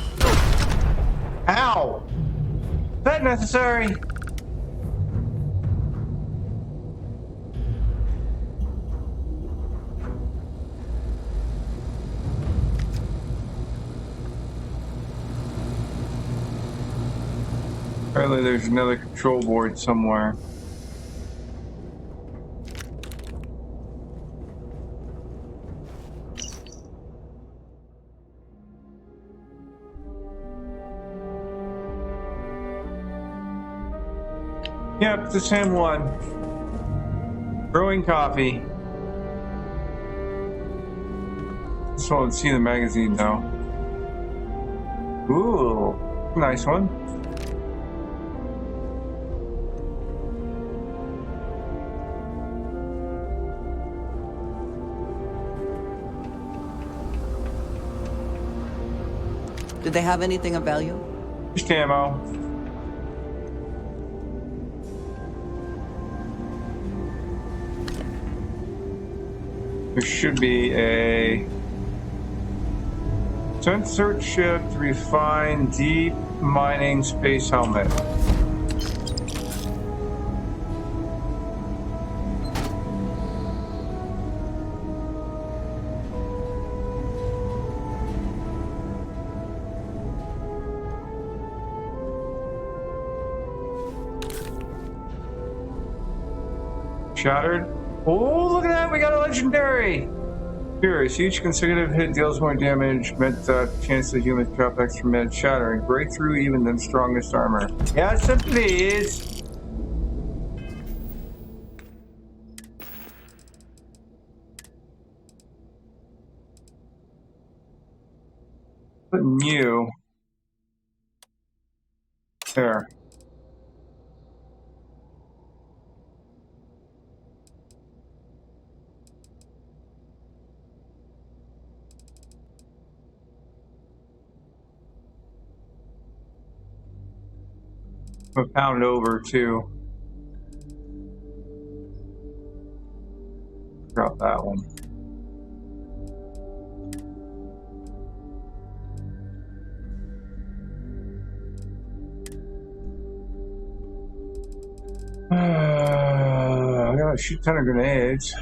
Ow! Is that necessary? Apparently there's another control board somewhere. Yep, the same one. Brewing coffee. Just want to see the magazine though. Ooh, nice one. Did they have anything of value? Just ammo. There should be a sensor chip to refine deep mining space helmet. Shattered. Oh, look at that! We got a legendary! Furious. Each consecutive hit deals more damage. Med chance the human drop extra med shattering. Breakthrough even than strongest armor. Yes, please! Put new. There. A pound over too. Drop that one. I got a shit ton of grenades.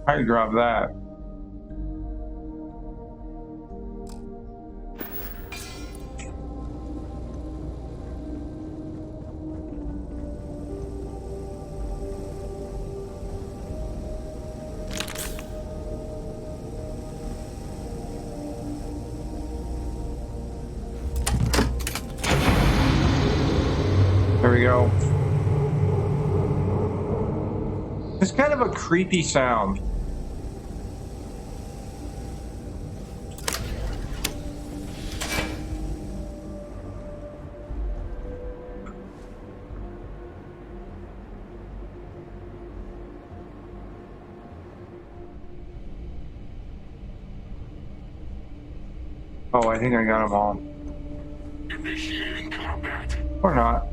I drop that. There we go. It's kind of a creepy sound. Oh, I think I got them all. Initiating combat. Or not.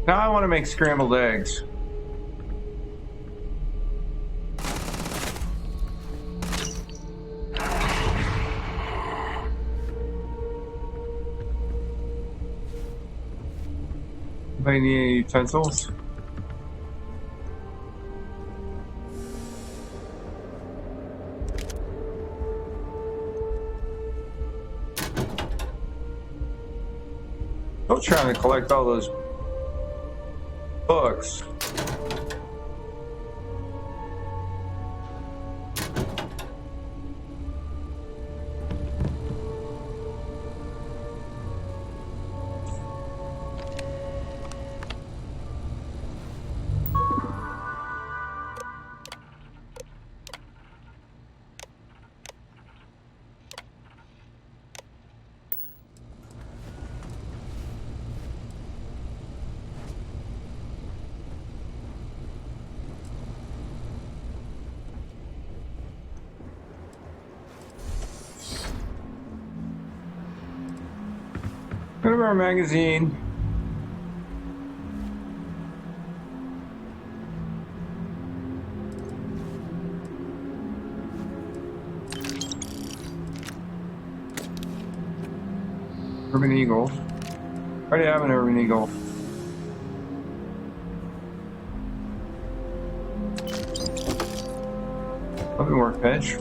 Now I want to make scrambled eggs. Anybody need any utensils? Still trying to collect all those books. Go to our magazine. Urban Eagle. I already have an Urban Eagle. A bit more pitch.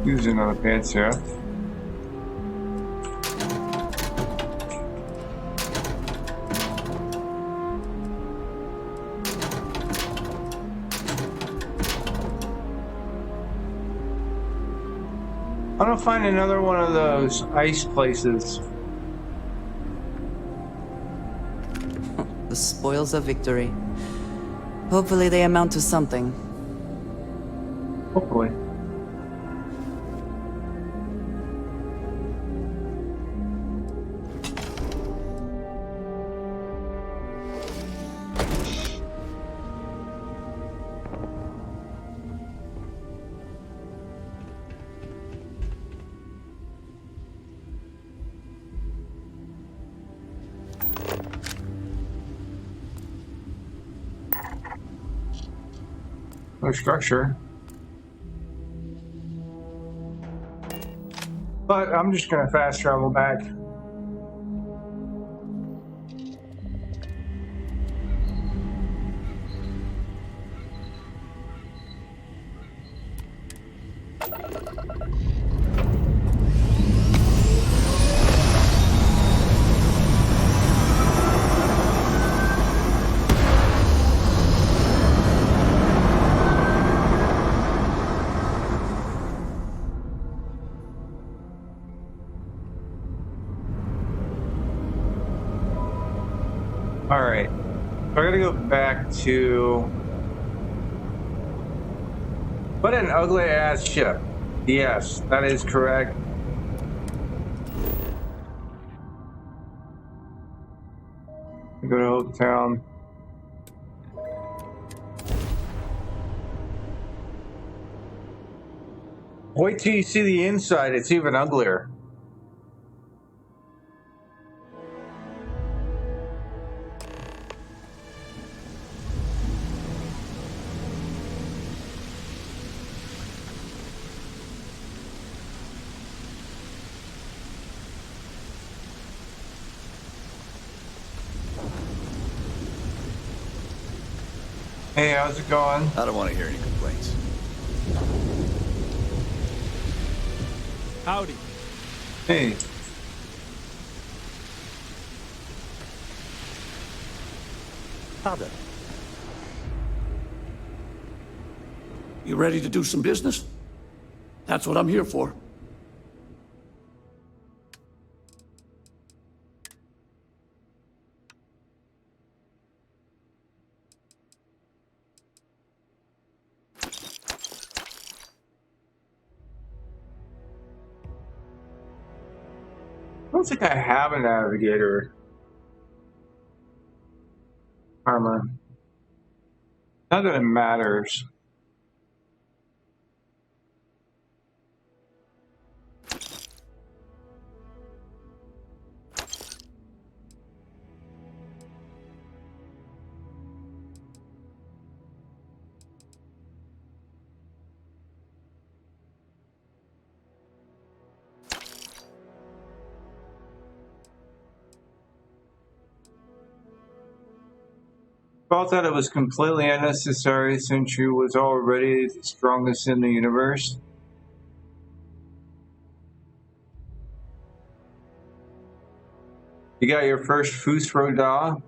Use another pants here. I'm gonna find another one of those ice places. The spoils of victory. Hopefully they amount to something. Hopefully. No structure. But I'm just gonna fast travel back. All right, so I gotta go back to. What an ugly ass ship. Yes, that is correct. Go to Old Town. Wait till you see the inside, it's even uglier. Hey, how's it going? I don't want to hear any complaints. Howdy. Hey. Father. You ready to do some business? That's what I'm here for. I don't think I have a navigator armor. Not that it matters. Thought that it was completely unnecessary since she was already the strongest in the universe. You got your first Fusroda.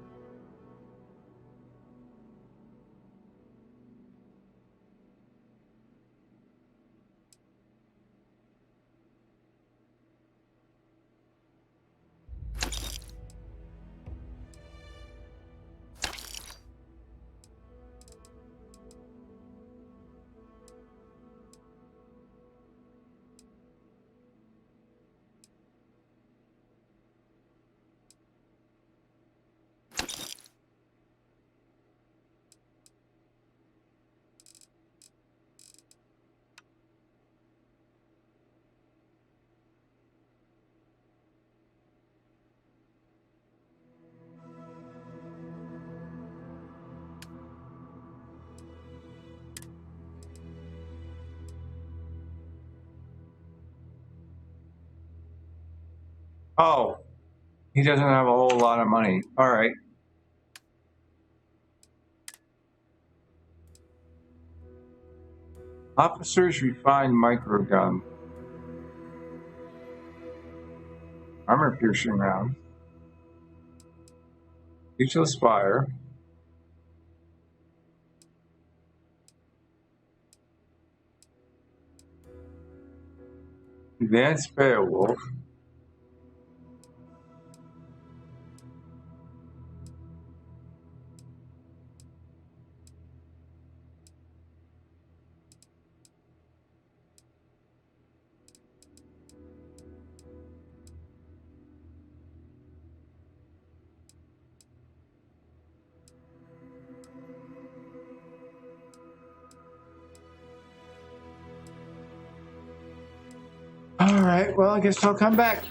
Oh, he doesn't have a whole lot of money. All right. Officers refined microgun. Armor piercing round. Useless fire. Advanced Beowulf. All right, well, I guess I'll come back.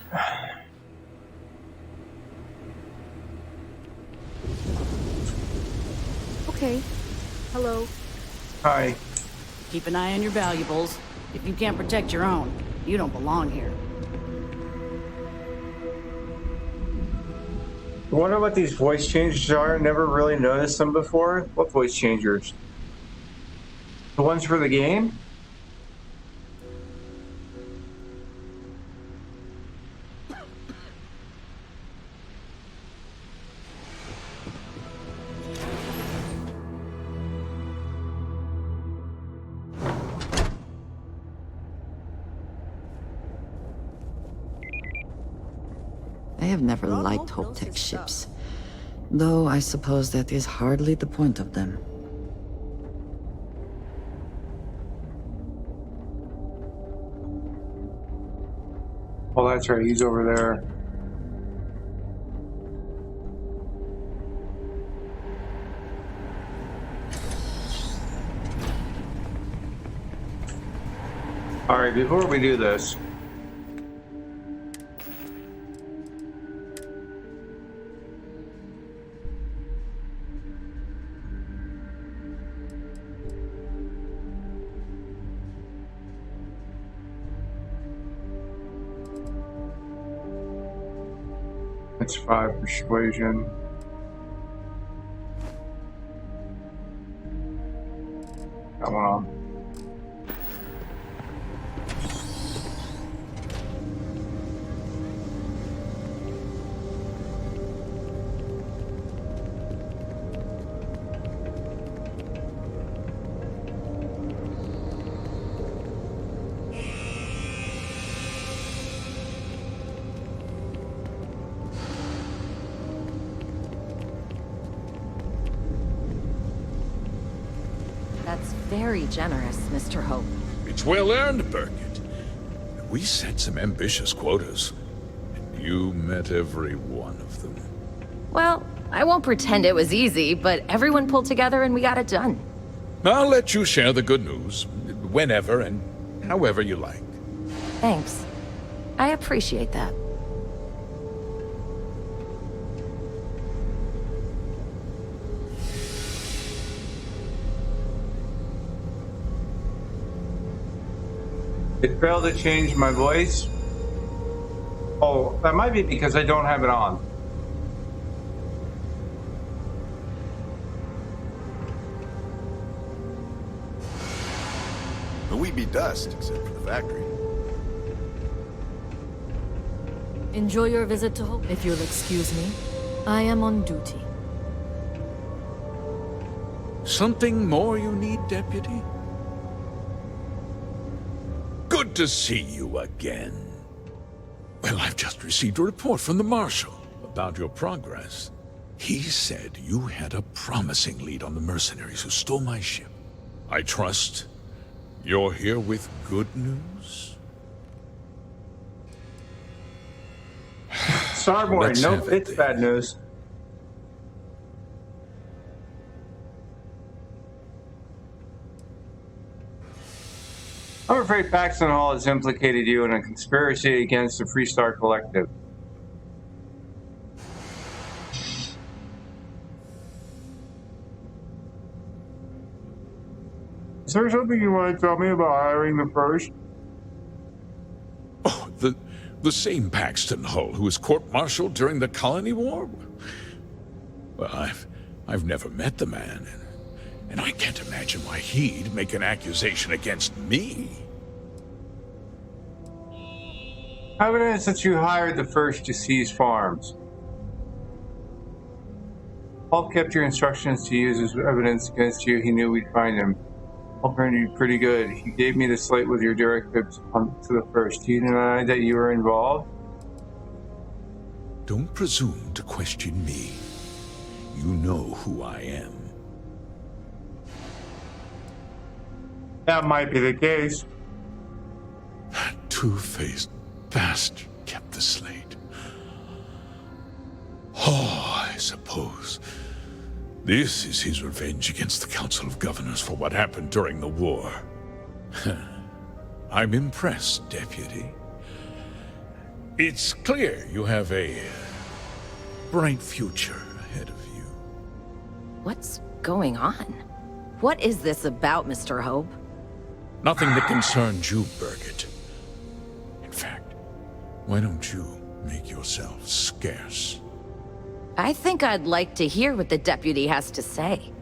Okay. Hello. Hi. Keep an eye on your valuables. If you can't protect your own, you don't belong here. I wonder what these voice changers are. I never really noticed them before. What voice changers? The ones for the game? I have never liked Hope-Tech ships, though I suppose that is hardly the point of them. Oh, that's right. He's over there. All right, before we do this, that's 5 persuasion. That one on. That's very generous, Mr. Hope. It's well earned, Birgit. We set some ambitious quotas, and you met every one of them. Well, I won't pretend it was easy, but everyone pulled together and we got it done. I'll let you share the good news, whenever and however you like. Thanks. I appreciate that. It failed to change my voice. Oh, that might be because I don't have it on. We'd be dust, except for the factory. Enjoy your visit to Hope. If you'll excuse me, I am on duty. Something more you need, Deputy? Good to see you again. Well, I've just received a report from the Marshal about your progress. He said you had a promising lead on the mercenaries who stole my ship. I trust you're here with good news? Starboard, nope, it's bad news. I'm afraid Paxton Hall has implicated you in a conspiracy against the Freestar Collective. Is there something you want to tell me about hiring the first? Oh, The same Paxton Hull who was court-martialed during the Colony War? Well, I've never met the man, and I can't imagine why he'd make an accusation against me. Evidence that you hired the first to seize farms. Paul kept your instructions to use as evidence against you. He knew we'd find him. Paul turned you pretty good. He gave me the slate with your directives to the first. Do you deny that you were involved? Don't presume to question me. You know who I am. That might be the case. That two-faced bastard kept the slate. Oh, I suppose this is his revenge against the Council of Governors for what happened during the war. I'm impressed, Deputy. It's clear you have a bright future ahead of you. What's going on? What is this about, Mr. Hope? Nothing that concerns you, Birgit. In fact, why don't you make yourself scarce? I think I'd like to hear what the deputy has to say.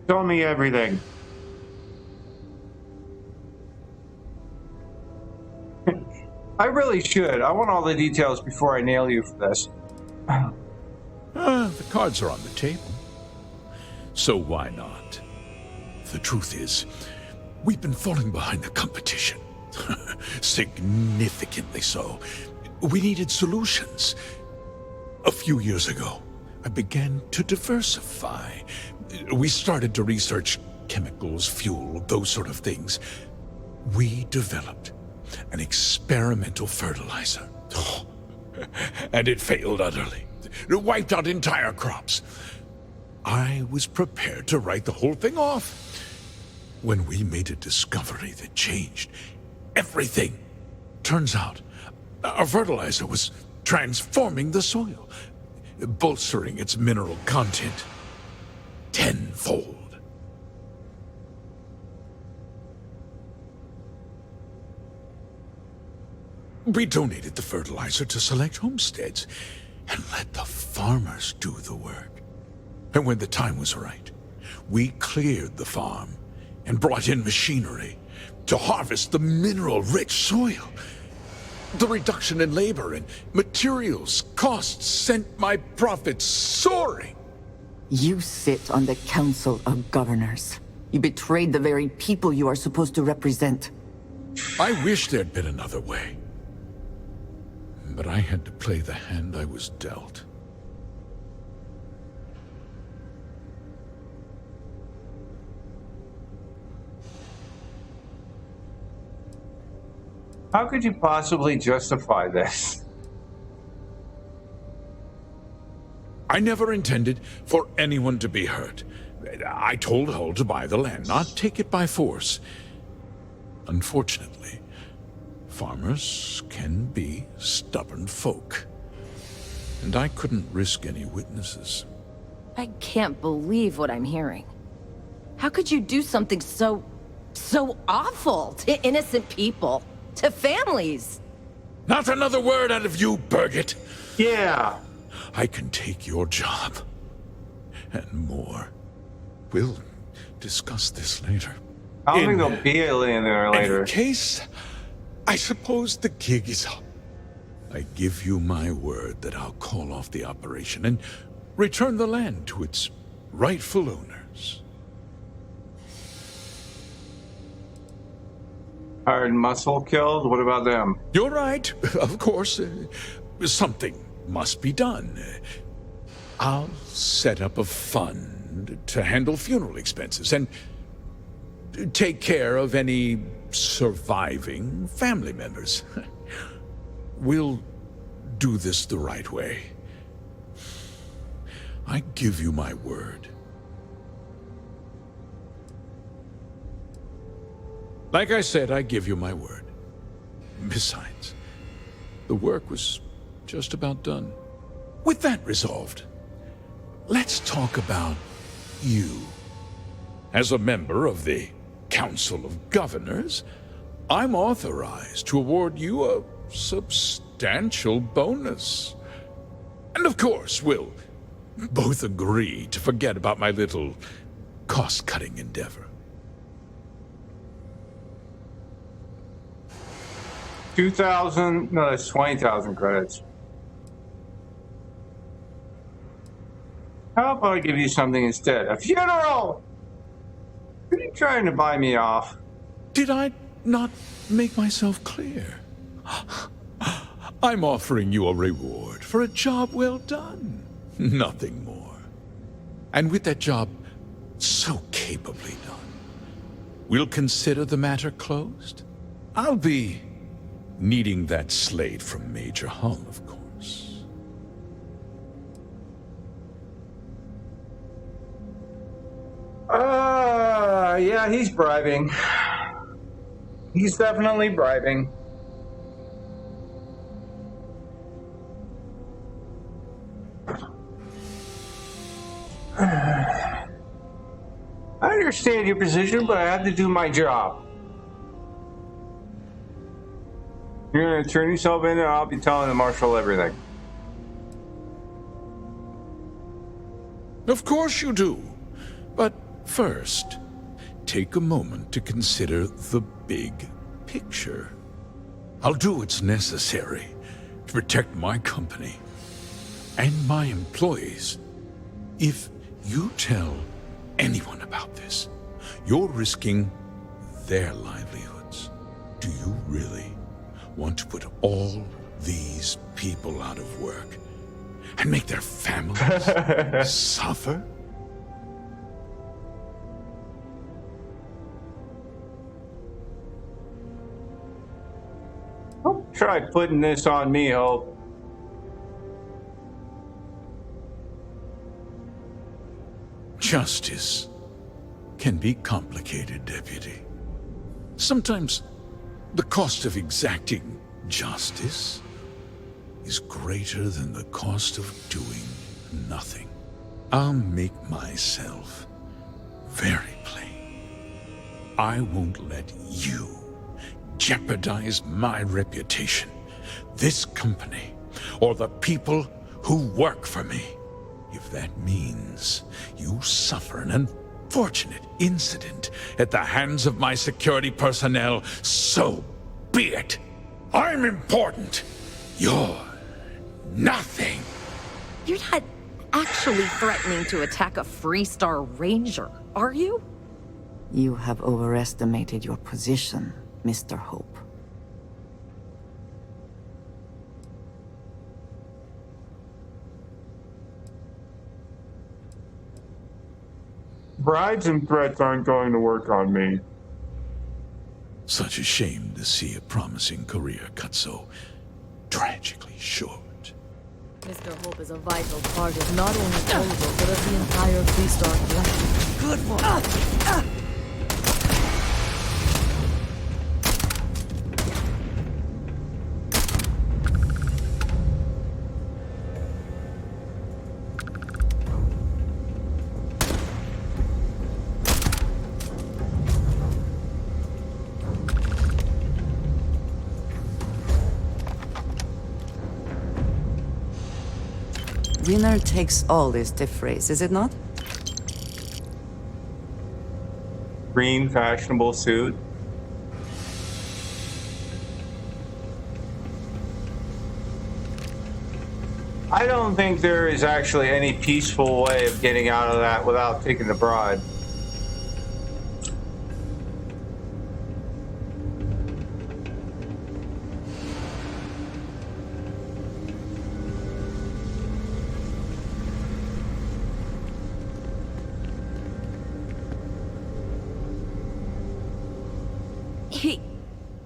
Tell me everything. I really should. I want all the details before I nail you for this. The cards are on the table. So why not? The truth is, we've been falling behind the competition. Significantly so. We needed solutions. A few years ago, I began to diversify. We started to research chemicals, fuel, those sort of things. We developed an experimental fertilizer. And it failed utterly. It wiped out entire crops. I was prepared to write the whole thing off when we made a discovery that changed everything. Turns out, our fertilizer was transforming the soil, bolstering its mineral content tenfold. We donated the fertilizer to select homesteads and let the farmers do the work. And when the time was right, we cleared the farm and brought in machinery to harvest the mineral-rich soil. The reduction in labor and materials costs sent my profits soaring. You sit on the Council of Governors. You betrayed the very people you are supposed to represent. I wish there'd been another way. But I had to play the hand I was dealt. How could you possibly justify this? I never intended for anyone to be hurt. I told Hull to buy the land, not take it by force. Unfortunately, farmers can be stubborn folk. And I couldn't risk any witnesses. I can't believe what I'm hearing. How could you do something so awful to innocent people, to families? Not another word out of you, Birgit. Yeah. I can take your job. And more. We'll discuss this later. I don't think there'll be a in there later. In case, I suppose the gig is up. I give you my word that I'll call off the operation and return the land to its rightful owners. Hired muscle killed? What about them? You're right, of course. Something must be done. I'll set up a fund to handle funeral expenses and take care of any surviving family members. We'll do this the right way. I give you my word. Like I said, I give you my word. Besides, the work was just about done. With that resolved, let's talk about you. As a member of the Council of Governors, I'm authorized to award you a substantial bonus. And of course, we'll both agree to forget about my little cost-cutting endeavor. 2,000, no, that's 20,000 credits. How about I give you something instead? A funeral! What are you trying to buy me off? Did I not make myself clear? I'm offering you a reward for a job well done. Nothing more. And with that job so capably done, we'll consider the matter closed. I'll be needing that slate from Major Hum, of course. Yeah, he's bribing. He's definitely bribing. I understand your position, but I have to do my job. You're gonna turn yourself in, and I'll be telling the marshal everything. Of course you do. But first, take a moment to consider the big picture. I'll do what's necessary to protect my company and my employees. If you tell anyone about this, you're risking their livelihoods. Do you really want to put all these people out of work and make their families suffer? Don't try putting this on me, Hope. Justice can be complicated, Deputy. Sometimes the cost of exacting justice is greater than the cost of doing nothing. I'll make myself very plain. I won't let you jeopardize my reputation, this company, or the people who work for me. If that means you suffer an unfortunate incident at the hands of my security personnel, so be it. I'm important. You're nothing. You're not actually threatening to attack a Freestar Ranger, are you? You have overestimated your position, Mr. Hope. Bribes and threats aren't going to work on me. Such a shame to see a promising career cut so tragically short. Mr. Hope is a vital part of not only Oliver, but of the entire Freestar collective. Good one. Winner takes all is the phrase, is it not? Green fashionable suit. I don't think there is actually any peaceful way of getting out of that without taking the bribe.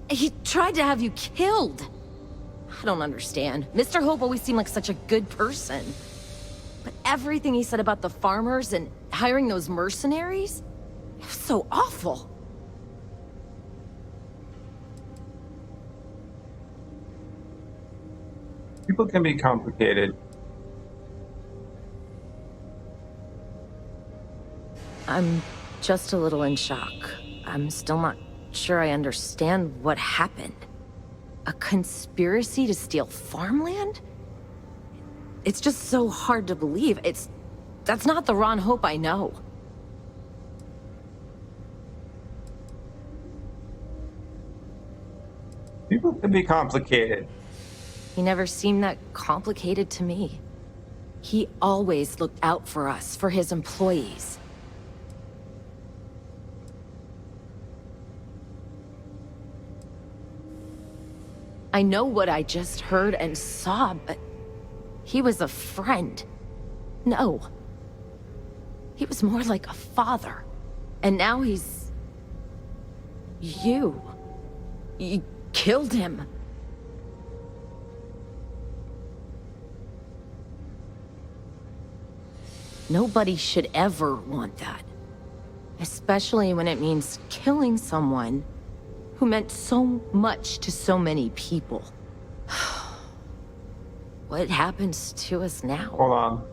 He tried to have you killed. I don't understand. Mr. Hope always seemed like such a good person. But everything he said about the farmers and hiring those mercenaries, it was so awful. People can be complicated. I'm just a little in shock. I'm still not sure I understand what happened. A conspiracy to steal farmland? It's just so hard to believe. That's not the Ron Hope I know. People can be complicated. He never seemed that complicated to me. He always looked out for us, for his employees. I know what I just heard and saw, but he was a friend. No. He was more like a father. And now he's... You killed him. Nobody should ever want that. Especially when it means killing someone who meant so much to so many people. What happens to us now? Hold on.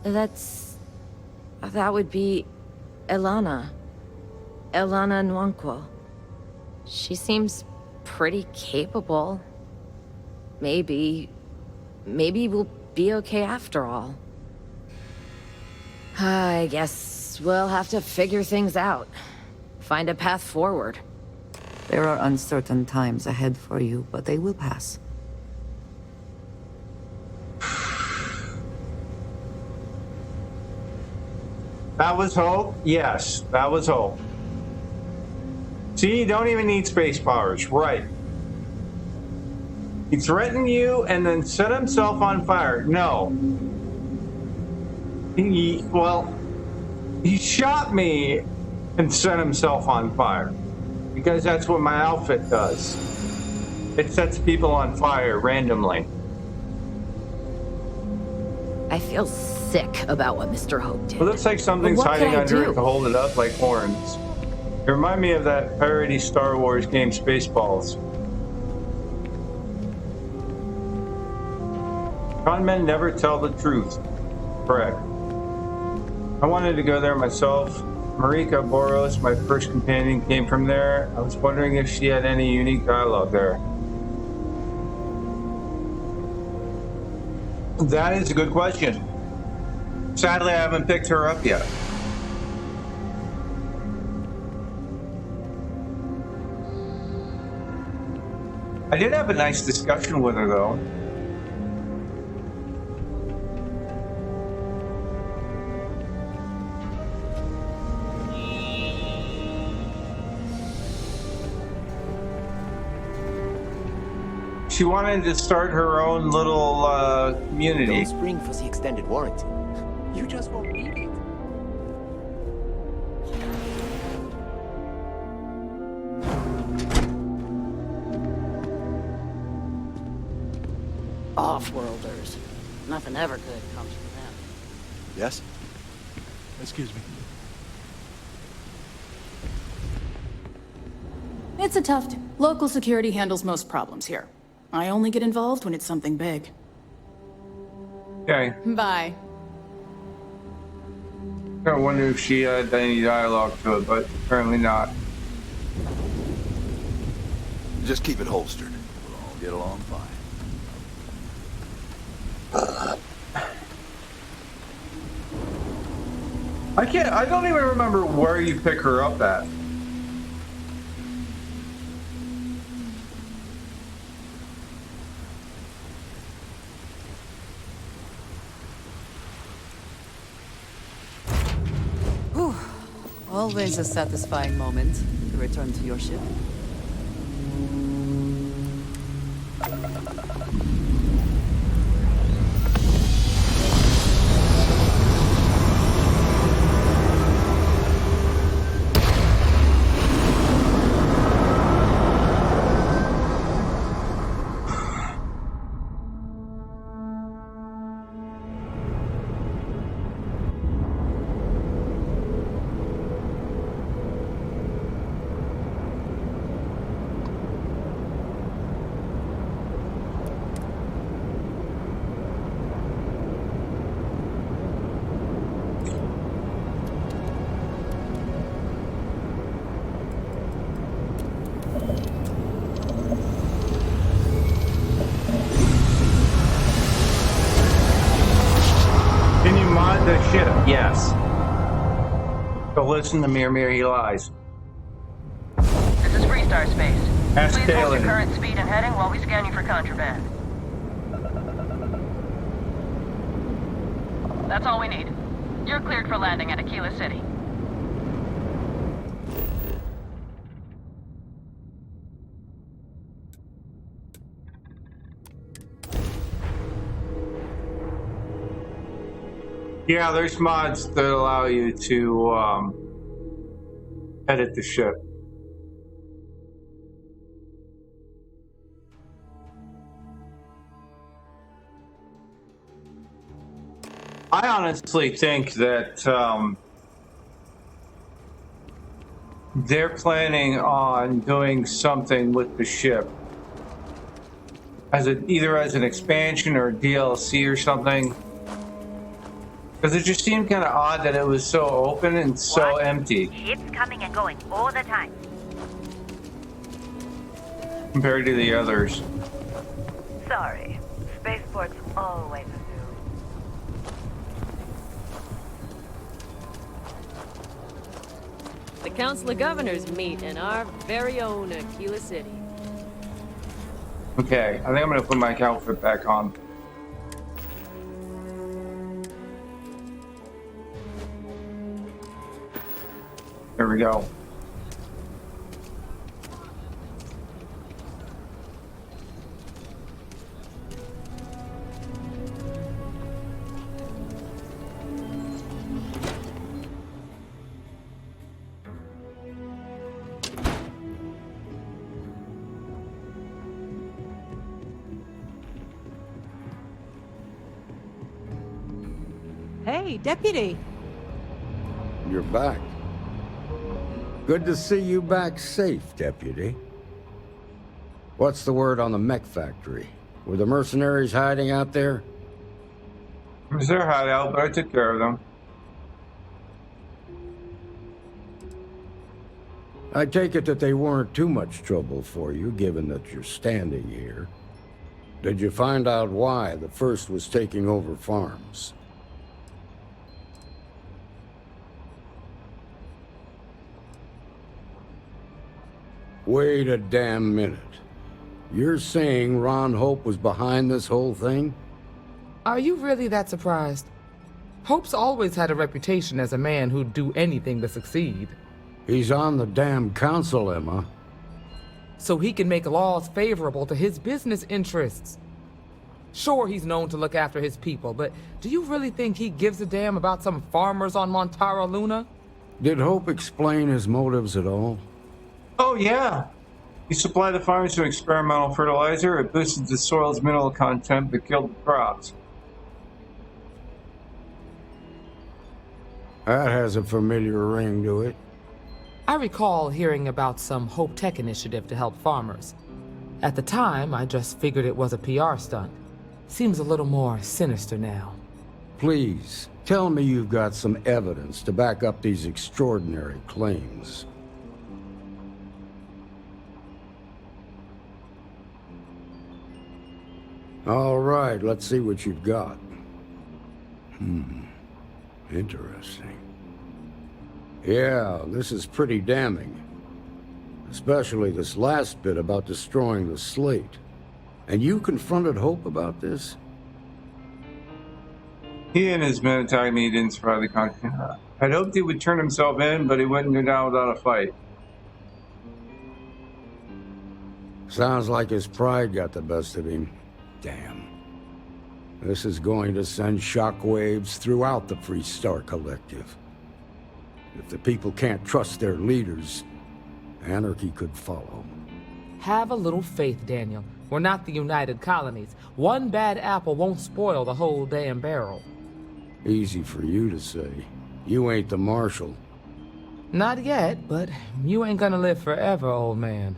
That would be Elana. Elana Nwankwo. She seems pretty capable. Maybe we'll be okay after all. I guess we'll have to figure things out. Find a path forward. There are uncertain times ahead for you, but they will pass. That was hope? Yes, that was hope. See, you don't even need space powers. Right. He threatened you and then set himself on fire. No. He shot me and set himself on fire. Because that's what my outfit does. It sets people on fire randomly. I feel sick about what Mr. Hope did. It looks like something's hiding under it to hold it up like horns. It reminds me of that parody Star Wars game Spaceballs. Con men never tell the truth. Correct. I wanted to go there myself. Marika Boros, my first companion, came from there. I was wondering if she had any unique dialogue there. That is a good question. Sadly, I haven't picked her up yet. I did have a nice discussion with her, though. She wanted to start her own little community. Don't spring for the extended warranty. You just won't need it. Off-worlders. Nothing ever good comes from them. Yes? Excuse me. It's a tough... Local security handles most problems here. I only get involved when it's something big. Okay. Bye. I wonder if she had any dialogue to it, but apparently not. Just keep it holstered. We'll all get along fine. I don't even remember where you pick her up at. Whew. Always a satisfying moment to return to your ship. Yes. So listen to Mir, he lies. This is Freestar Space. Ask Please hold your Dalen. current speed and heading while we scan you for contraband. That's all we need. You're cleared for landing at Aquila City. Yeah, there's mods that allow you to edit the ship. I honestly think that they're planning on doing something with the ship, either as an expansion or a DLC or something. Because it just seemed kind of odd that it was so open and so empty Ships coming and going all the time. compared to the others. Sorry. Spaceport's always a zoo. The Council of Governors meet in our very own Aquila City. Okay, I think I'm going to put my outfit back on. There we go. Hey, Deputy. You're back. Good to see you back safe, Deputy. What's the word on the mech factory? Were the mercenaries hiding out there? It was their hideout, but I took care of them. I take it that they weren't too much trouble for you, given that you're standing here. Did you find out why the First was taking over farms? Wait a damn minute. You're saying Ron Hope was behind this whole thing? Are you really that surprised? Hope's always had a reputation as a man who'd do anything to succeed. He's on the damn council, Emma. So he can make laws favorable to his business interests. Sure, he's known to look after his people, but do you really think he gives a damn about some farmers on Montara Luna? Did Hope explain his motives at all? Oh, yeah. You supply the farmers with experimental fertilizer, it boosted the soil's mineral content but killed the crops. That has a familiar ring to it. I recall hearing about some Hope Tech initiative to help farmers. At the time, I just figured it was a PR stunt. Seems a little more sinister now. Please, tell me you've got some evidence to back up these extraordinary claims. All right, let's see what you've got. Interesting. Yeah, this is pretty damning. Especially this last bit about destroying the slate. And you confronted Hope about this? He and his men attacked me, he didn't survive the conflict. I'd hoped he would turn himself in, but he wouldn't go down without a fight. Sounds like his pride got the best of him. Damn. This is going to send shockwaves throughout the Freestar Collective. If the people can't trust their leaders, anarchy could follow. Have a little faith, Daniel. We're not the United Colonies. One bad apple won't spoil the whole damn barrel. Easy for you to say. You ain't the Marshal. Not yet, but you ain't gonna live forever, old man.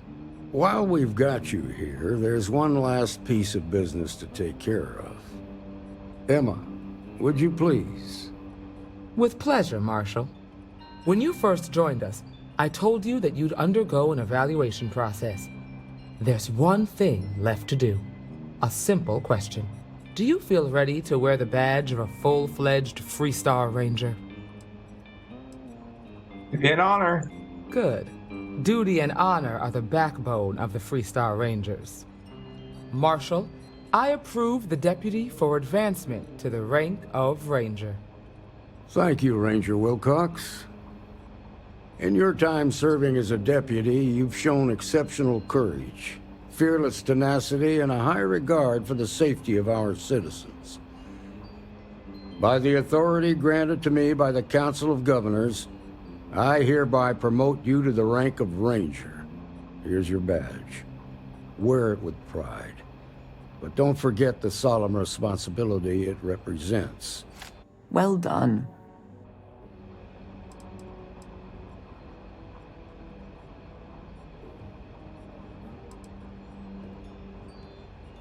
While we've got you here, there's one last piece of business to take care of. Emma, would you please? With pleasure, Marshal. When you first joined us, I told you that you'd undergo an evaluation process. There's one thing left to do. A simple question. Do you feel ready to wear the badge of a full-fledged Freestar Ranger? In honor. Good. Duty and honor are the backbone of the Freestar Rangers. Marshal, I approve the deputy for advancement to the rank of Ranger. Thank you, Ranger Wilcox. In your time serving as a deputy, you've shown exceptional courage, fearless tenacity, and a high regard for the safety of our citizens. By the authority granted to me by the Council of Governors, I hereby promote you to the rank of Ranger. Here's your badge. Wear it with pride. But don't forget the solemn responsibility it represents. Well done.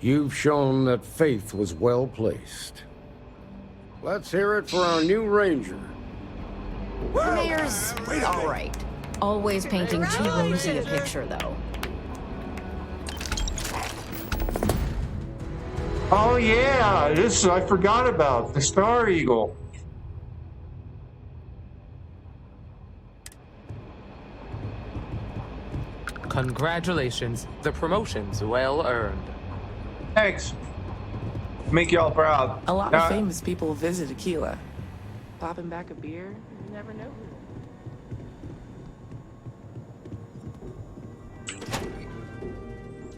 You've shown that faith was well placed. Let's hear it for our new Ranger. Mayor's all right. Always painting too rosy a picture, though. Oh yeah, this I forgot about the Star Eagle. Congratulations. The promotion's well earned. Thanks. Make y'all proud. A lot of famous people visit Aquila. Popping back a beer, you never know.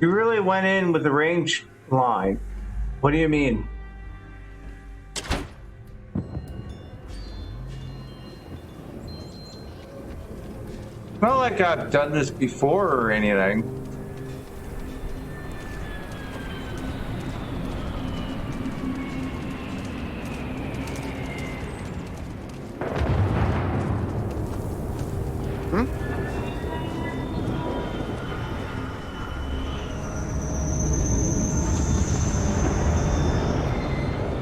You really went in with the range line. What do you mean? Not like I've done this before or anything.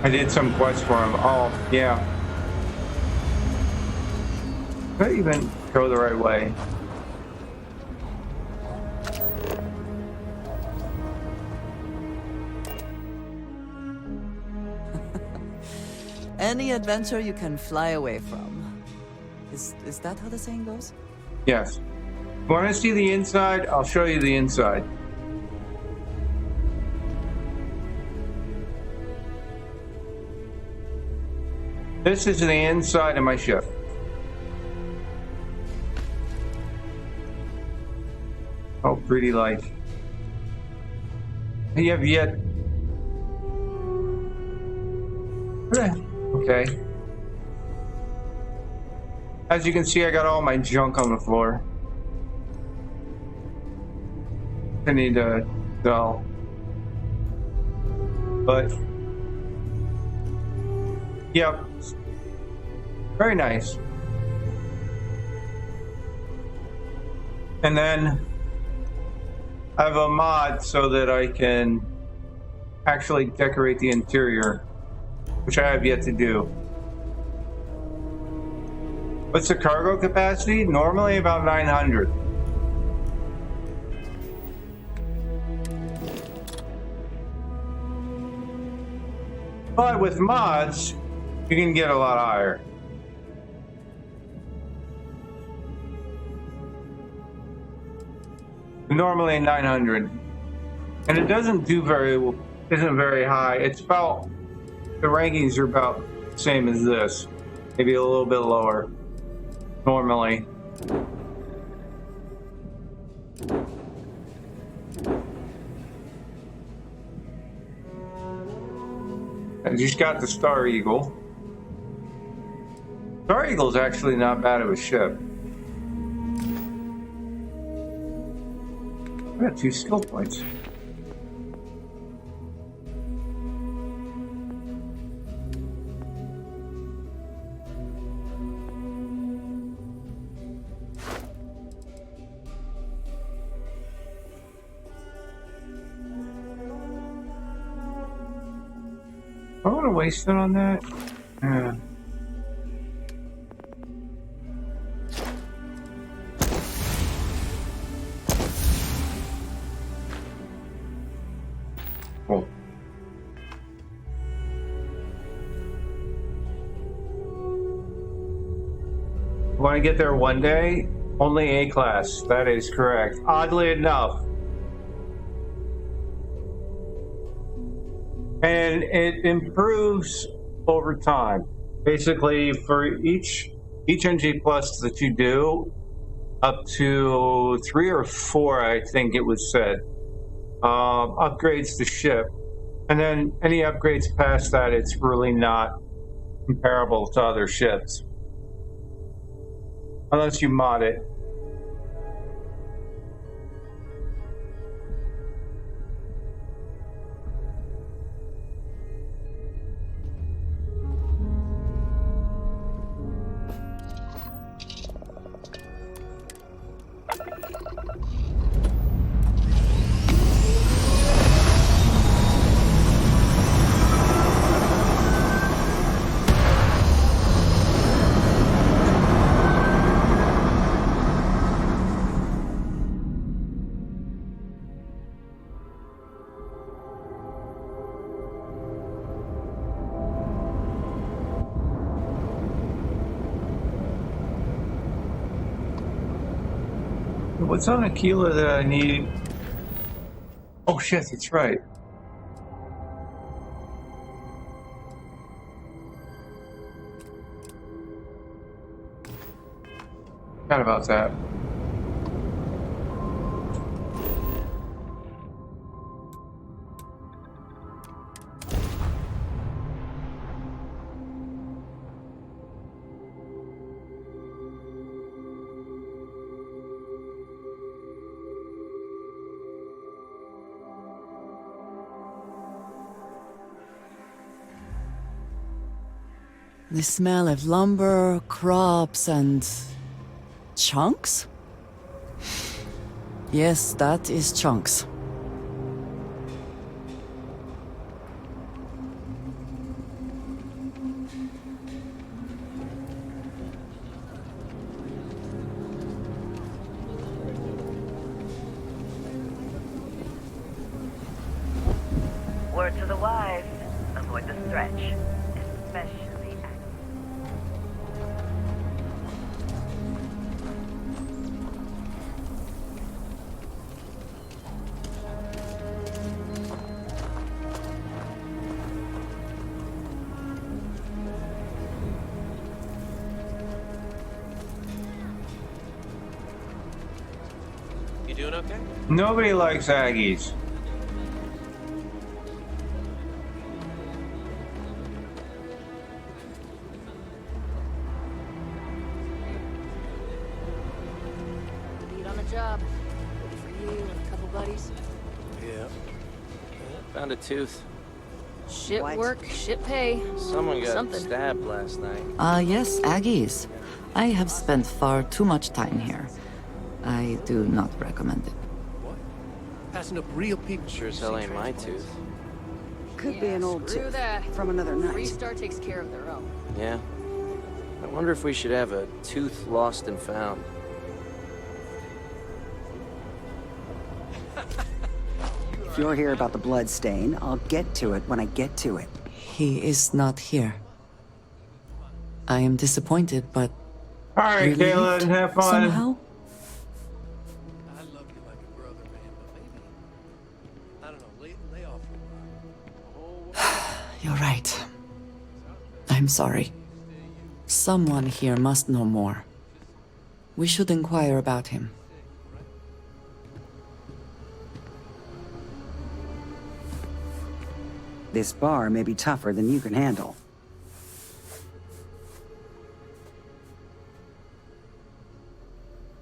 I did some quest for him. Oh, yeah. Did I even go the right way? Any adventure you can fly away from. Is that how the saying goes? Yes. Want to see the inside? I'll show you the inside. This is the inside of my ship. Oh, pretty life. You have yet. Okay. As you can see, I got all my junk on the floor. I need to sell. But yep. Very nice. And then I have a mod so that I can actually decorate the interior, which I have yet to do. What's the cargo capacity? Normally about 900. But with mods, you can get a lot higher. Normally 900. And it doesn't do very well, isn't very high. It's about, the rankings are about the same as this. Maybe a little bit lower, normally. I just got the Star Eagle. Star Eagle's actually not bad of a ship. I got 2 skill points. I want to waste it on that. Yeah. Cool. want to get there one day? Only A class. That is correct. Oddly enough. And it improves over time. Basically, for each NG plus that you do, up to 3 or 4, I think it was said, upgrades the ship. And then any upgrades past that, it's really not comparable to other ships. Unless you mod it. What's on Aquila that I need? Oh shit, that's right. Forgot about that. The smell of lumber, crops, and chunks? Yes, that is chunks. Word to the wise, avoid the stretch, especially. You doing okay? Nobody likes Aggies. Lead on the job. Ready for you and a couple buddies. Yeah. Found a tooth. Shit work, shit pay. Someone got Something. stabbed last night. Yes, Aggies. I have spent far too much time here. I do not recommend it. Passing up real people. Sure as hell ain't my tooth. Could be an old Screw tooth that. from another night. Restart takes care of their own. Yeah. I wonder if we should have a tooth lost and found. If you're here about the blood stain, I'll get to it when I get to it. He is not here. I am disappointed, but All right, relieved Kaylin, have fun. somehow. You're right. I'm sorry. Someone here must know more. We should inquire about him. This bar may be tougher than you can handle.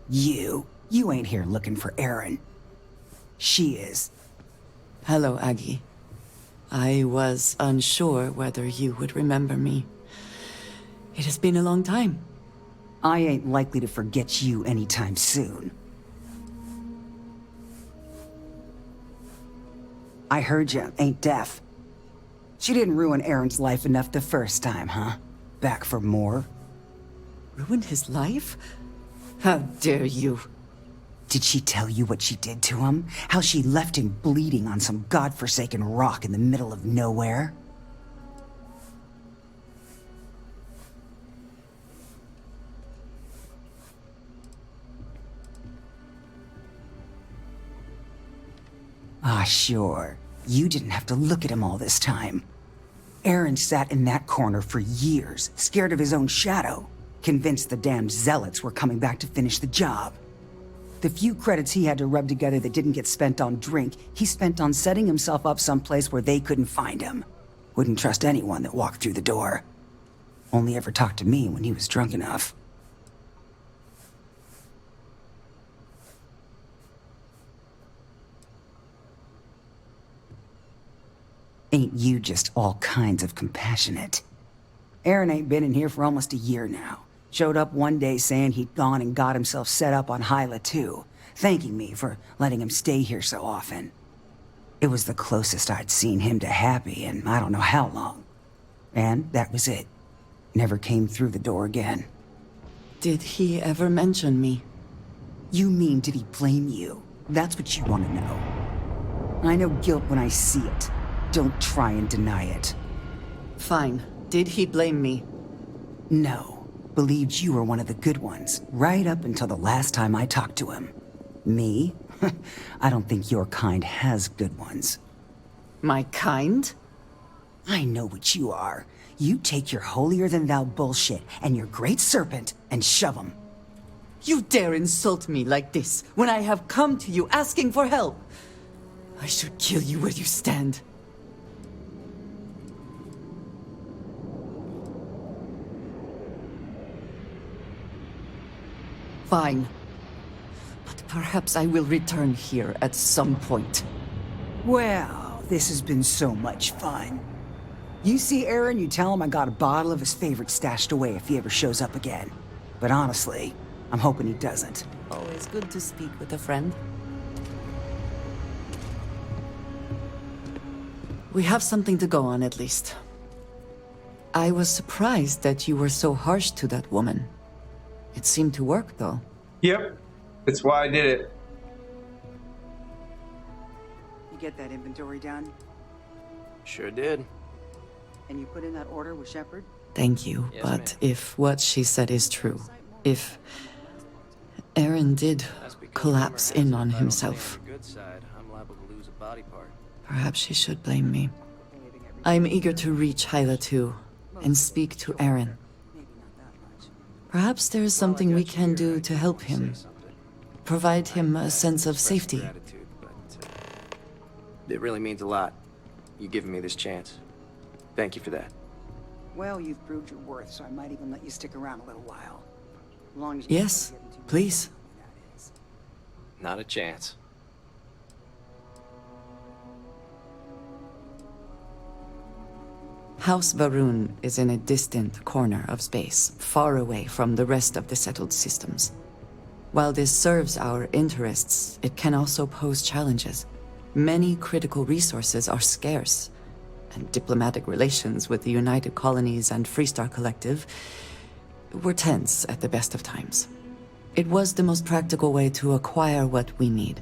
You ain't here looking for Erin. She is. Hello, Aggie. I was unsure whether you would remember me. It has been a long time. I ain't likely to forget you anytime soon. I heard you ain't deaf. She didn't ruin Aaron's life enough the first time, huh? Back for more? Ruined his life? How dare you? Did she tell you what she did to him? How she left him bleeding on some godforsaken rock in the middle of nowhere? Ah, sure. You didn't have to look at him all this time. Aaron sat in that corner for years, scared of his own shadow, convinced the damned zealots were coming back to finish the job. The few credits he had to rub together that didn't get spent on drink, he spent on setting himself up someplace where they couldn't find him. Wouldn't trust anyone that walked through the door. Only ever talked to me when he was drunk enough. Ain't you just all kinds of compassionate? Aaron ain't been in here for almost a year now. Showed up one day saying he'd gone and got himself set up on Hyla too, thanking me for letting him stay here so often. It was the closest I'd seen him to happy in I don't know how long. And that was it. Never came through the door again. Did he ever mention me? You mean, did he blame you? That's what you want to know. I know guilt when I see it. Don't try and deny it. Fine. Did he blame me? No. Believed you were one of the good ones, right up until the last time I talked to him. Me? I don't think your kind has good ones. My kind? I know what you are. You take your holier-than-thou bullshit and your great serpent and shove them. You dare insult me like this when I have come to you asking for help. I should kill you where you stand. Fine. But perhaps I will return here at some point. Well, this has been so much fun. You see Aaron, you tell him I got a bottle of his favorite stashed away if he ever shows up again. But honestly, I'm hoping he doesn't. Always good to speak with a friend. We have something to go on, at least. I was surprised that you were so harsh to that woman. It seemed to work, though. Yep. That's why I did it. You get that inventory done? Sure did. And you put in that order with Shepard? Thank you, Yes, but ma'am. if what she said is true, if Aaron did collapse in on himself, Good side, I'm liable to lose a body part. perhaps she should blame me. I'm eager to reach Hyla too, and speak to Aaron. Perhaps there is something we can do to help him. Provide him a sense of safety. It really means a lot. You giving me this chance. Thank you for that. Well, you've proved your worth, so I might even let you stick around a little while. As long as you Yes, please. Not a chance. House Varun is in a distant corner of space, far away from the rest of the settled systems. While this serves our interests, it can also pose challenges. Many critical resources are scarce, and diplomatic relations with the United Colonies and Freestar Collective were tense at the best of times. It was the most practical way to acquire what we need,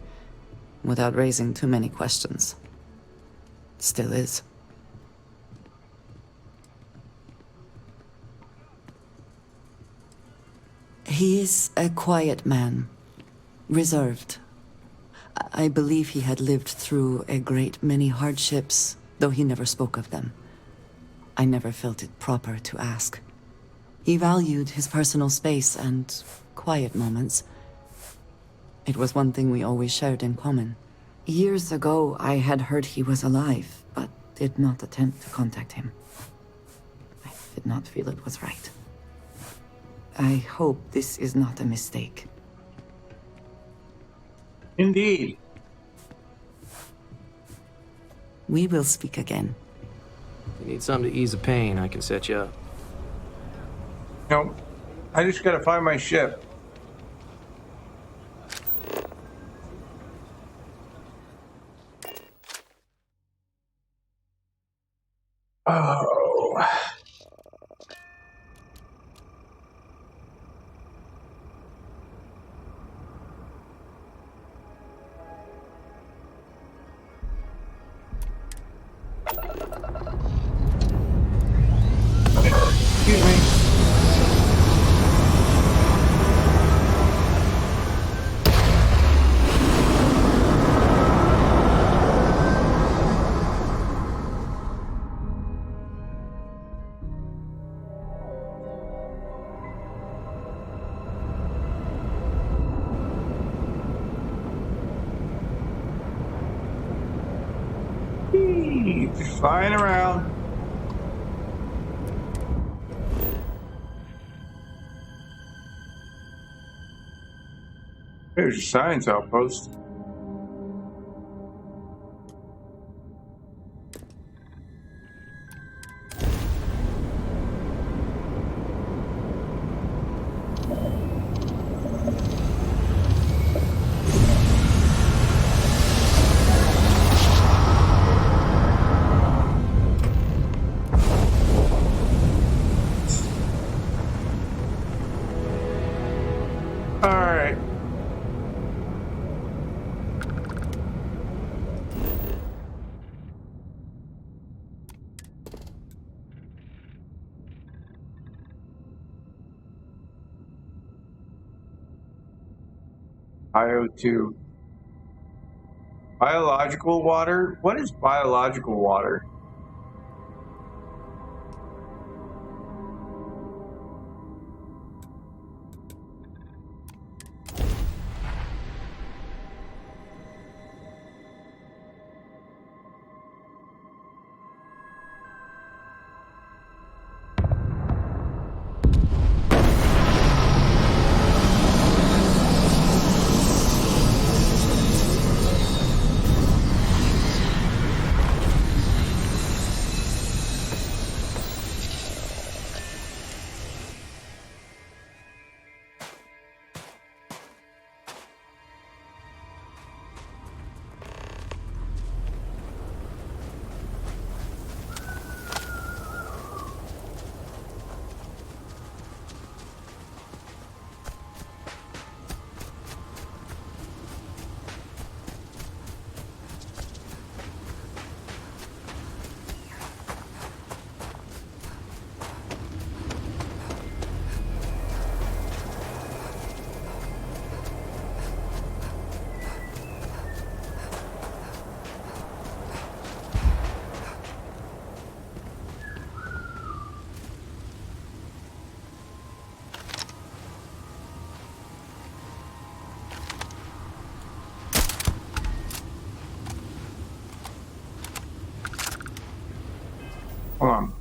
without raising too many questions. Still is. He is a quiet man, reserved. I believe he had lived through a great many hardships, though he never spoke of them. I never felt it proper to ask. He valued his personal space and quiet moments. It was one thing we always shared in common. Years ago, I had heard he was alive, but did not attempt to contact him. I did not feel it was right. I hope this is not a mistake. Indeed. We will speak again. If you need something to ease the pain, I can set you up. Nope. I just gotta find my ship. Oh. Excuse me. Hey, just flying around. There's a science outpost. All right. IO2. Biological water? What is biological water? Hold on.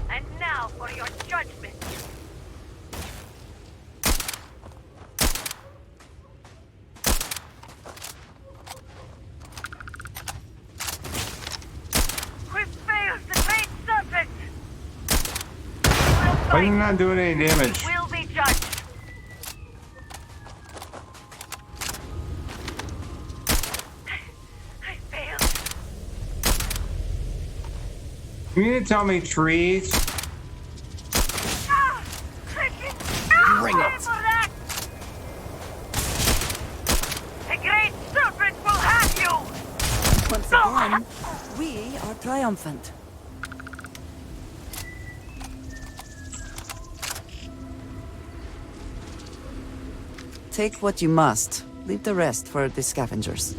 And now for your judgment. We failed the great serpent. Why are you not doing any damage? Will be judged. I failed. You need to tell me trees. Bring it. The great serpent will have you. Once again, we are triumphant. Take what you must. Leave the rest for the scavengers.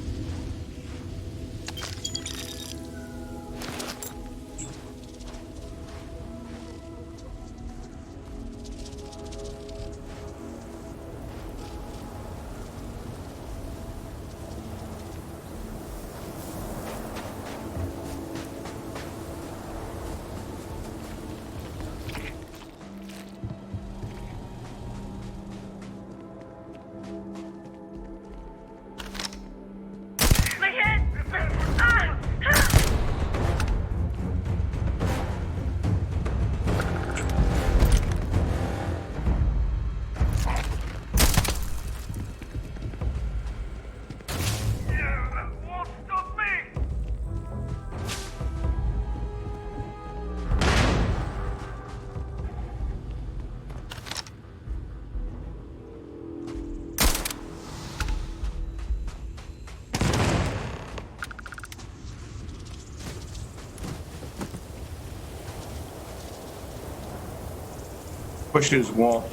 Push his wall.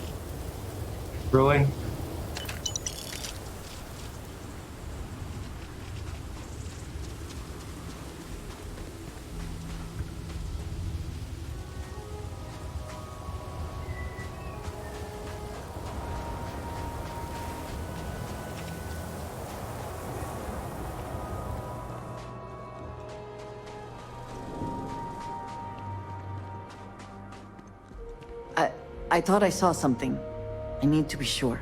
Really? I thought I saw something. I need to be sure.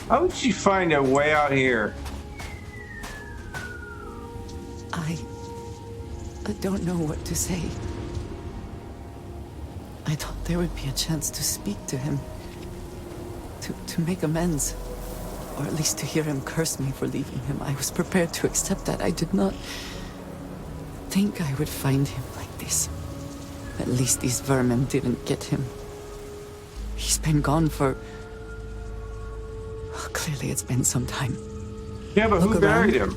How would she find a way out here? I don't know what to say. I thought there would be a chance to speak to him. To make amends. Or at least to hear him curse me for leaving him. I was prepared to accept that. I did not think I would find him like this. At least these vermin didn't get him. He's been gone for... Oh, clearly it's been some time. Yeah, but who buried him?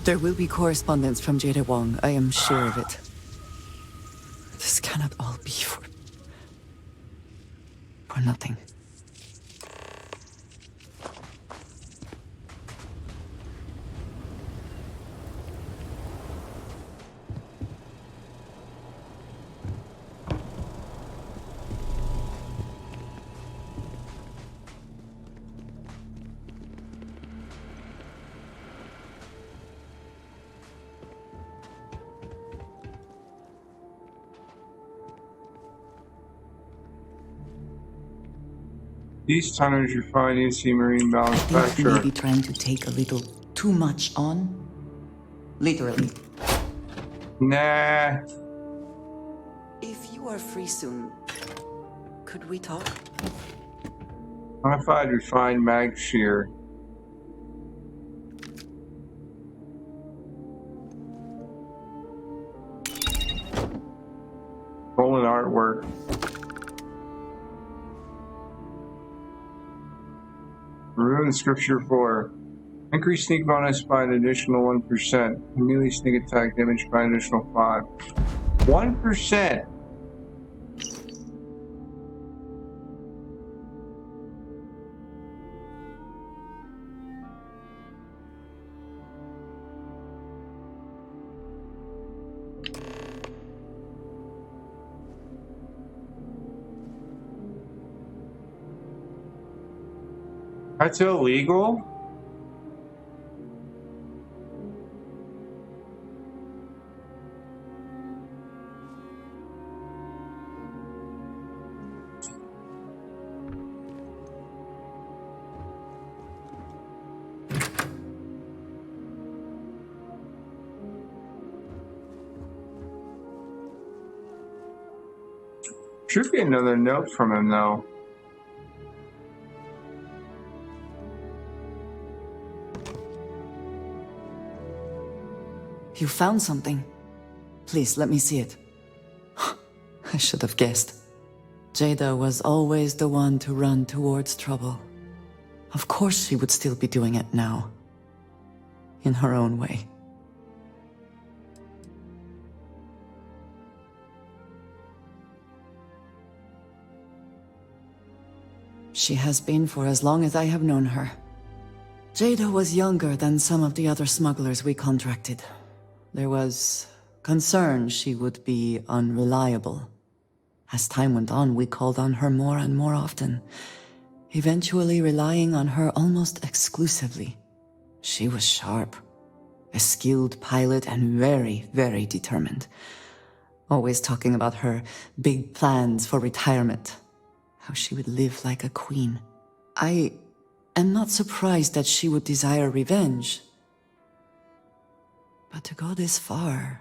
There will be correspondence from Jada Wong. I am sure of it. This cannot all be for nothing. These tonners refine EC marine balance factor. Maybe trying to take a little too much on. Literally. Nah. If you are free soon, could we talk? Modified refined mag shear. Rolling artwork. Ruin scripture 4. Increase sneak bonus by an additional 1%. Melee sneak attack damage by an additional 5. 1%! That's illegal? Should be another note from him, though. You found something. Please, let me see it. I should have guessed. Jada was always the one to run towards trouble. Of course she would still be doing it now. In her own way. She has been for as long as I have known her. Jada was younger than some of the other smugglers we contracted. There was concern she would be unreliable. As time went on, we called on her more and more often, eventually relying on her almost exclusively. She was sharp, a skilled pilot and very, very determined. Always talking about her big plans for retirement, how she would live like a queen. I am not surprised that she would desire revenge. But to go this far,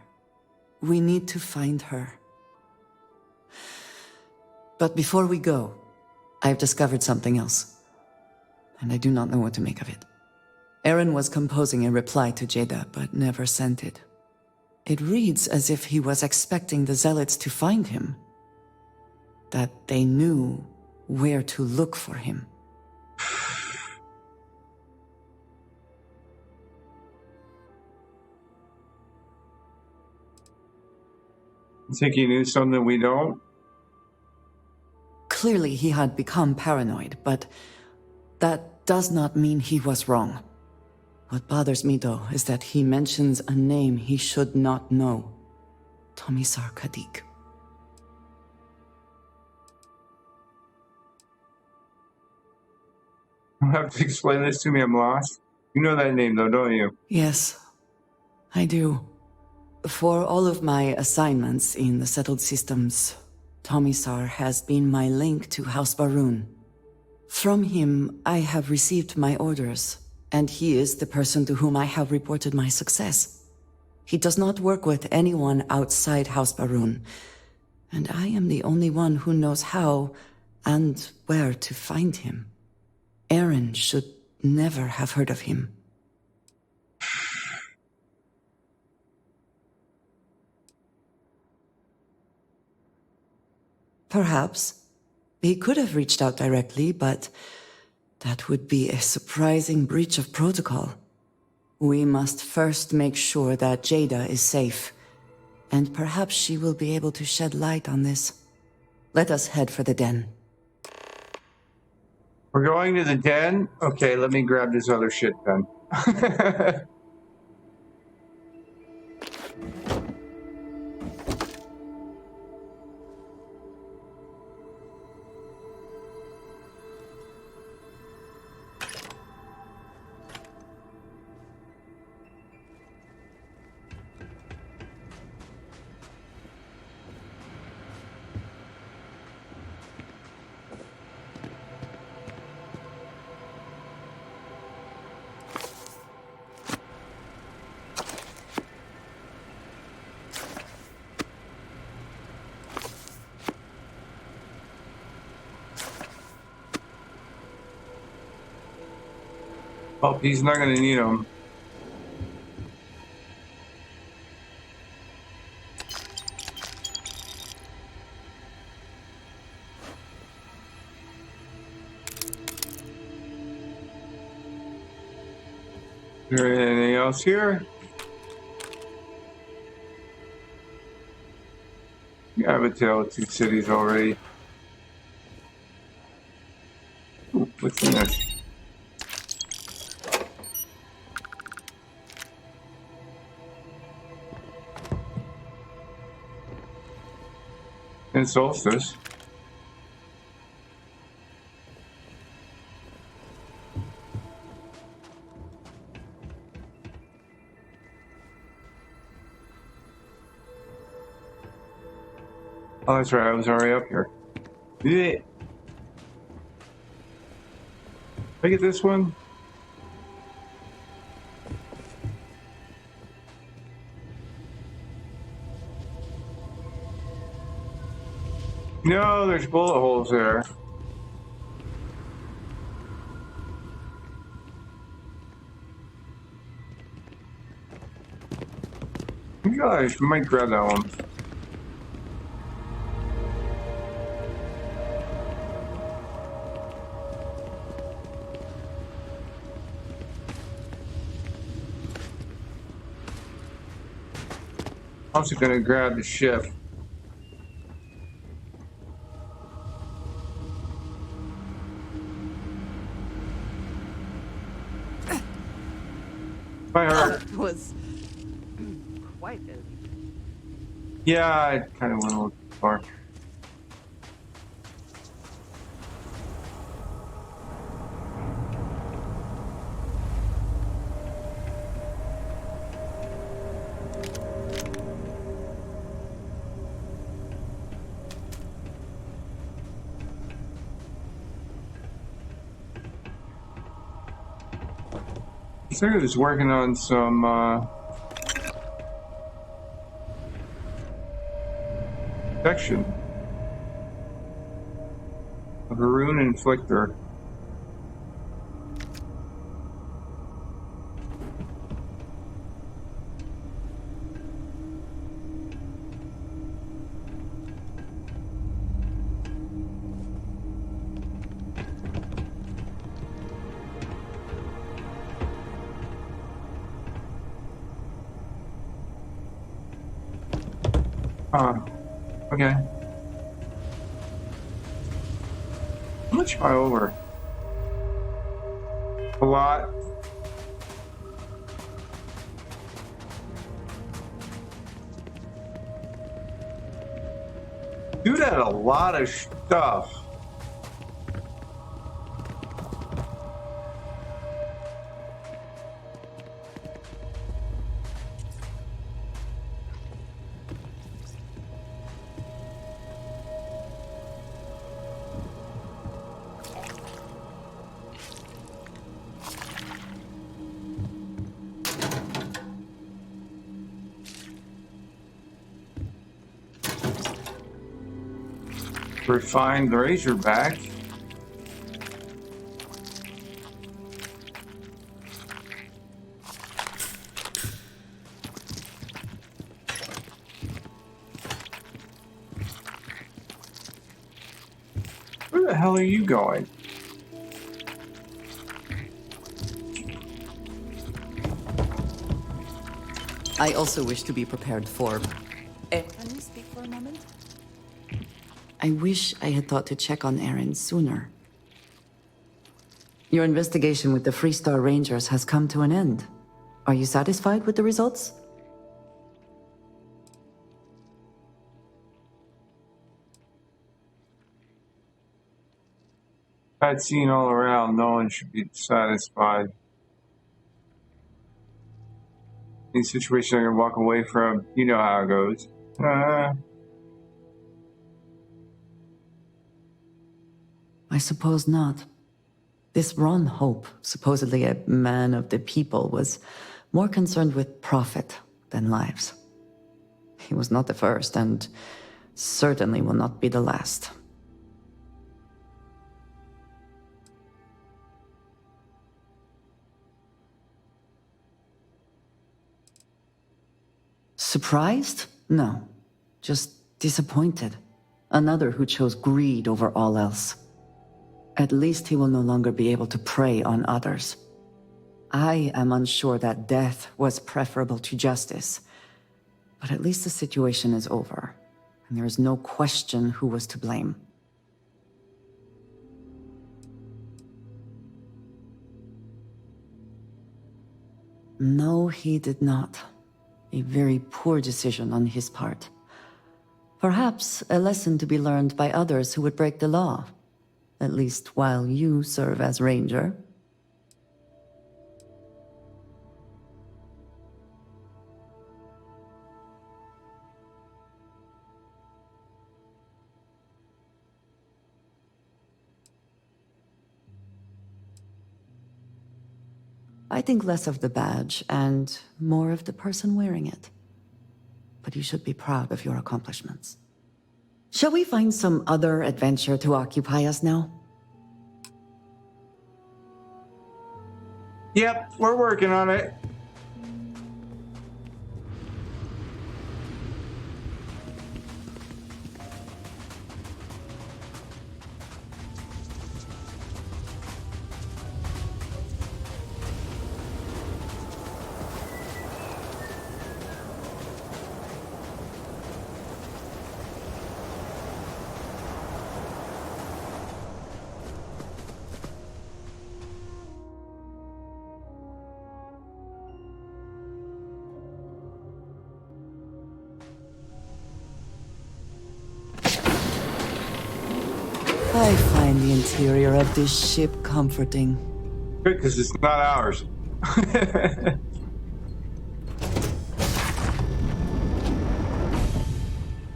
we need to find her. But before we go, I've discovered something else. And I do not know what to make of it. Aaron was composing a reply to Jada, but never sent it. It reads as if he was expecting the Zealots to find him. That they knew where to look for him. You think he knew something we don't? Clearly he had become paranoid, but that does not mean he was wrong. What bothers me, though, is that he mentions a name he should not know. Tomisar Kadik. You have to explain this to me, I'm lost. You know that name, though, don't you? Yes, I do. For all of my assignments in the settled systems, Tomisar has been my link to House Barun. From him, I have received my orders, and he is the person to whom I have reported my success. He does not work with anyone outside House Barun, and I am the only one who knows how and where to find him. Aaron should never have heard of him. Perhaps. He could have reached out directly, but that would be a surprising breach of protocol. We must first make sure that Jada is safe, and perhaps she will be able to shed light on this. Let us head for the den. We're going to the den? Okay, let me grab this other shit then. Oh, he's not gonna need them. Is there anything else here? I have a tale of two cities already. Ooh, what's in this? And solstice. Oh, that's right. I was already up here. Yeah. I get this one. No, there's bullet holes there. Gosh, we might grab that one. I'm also gonna grab the ship. My heart. That was quite busy. Yeah, I kind of went a little too far. I think I was working on some protection. A Varun Inflictor. Okay. How much am I over? A lot. Dude had a lot of stuff. Refined Razorback. Where the hell are you going? I also wish to be prepared for... Can we speak for a moment? I wish I had thought to check on Aaron sooner. Your investigation with the Freestar Rangers has come to an end. Are you satisfied with the results? I'd seen all around, no one should be satisfied. In situations I can walk away from, you know how it goes. I suppose not. This Ron Hope, supposedly a man of the people, was more concerned with profit than lives. He was not the first, and certainly will not be the last. Surprised? No. Just disappointed. Another who chose greed over all else. At least he will no longer be able to prey on others. I am unsure that death was preferable to justice. But at least the situation is over, and there is no question who was to blame. No, he did not. A very poor decision on his part. Perhaps a lesson to be learned by others who would break the law. At least while you serve as Ranger. I think less of the badge and more of the person wearing it. But you should be proud of your accomplishments. Shall we find some other adventure to occupy us now? Yep, we're working on it. I find the interior of this ship comforting. Good, because it's not ours.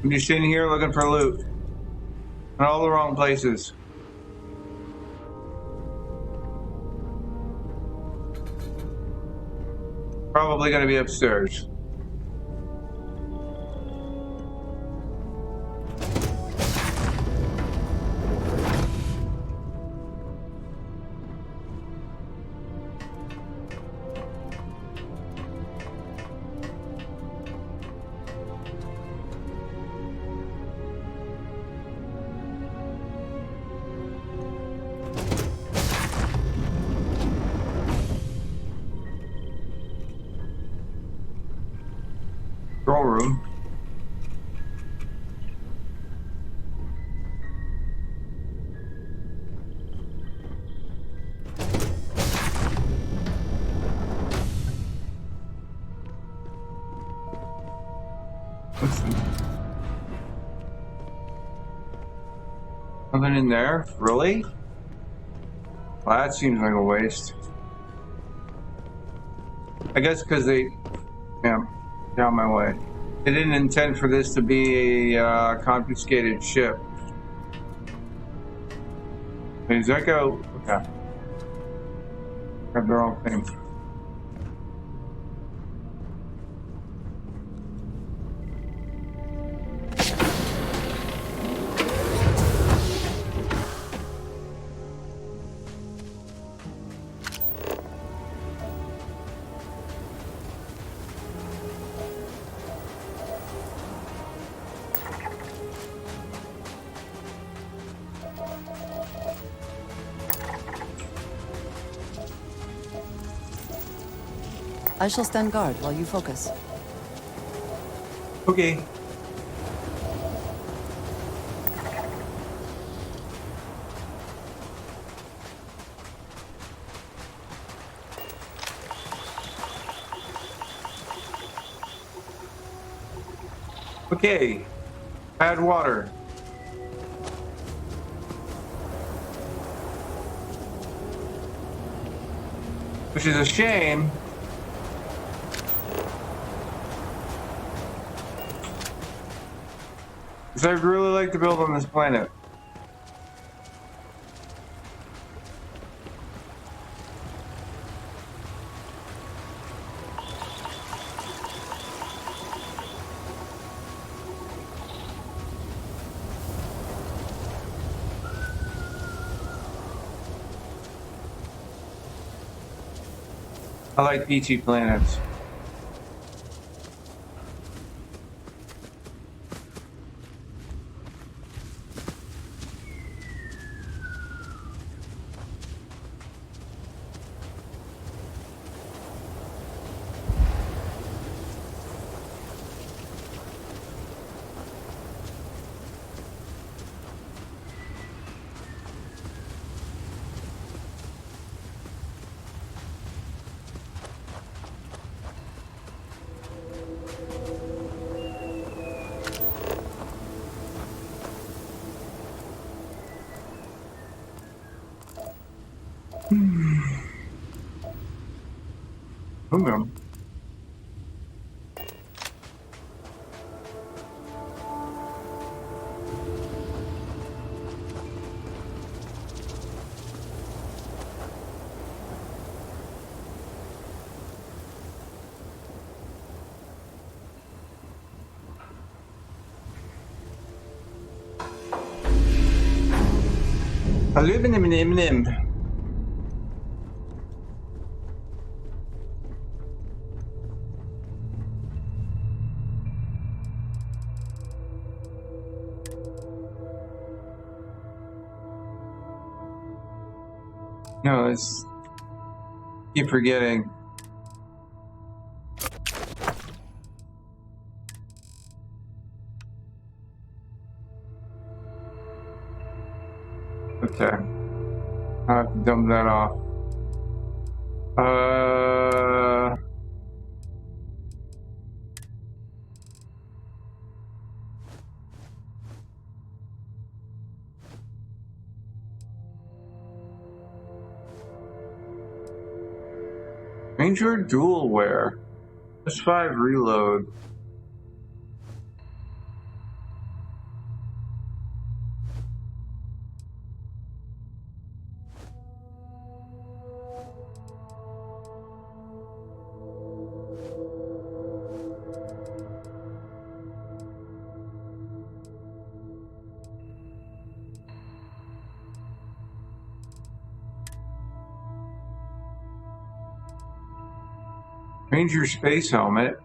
I'm just sitting here looking for loot. In all the wrong places. Probably going to be upstairs. Control room. Nothing in there? Really? Well, that seems like a waste. I guess because they... Yeah, down my way. They didn't intend for this to be a confiscated ship. Does that go? Okay. Have their own thing. I shall stand guard while you focus. Okay. Okay. Add water. Which is a shame. Because I'd really like to build on this planet. I like peachy planets. Aluminum. Aluminum. No, it's... keep forgetting. Okay. I have to dump that off. Ranger dual wear. S5 reload. Ranger space helmet.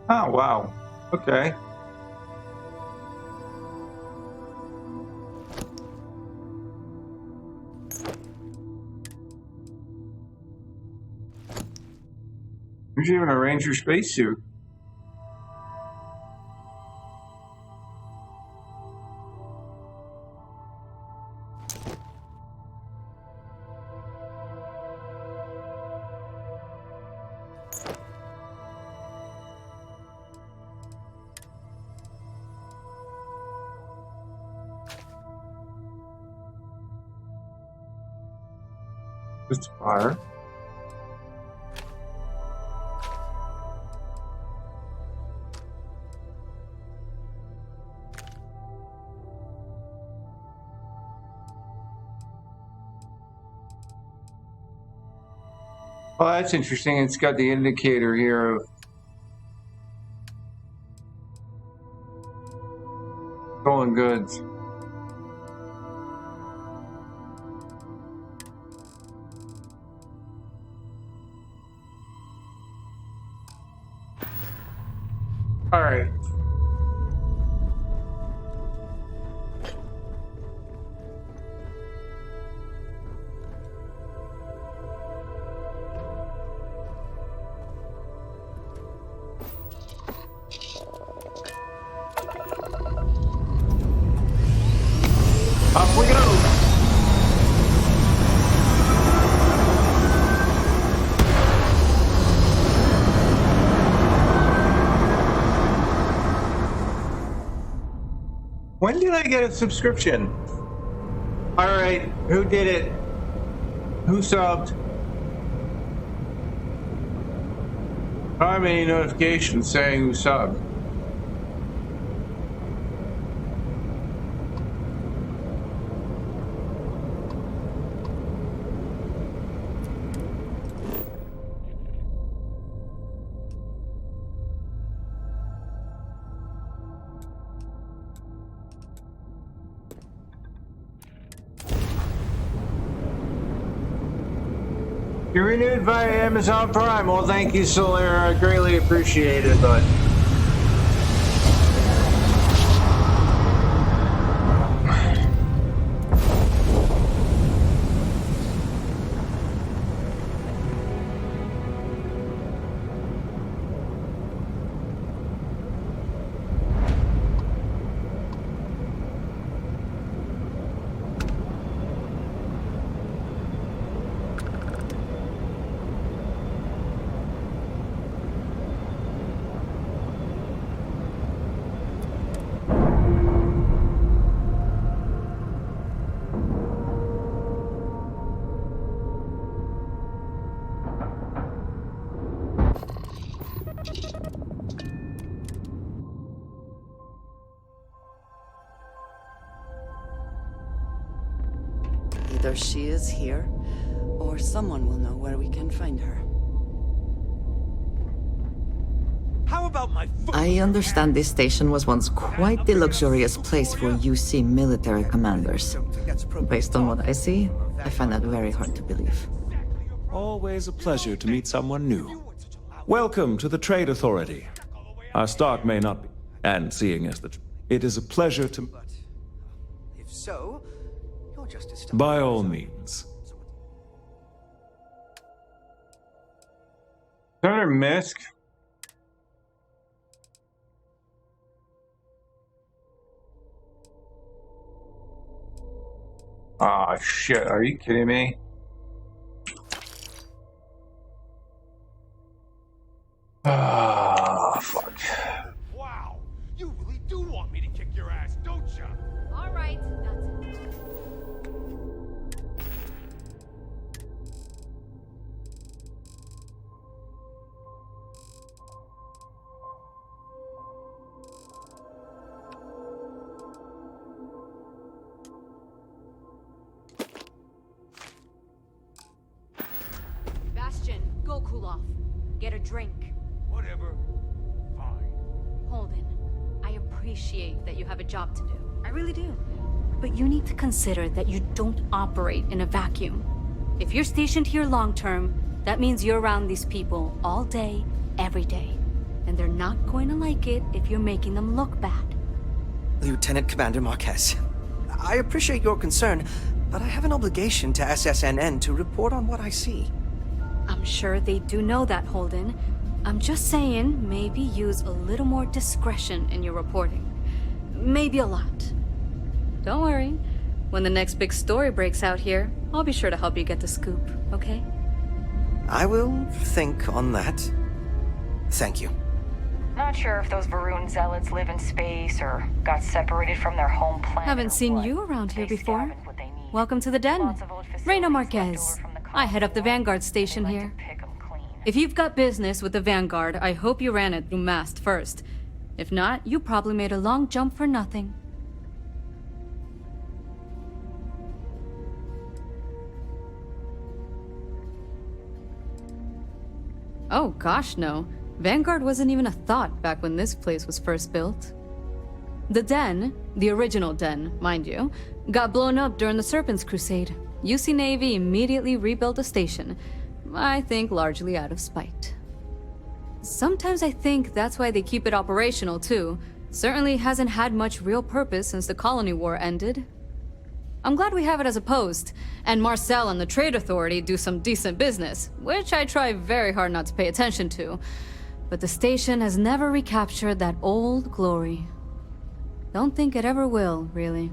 Oh, wow. Okay. There's even a Ranger spacesuit. It's fire. Oh, that's interesting. It's got the indicator here of stolen goods. All right. Up we go. When did I get a subscription? All right, who did it? Who subbed? I don't have any notifications saying who subbed. You're renewed via Amazon Prime. Well, thank you, Solera. I greatly appreciate it, but Either she is here, or someone will know where we can find her. How about my foot? I understand this station was once quite the luxurious place for UC military commanders. Based on what I see, I find that very hard to believe. Always a pleasure to meet someone new. Welcome to the Trade Authority. Our stock may not be, and seeing as it is a pleasure to... If so, you're just as... By all means. Senator Misk. Ah, shit. Are you kidding me? Ah, fuck. Wow, you really do want me to kick your ass, don't you? All right, that's it. Bastion, go cool off. Get a drink. Whatever. Fine. Holden, I appreciate that you have a job to do. I really do. But you need to consider that you don't operate in a vacuum. If you're stationed here long term, that means you're around these people all day, every day. And they're not going to like it if you're making them look bad. Lieutenant Commander Marquez, I appreciate your concern, but I have an obligation to SSNN to report on what I see. I'm sure they do know that, Holden. I'm just saying, maybe use a little more discretion in your reporting. Maybe a lot. Don't worry. When the next big story breaks out here, I'll be sure to help you get the scoop, okay? I will think on that. Thank you. Not sure if those Varun zealots live in space or got separated from their home planet. Haven't seen you around here before. Welcome to the den, Reina Marquez. I head up the Vanguard station here. If you've got business with the Vanguard, I hope you ran it through Mast first. If not, you probably made a long jump for nothing. Oh gosh, no. Vanguard wasn't even a thought back when this place was first built. The Den, the original Den, mind you, got blown up during the Serpent's Crusade. UC Navy immediately rebuilt the station, I think largely out of spite. Sometimes I think that's why they keep it operational too. Certainly hasn't had much real purpose since the Colony War ended. I'm glad we have it as a post, and Marcel and the Trade Authority do some decent business, which I try very hard not to pay attention to. But the station has never recaptured that old glory. Don't think it ever will, really.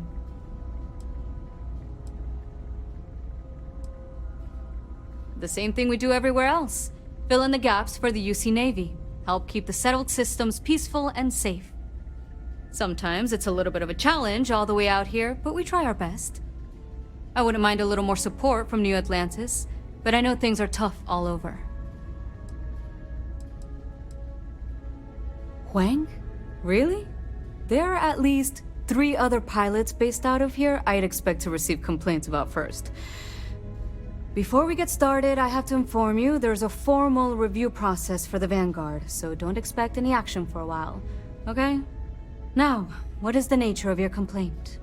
The same thing we do everywhere else. Fill in the gaps for the UC Navy. Help keep the settled systems peaceful and safe. Sometimes it's a little bit of a challenge all the way out here, but we try our best. I wouldn't mind a little more support from New Atlantis, but I know things are tough all over. Huang? Really? There are at least 3 other pilots based out of here I'd expect to receive complaints about first. Before we get started, I have to inform you there's a formal review process for the Vanguard, so don't expect any action for a while, okay? Now, what is the nature of your complaint?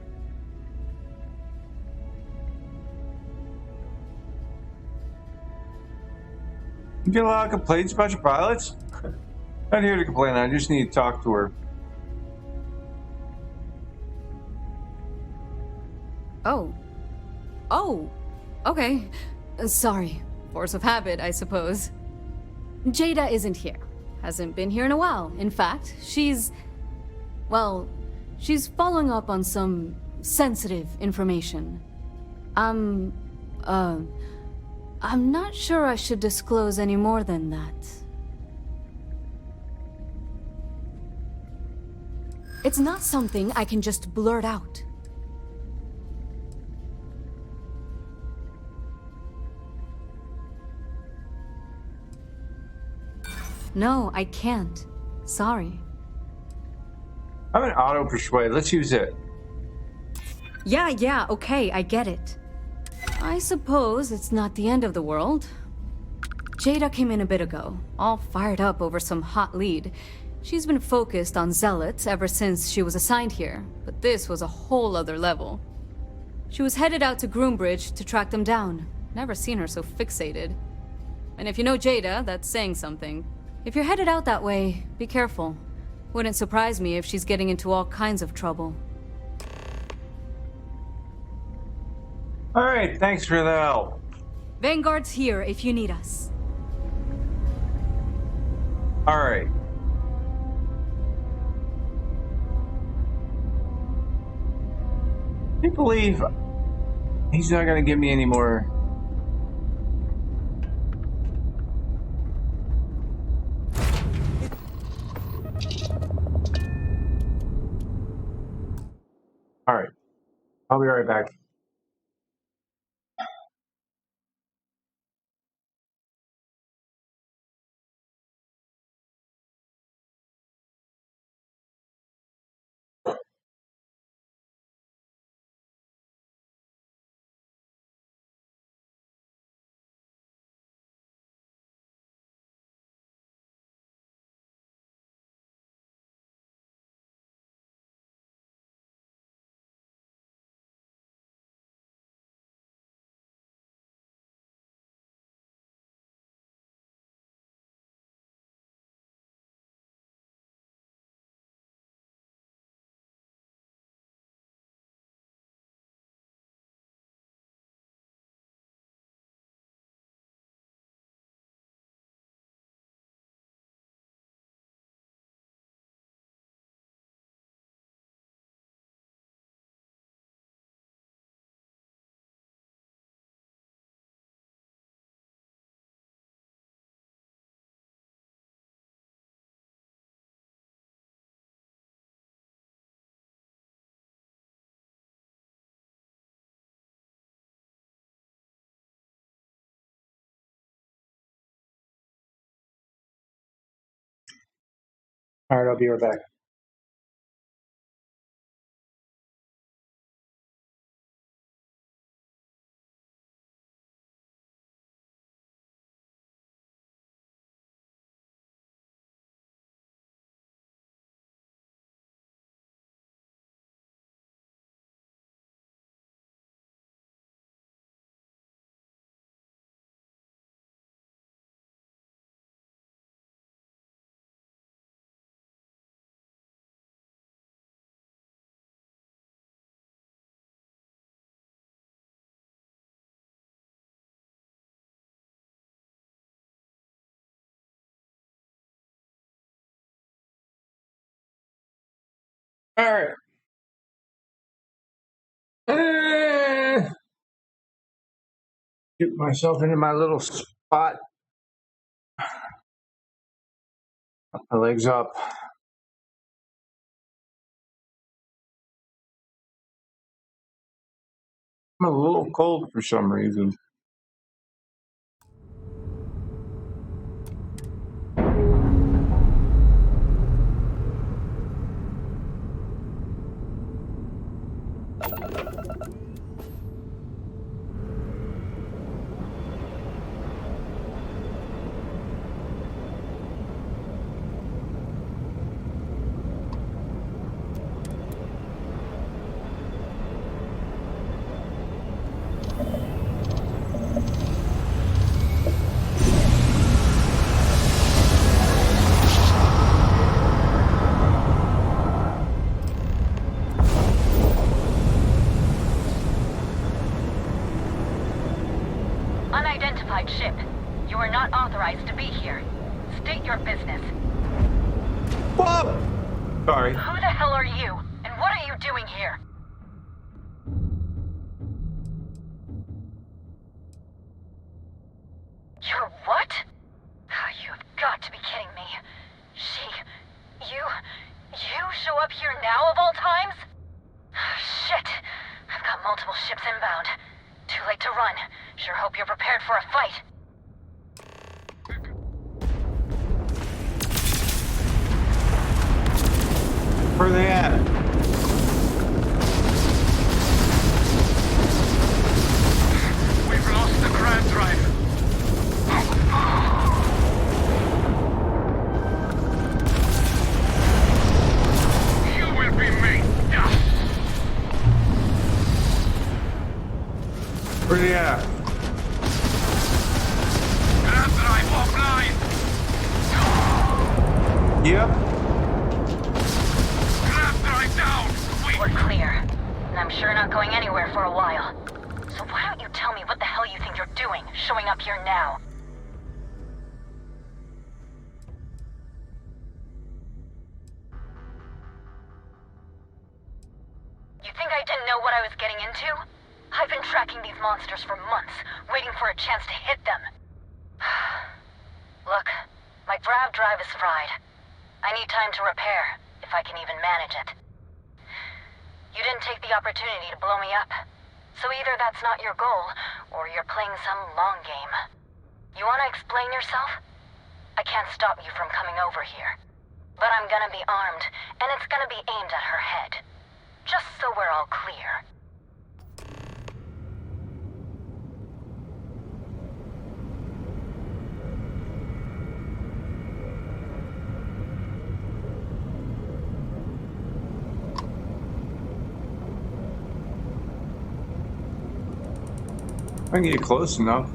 You get a lot of complaints about your pilots? Not here to complain, I just need to talk to her. Oh, okay. Sorry. Force of habit, I suppose. Jada isn't here. Hasn't been here in a while. In fact, she's following up on some sensitive information. I'm not sure I should disclose any more than that. It's not something I can just blurt out. No, I can't. Sorry. I'm an auto persuade. Let's use it. Yeah, okay, I get it. I suppose it's not the end of the world. Jada came in a bit ago, all fired up over some hot lead. She's been focused on Zealots ever since she was assigned here, but this was a whole other level. She was headed out to Groombridge to track them down. Never seen her so fixated. And if you know Jada, that's saying something. If you're headed out that way, be careful. Wouldn't surprise me if she's getting into all kinds of trouble. All right, thanks for the help. Vanguard's here if you need us. All right. I can't believe he's not going to give me any more. All right. I'll be right back. All right, I'll be right back. All right. Get myself into my little spot. Put my legs up. I'm a little cold for some reason. Unidentified ship. You are not authorized to be here. State your business. Whoa! Sorry. Who the hell are you? And what are you doing here? You're what? You've got to be kidding me. You show up here now of all times? Shit. I've got multiple ships inbound. Too late to run. Sure hope you're prepared for a fight. Where are they at? We've lost the crab drive. You will be me. Where are they at? Crab drive offline. Yep. We're clear. And I'm sure not going anywhere for a while. So why don't you tell me what the hell you think you're doing, showing up here now? You think I didn't know what I was getting into? I've been tracking these monsters for months, waiting for a chance to hit them. Look, my grav drive is fried. I need time to repair, if I can even manage it. You didn't take the opportunity to blow me up. So either that's not your goal, or you're playing some long game. You want to explain yourself? I can't stop you from coming over here. But I'm gonna be armed, and it's gonna be aimed at her head. Just so we're all clear. I can get close enough.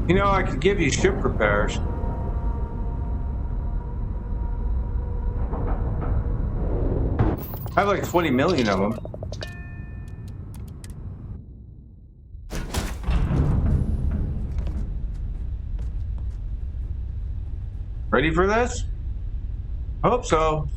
You know, I could give you ship repairs. I have like 20 million of them. Ready for this? Hope so.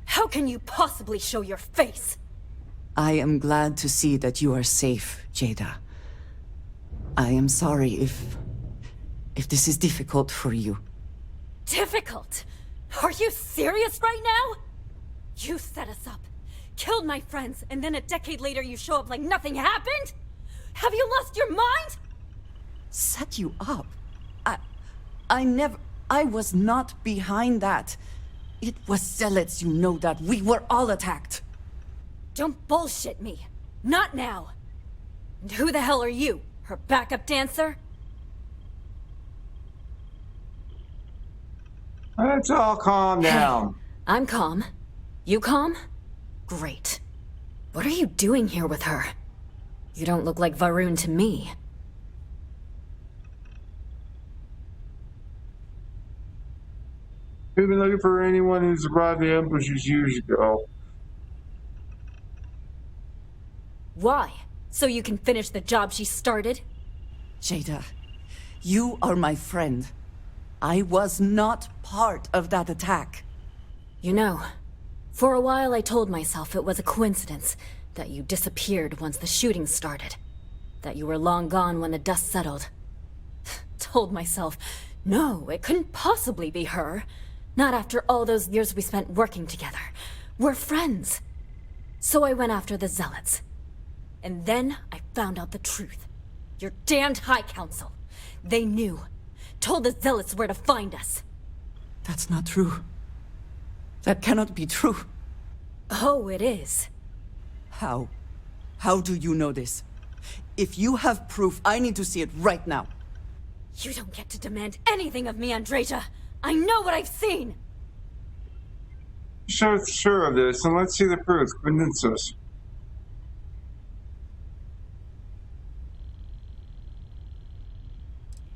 How can you possibly show your face? I am glad to see that you are safe, Jada. I am sorry if this is difficult for you. difficult. Are you serious right now? You set us up, killed my friends, and then a decade later you show up like nothing happened? Have you lost your mind? Set you up? I was not behind that. It was zealots, you know that. We were all attacked. Don't bullshit me. Not now. And who the hell are you? Her backup dancer? Let's all calm down. I'm calm. You calm? Great. What are you doing here with her? You don't look like Varun to me. We've been looking for anyone who survived the ambushes years ago. Why? So you can finish the job she started? Jada, you are my friend. I was not part of that attack. You know, for a while I told myself it was a coincidence that you disappeared once the shooting started. That you were long gone when the dust settled. Told myself, no, it couldn't possibly be her. Not after all those years we spent working together. We're friends. So I went after the zealots. And then I found out the truth. Your damned High Council. They knew. Told the zealots where to find us. That's not true. That cannot be true. Oh, it is. How? How do you know this? If you have proof, I need to see it right now. You don't get to demand anything of me, Andreja. I know what I've seen! So sure of this, and let's see the proof. Convince us.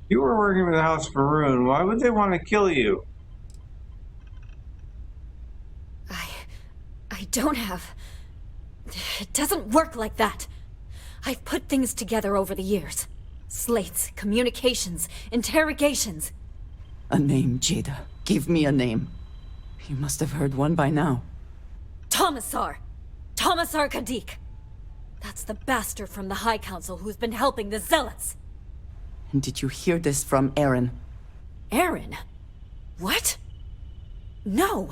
You were working with the House of Varun. Why would they want to kill you? I don't have... It doesn't work like that. I've put things together over the years. Slates, communications, interrogations. A name, Jada. Give me a name. You must have heard one by now. Tomasar! Tomasar Kadik! That's the bastard from the High Council who's been helping the Zealots! And did you hear this from Aaron? Aaron? What? No!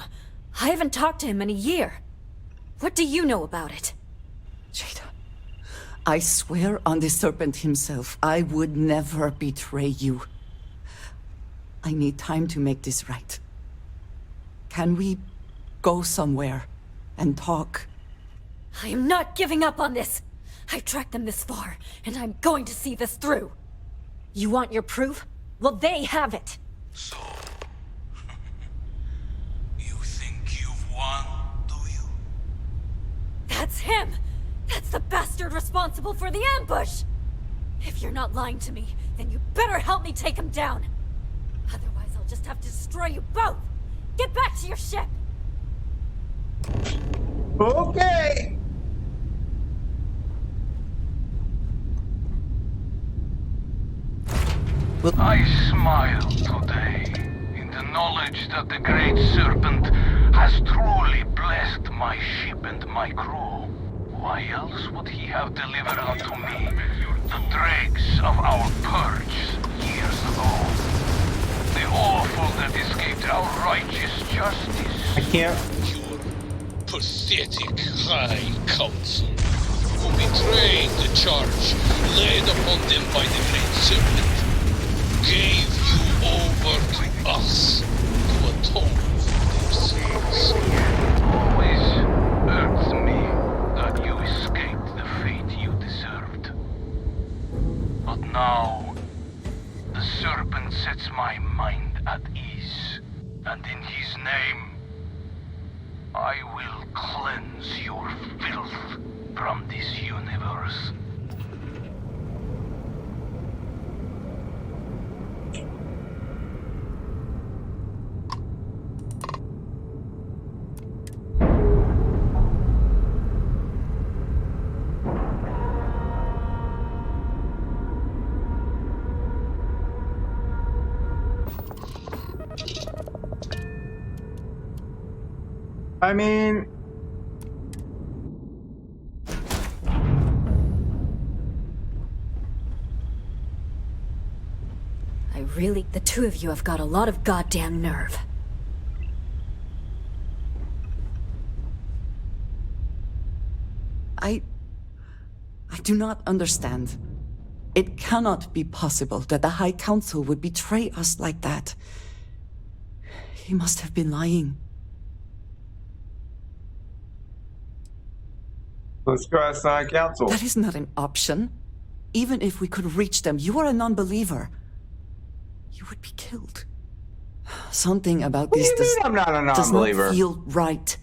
I haven't talked to him in a year. What do you know about it? Jada, I swear on the Serpent himself, I would never betray you. I need time to make this right. Can we go somewhere and talk? I am not giving up on this! I've tracked them this far, and I'm going to see this through. You want your proof? Well, they have it! So... you think you've won, do you? That's him! That's the bastard responsible for the ambush! If you're not lying to me, then you better help me take him down! Otherwise, I'll just have to destroy you both! Get back to your ship! Okay! I smile today in the knowledge that the Great Serpent has truly blessed my ship and my crew. Why else would he have delivered unto me the dregs of our purge years ago? The awful that escaped our righteous justice. I can't. Your pathetic High Council, who betrayed the charge laid upon them by the Great Serpent, gave you over to us to atone for their sins. Always irks me that you escaped the fate you deserved. But now, the Serpent sets my mind at ease, and in his name, I will cleanse your filth from this universe. I mean... I Really, the two of you have got a lot of goddamn nerve. I do not understand. It cannot be possible that the High Council would betray us like that. He must have been lying. Let's go ask the High Council. That is not an option. Even if we could reach them, you are a non-believer. You would be killed. Something about this I'm not a does not non-believer. feel right.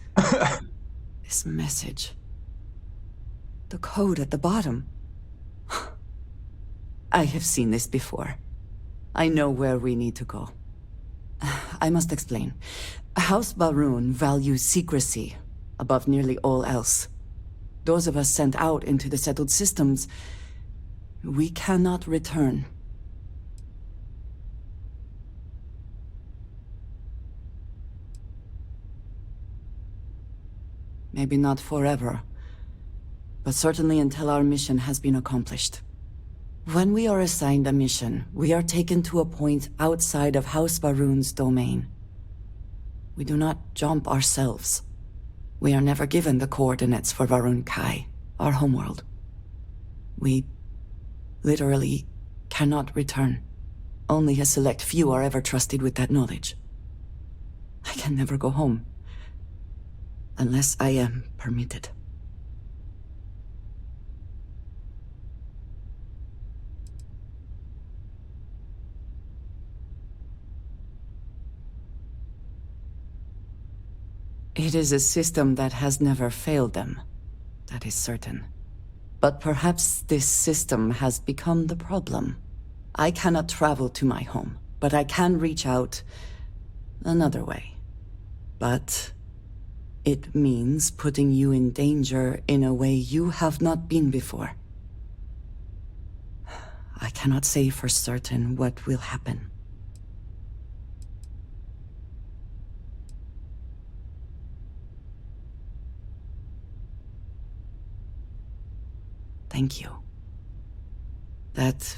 This message. The code at the bottom. I have seen this before. I know where we need to go. I must explain. House Baroon values secrecy above nearly all else. Those of us sent out into the settled systems, we cannot return. Maybe not forever, but certainly until our mission has been accomplished. When we are assigned a mission, we are taken to a point outside of House Baroon's domain. We do not jump ourselves. We are never given the coordinates for Varun Kai, our homeworld. We literally cannot return. Only a select few are ever trusted with that knowledge. I can never go home. Unless I am permitted. It is a system that has never failed them. That is certain. But perhaps this system has become the problem. I cannot travel to my home, but I can reach out another way. But it means putting you in danger in a way you have not been before. I cannot say for certain what will happen. Thank you. That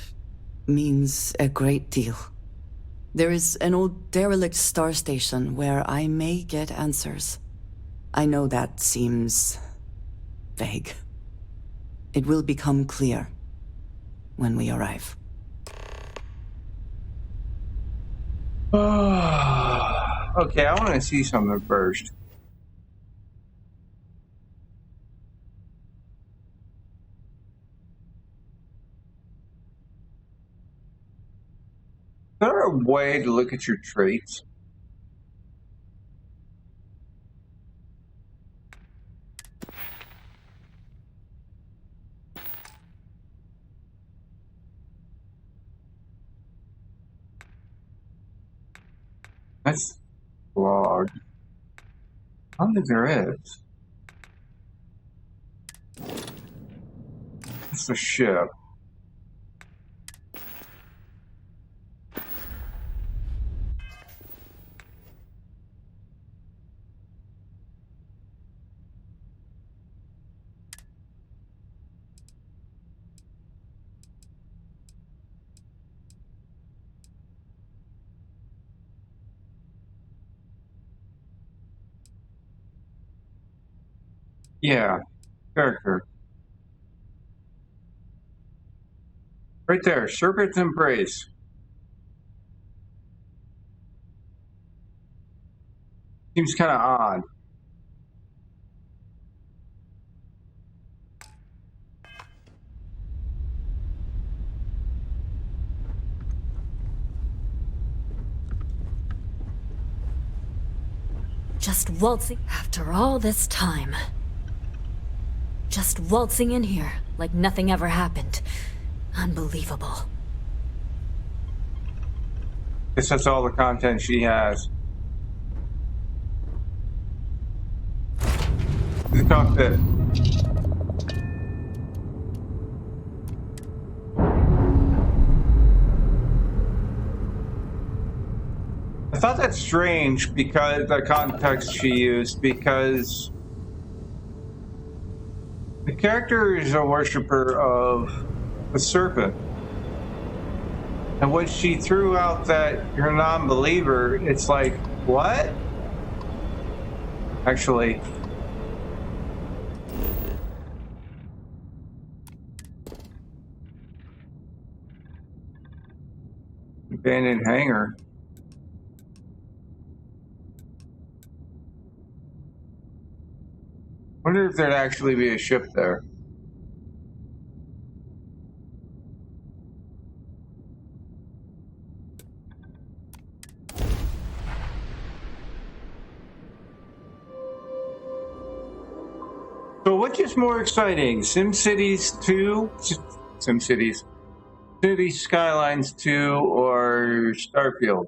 means a great deal. There is an old derelict star station where I may get answers. I know that seems vague. It will become clear when we arrive. Okay, I want to see something first. Is there a way to look at your traits? That's flawed. I don't think there is. It's a ship. Yeah, character. Right there, Serpent's Embrace. Seems kind of odd. Just waltzing after all this time. Just waltzing in here like nothing ever happened. Unbelievable. Guess that's all the content she has. The cockpit. I thought that's strange because the context she used, because the character is a worshiper of the serpent. And when she threw out that you're a non-believer, it's like, what? Actually, abandoned hangar. Wonder if there'd actually be a ship there. So which is more exciting, SimCities 2, SimCities, City Skylines 2, or Starfield?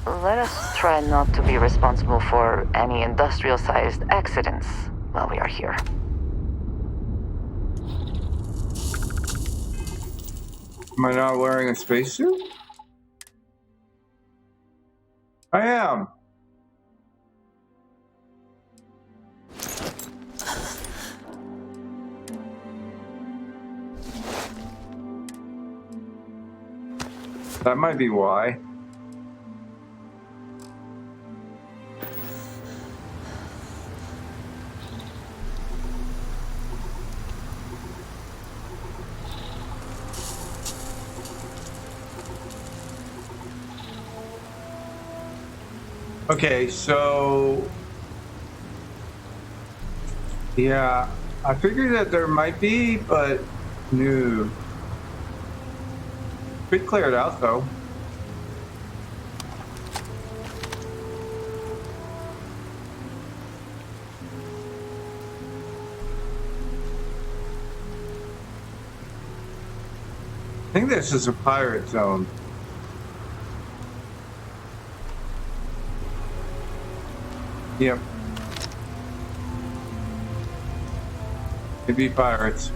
Let us try not to be responsible for any industrial-sized accidents while we are here. Am I not wearing a spacesuit? I am. That might be why. Okay, so yeah, I figured that there might be, but no. Could clear it out though. I think this is a pirate zone. Yep. Could be pirates.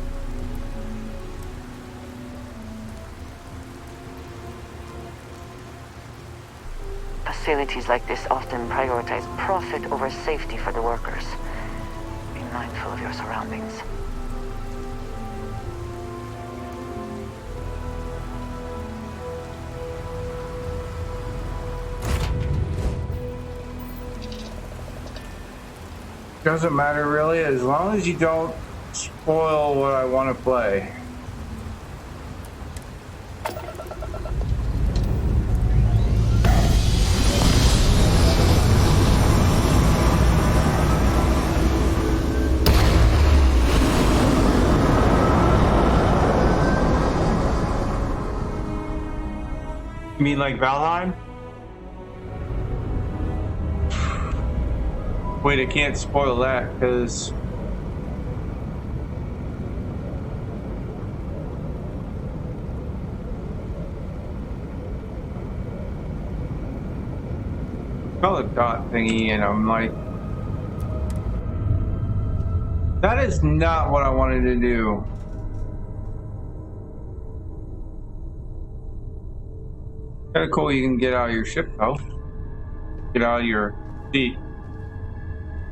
Facilities like this often prioritize profit over safety for the workers. Be mindful of your surroundings. Doesn't matter really, as long as you don't spoil what I want to play. You mean like Valheim? Wait, I can't spoil that because got a dot thingy and I'm like, that is not what I wanted to do. Kind of cool you can get out of your ship though. Get out of your seat.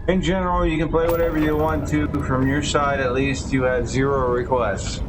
In general, you can play whatever you want to. From your side, at least, you have 0 requests.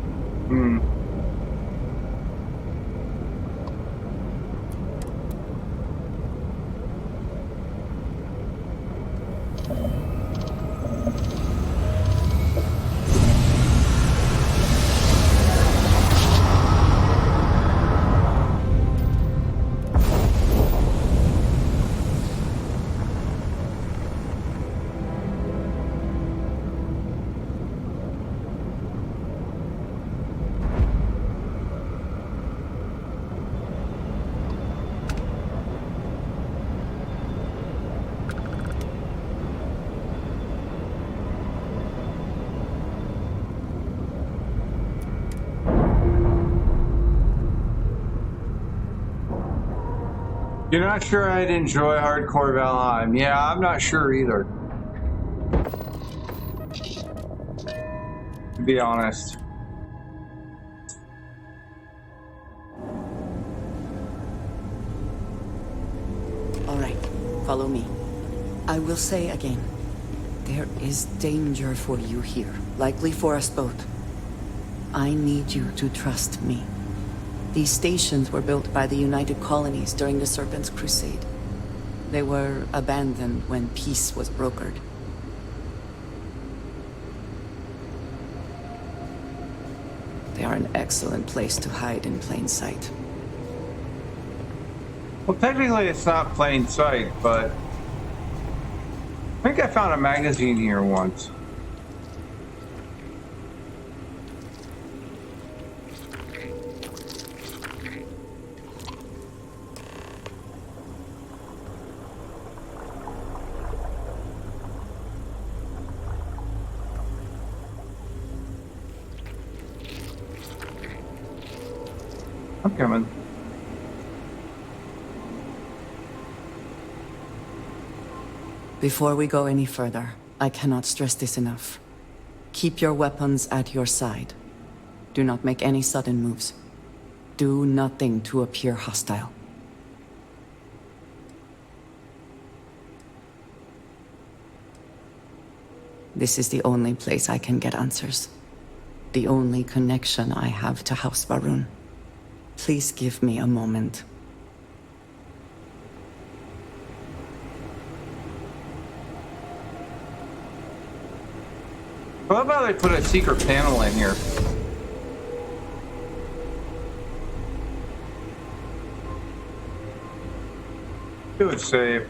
You're not sure I'd enjoy hardcore Valheim? Yeah, I'm not sure either. To be honest. All right, follow me. I will say again, there is danger for you here, likely for us both. I need you to trust me. These stations were built by the United Colonies during the Serpent's Crusade. They were abandoned when peace was brokered. They are an excellent place to hide in plain sight. Well, technically it's not plain sight, but I think I found a magazine here once. I'm coming. Before we go any further, I cannot stress this enough. Keep your weapons at your side. Do not make any sudden moves. Do nothing to appear hostile. This is the only place I can get answers. The only connection I have to House Varun. Please give me a moment. I love how they put a secret panel in here. Do it safe.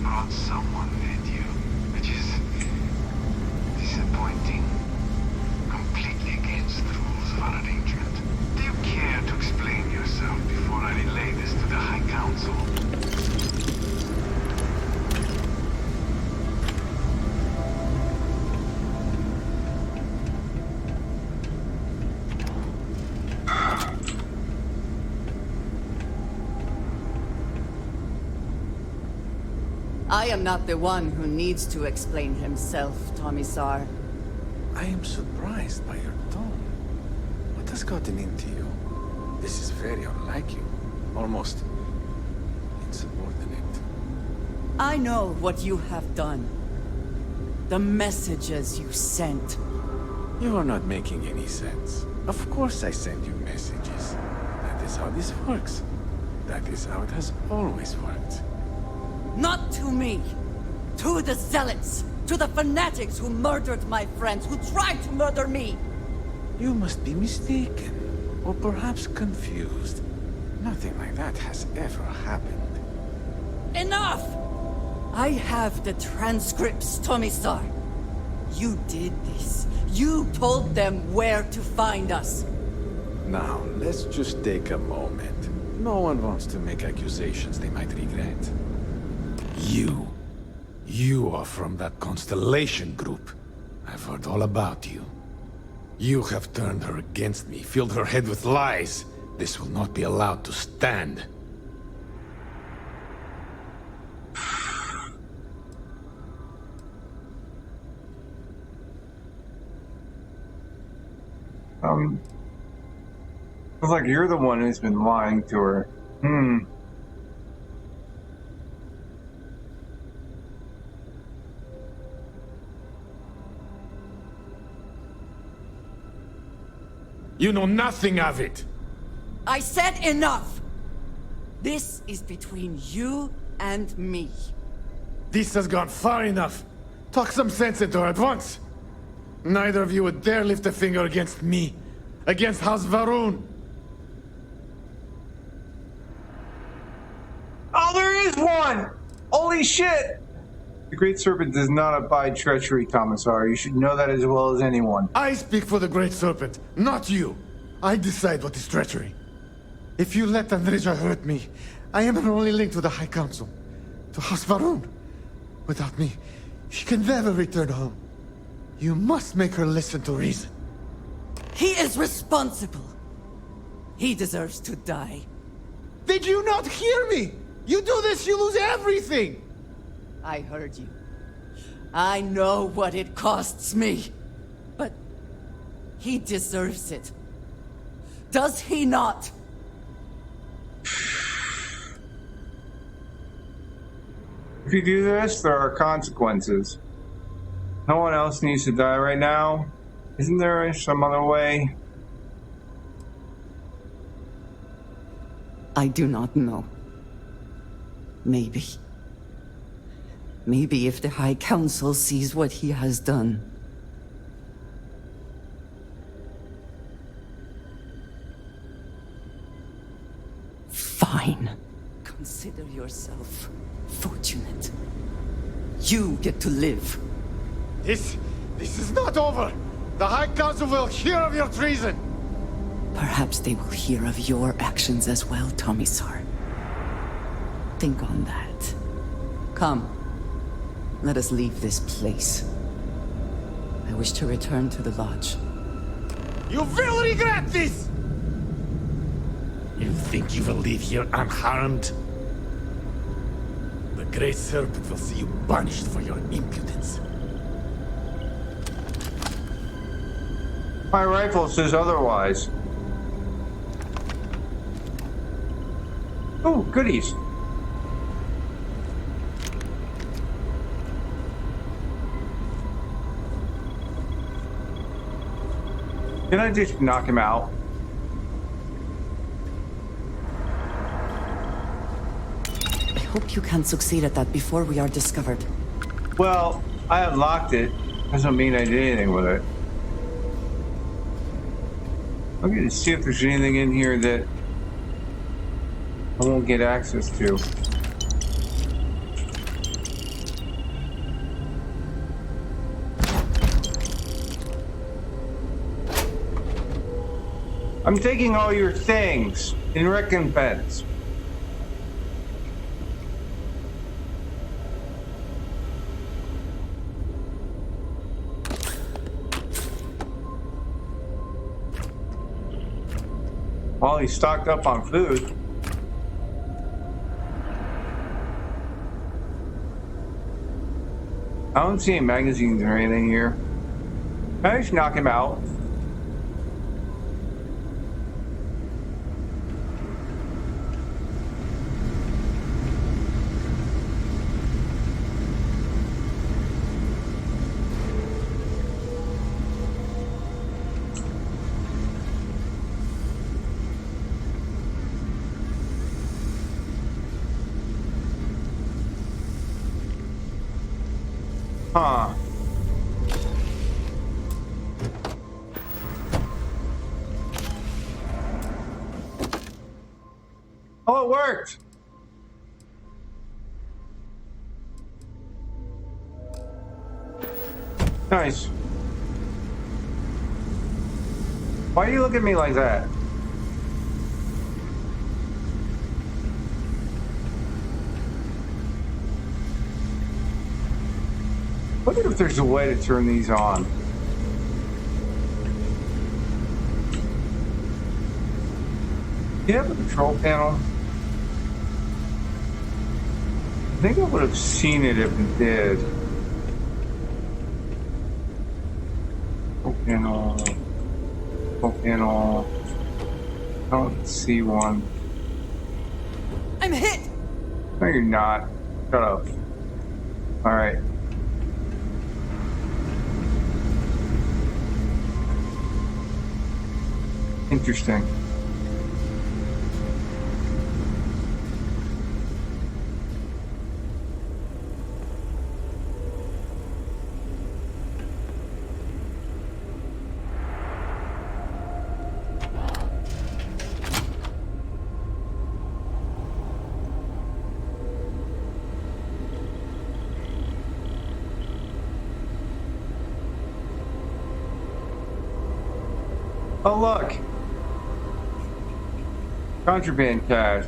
Brought someone with you, which is disappointing. Completely against the rules of our arrangement. Do you care to explain yourself before I relay this to the High Council? I am not the one who needs to explain himself, Tomisar. I am surprised by your tone. What has gotten into you? This is very unlike you. Almost insubordinate. I know what you have done. The messages you sent. You are not making any sense. Of course I send you messages. That is how this works. That is how it has always worked. Not to me. To the Zealots. To the fanatics who murdered my friends, who tried to murder me. You must be mistaken. Or perhaps confused. Nothing like that has ever happened. Enough! I have the transcripts, Tomisar. You did this. You told them where to find us. Now, let's just take a moment. No one wants to make accusations they might regret. You are from that Constellation group. I've heard all about you. You have turned her against me, filled her head with lies. This will not be allowed to stand. Feels like you're the one who's been lying to her. You know nothing of it! I said enough! This is between you and me. This has gone far enough. Talk some sense into her at once. Neither of you would dare lift a finger against me. Against House Varun. Oh, there is one! Holy shit! The Great Serpent does not abide treachery, Commissar. You should know that as well as anyone. I speak for the Great Serpent, not you. I decide what is treachery. If you let Andreja hurt me, I am her only link to the High Council, to House Varun. Without me, she can never return home. You must make her listen to reason. He is responsible. He deserves to die. Did you not hear me? You do this, you lose everything! I heard you. I know what it costs me. But he deserves it. Does he not? If you do this, there are consequences. No one else needs to die right now. Isn't there some other way? I do not know. Maybe. Maybe if the High Council sees what he has done. Fine. Consider yourself fortunate. You get to live. This is not over. The High Council will hear of your treason. Perhaps they will hear of your actions as well, Commissar. Think on that. Come. Let us leave this place. I wish to return to the lodge. You will regret this! You think you will leave here unharmed? The Great Serpent will see you punished for your impudence. My rifle says otherwise. Oh, goodies. Can I just knock him out? I hope you can succeed at that before we are discovered. Well, I unlocked it. Doesn't mean I did anything with it. I'm going to see if there's anything in here that I won't get access to. I'm taking all your things in recompense. While he's stocked up on food. I don't see any magazines or anything here. Can I just knock him out? Huh. Oh, it worked. Nice. Why do you look at me like that? I wonder if there's a way to turn these on. Do you have a control panel? I think I would have seen it if it did. Control panel. Control panel. I don't see one. I'm hit! No, you're not. Shut up. Alright. Interesting. Oh, look. Contraband cash.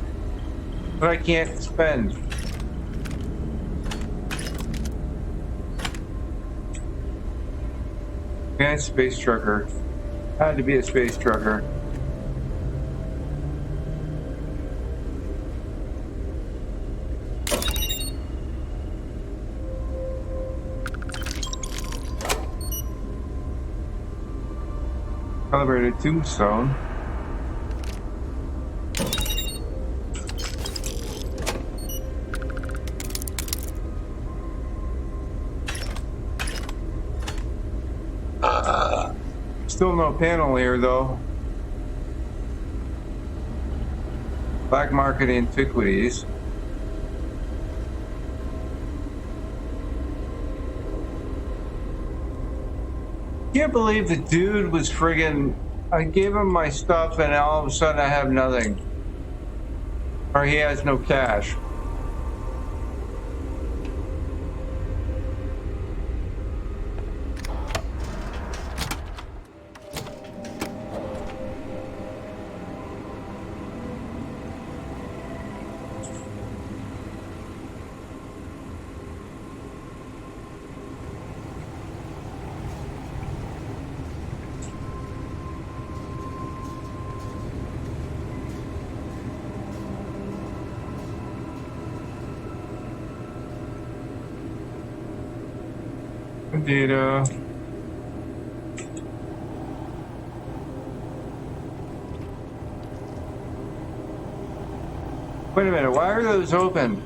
But I can't spend. And space trucker. Had to be a space trucker. Celebrated tombstone. Still no panel here though. Black market antiquities. Can't believe the dude was friggin'. I gave him my stuff and all of a sudden I have nothing. Or he has no cash. Data. Wait a minute, why are those open?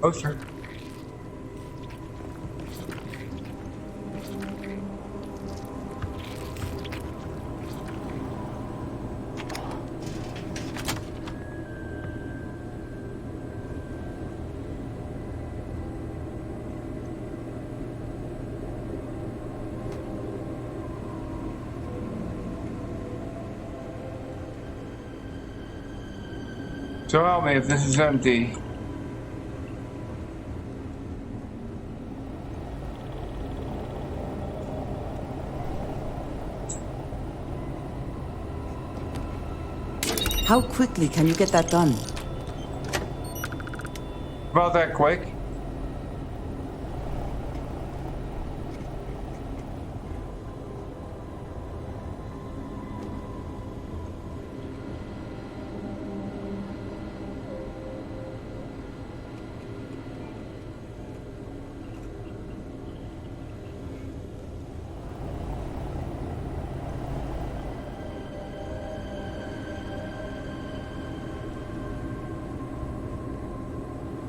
Oh, sure. So help me if this is empty. How quickly can you get that done? About that quick?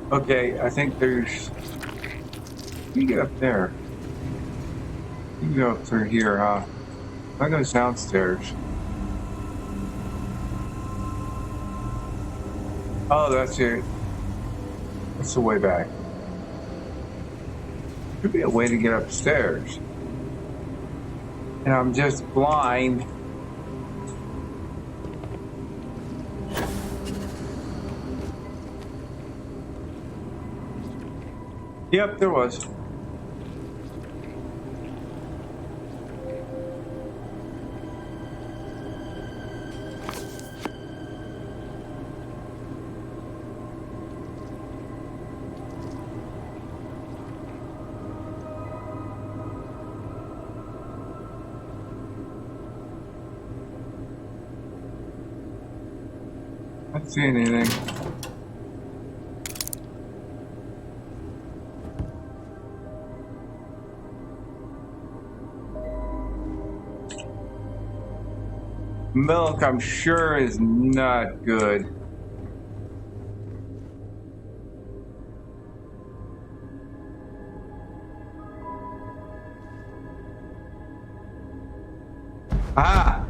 Okay, I think there's... You get up there. You can go up through here, huh? That goes downstairs. Oh, that's it. That's the way back. Could be a way to get upstairs. And I'm just blind. Yep, there was. I don't see anything. Milk, I'm sure, is not good. Ah!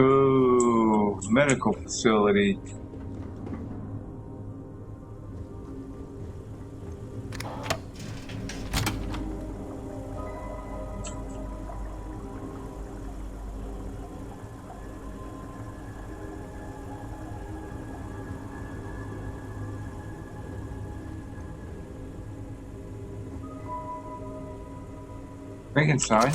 Ooh, medical facility. Frankenstein.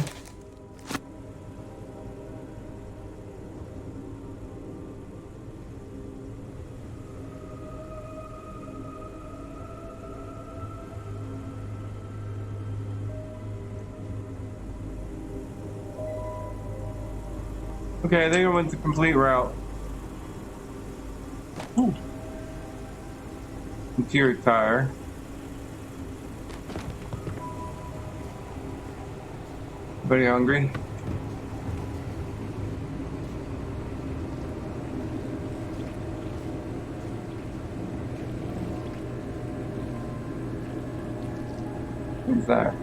Okay, I think I went the complete route. Ooh. Interior tire. Anybody hungry? What's that?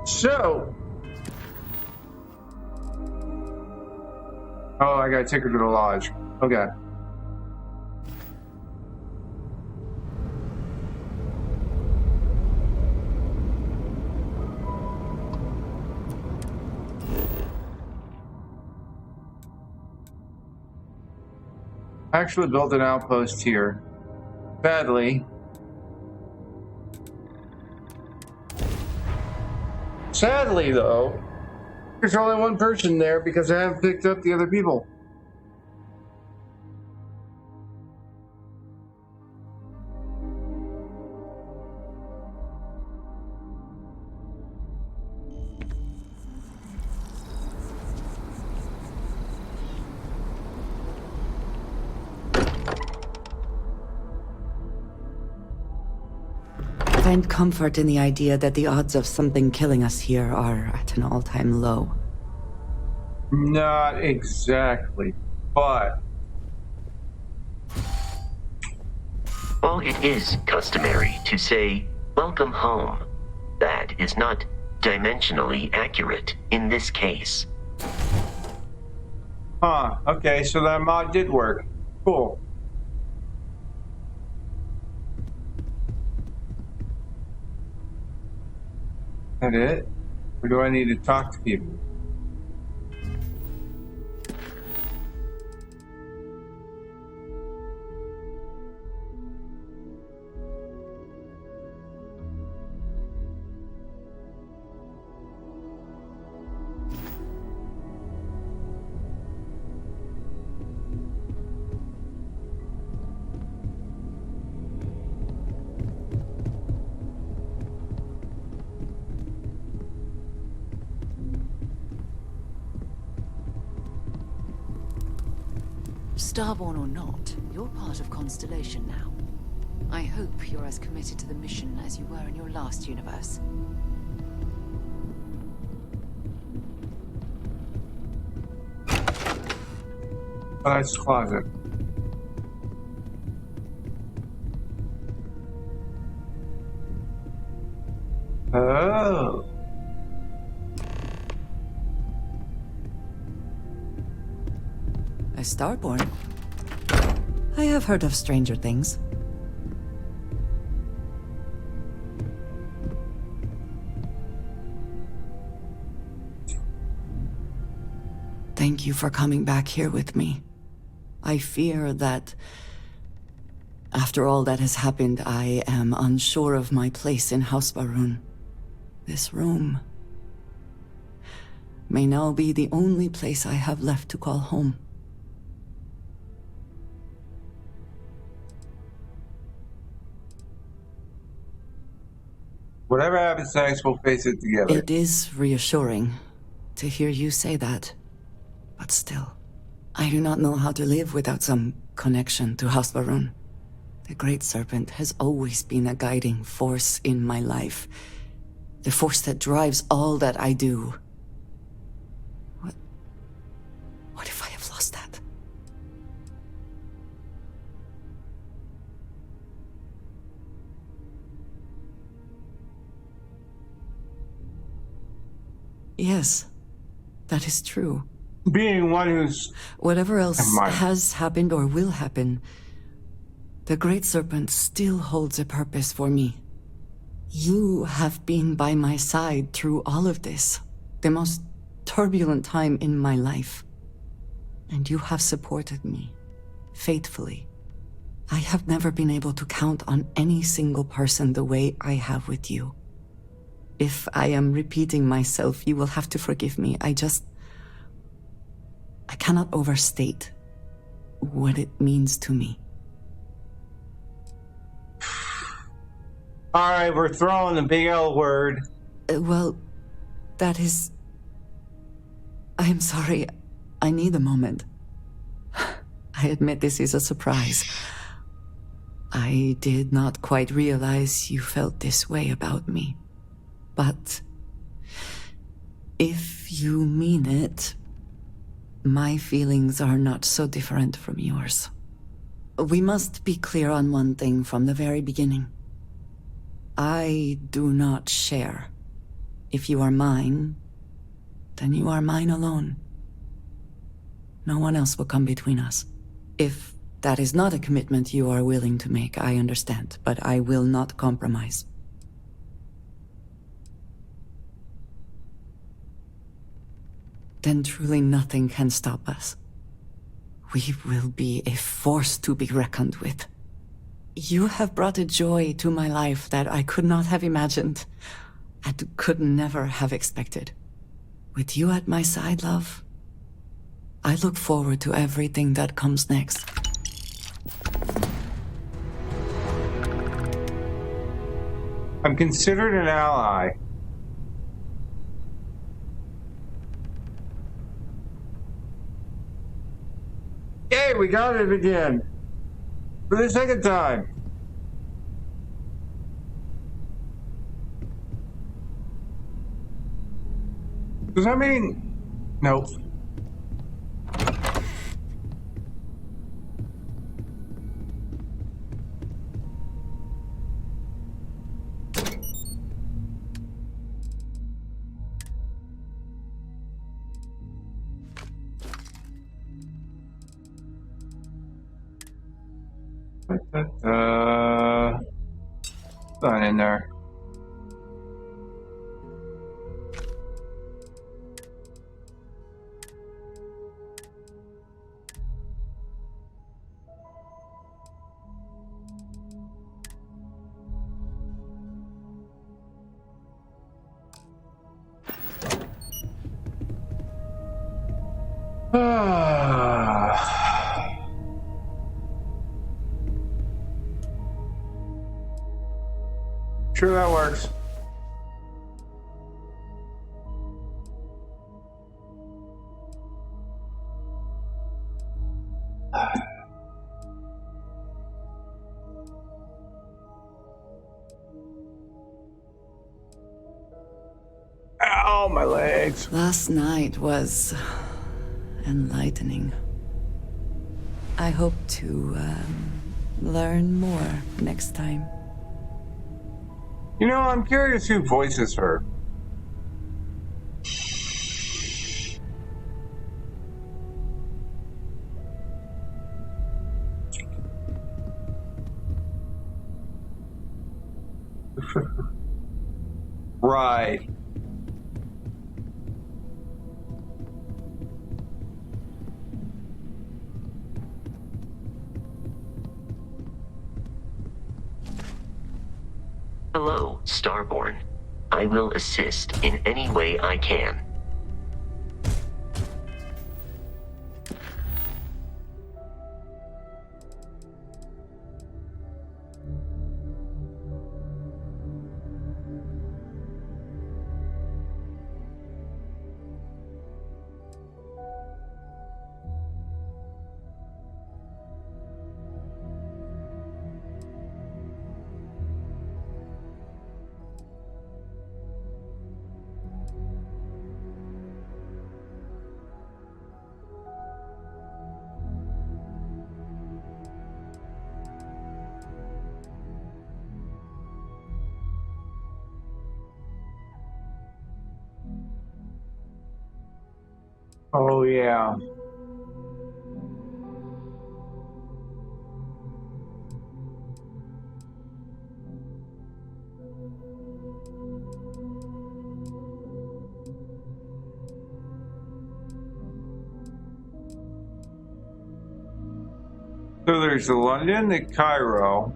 So, oh, I gotta take her to the lodge. Okay. Actually built an outpost here. Sadly though, there's only one person there because I haven't picked up the other people. I find comfort in the idea that the odds of something killing us here are at an all-time low. Not exactly, but... While it is customary to say, "Welcome home," that is not dimensionally accurate in this case. Huh, okay, so that mod did work. Cool. That it? Or do I need to talk to people? Starborn or not, you're part of Constellation now. I hope you're as committed to the mission as you were in your last universe. Oh, that's closet. Oh. A Starborn? I have heard of stranger things. Thank you for coming back here with me. I fear that after all that has happened, I am unsure of my place in House Baroon. This room may now be the only place I have left to call home. Whatever happens next, we'll face it together. It is reassuring to hear you say that, but still, I do not know how to live without some connection to House Baroon. The Great Serpent has always been a guiding force in my life, the force that drives all that I do. Yes, that is true. Being one who's... Whatever else Never mind. has happened or will happen, the Great Serpent still holds a purpose for me. You have been by my side through all of this, the most turbulent time in my life. And you have supported me, faithfully. I have never been able to count on any single person the way I have with you. If I am repeating myself, you will have to forgive me. I cannot overstate what it means to me. All right, we're throwing the big L word. Well, that is... I am sorry. I need a moment. I admit this is a surprise. I did not quite realize you felt this way about me. But if you mean it, my feelings are not so different from yours. We must be clear on one thing from the very beginning. I do not share. If you are mine, then you are mine alone. No one else will come between us. If that is not a commitment you are willing to make, I understand, but I will not compromise. Then truly nothing can stop us. We will be a force to be reckoned with. You have brought a joy to my life that I could not have imagined, and could never have expected. With you at my side, love, I look forward to everything that comes next. I'm considered an ally. Yay, we got it again. For the second time. Does that mean... Nope. Not in there. Sure, that works. Ow, my legs. Last night was enlightening. I hope to learn more next time. You know, I'm curious who voices her. Right. Hello, Starborn. I will assist in any way I can. Oh, yeah. So there's the London, the Cairo,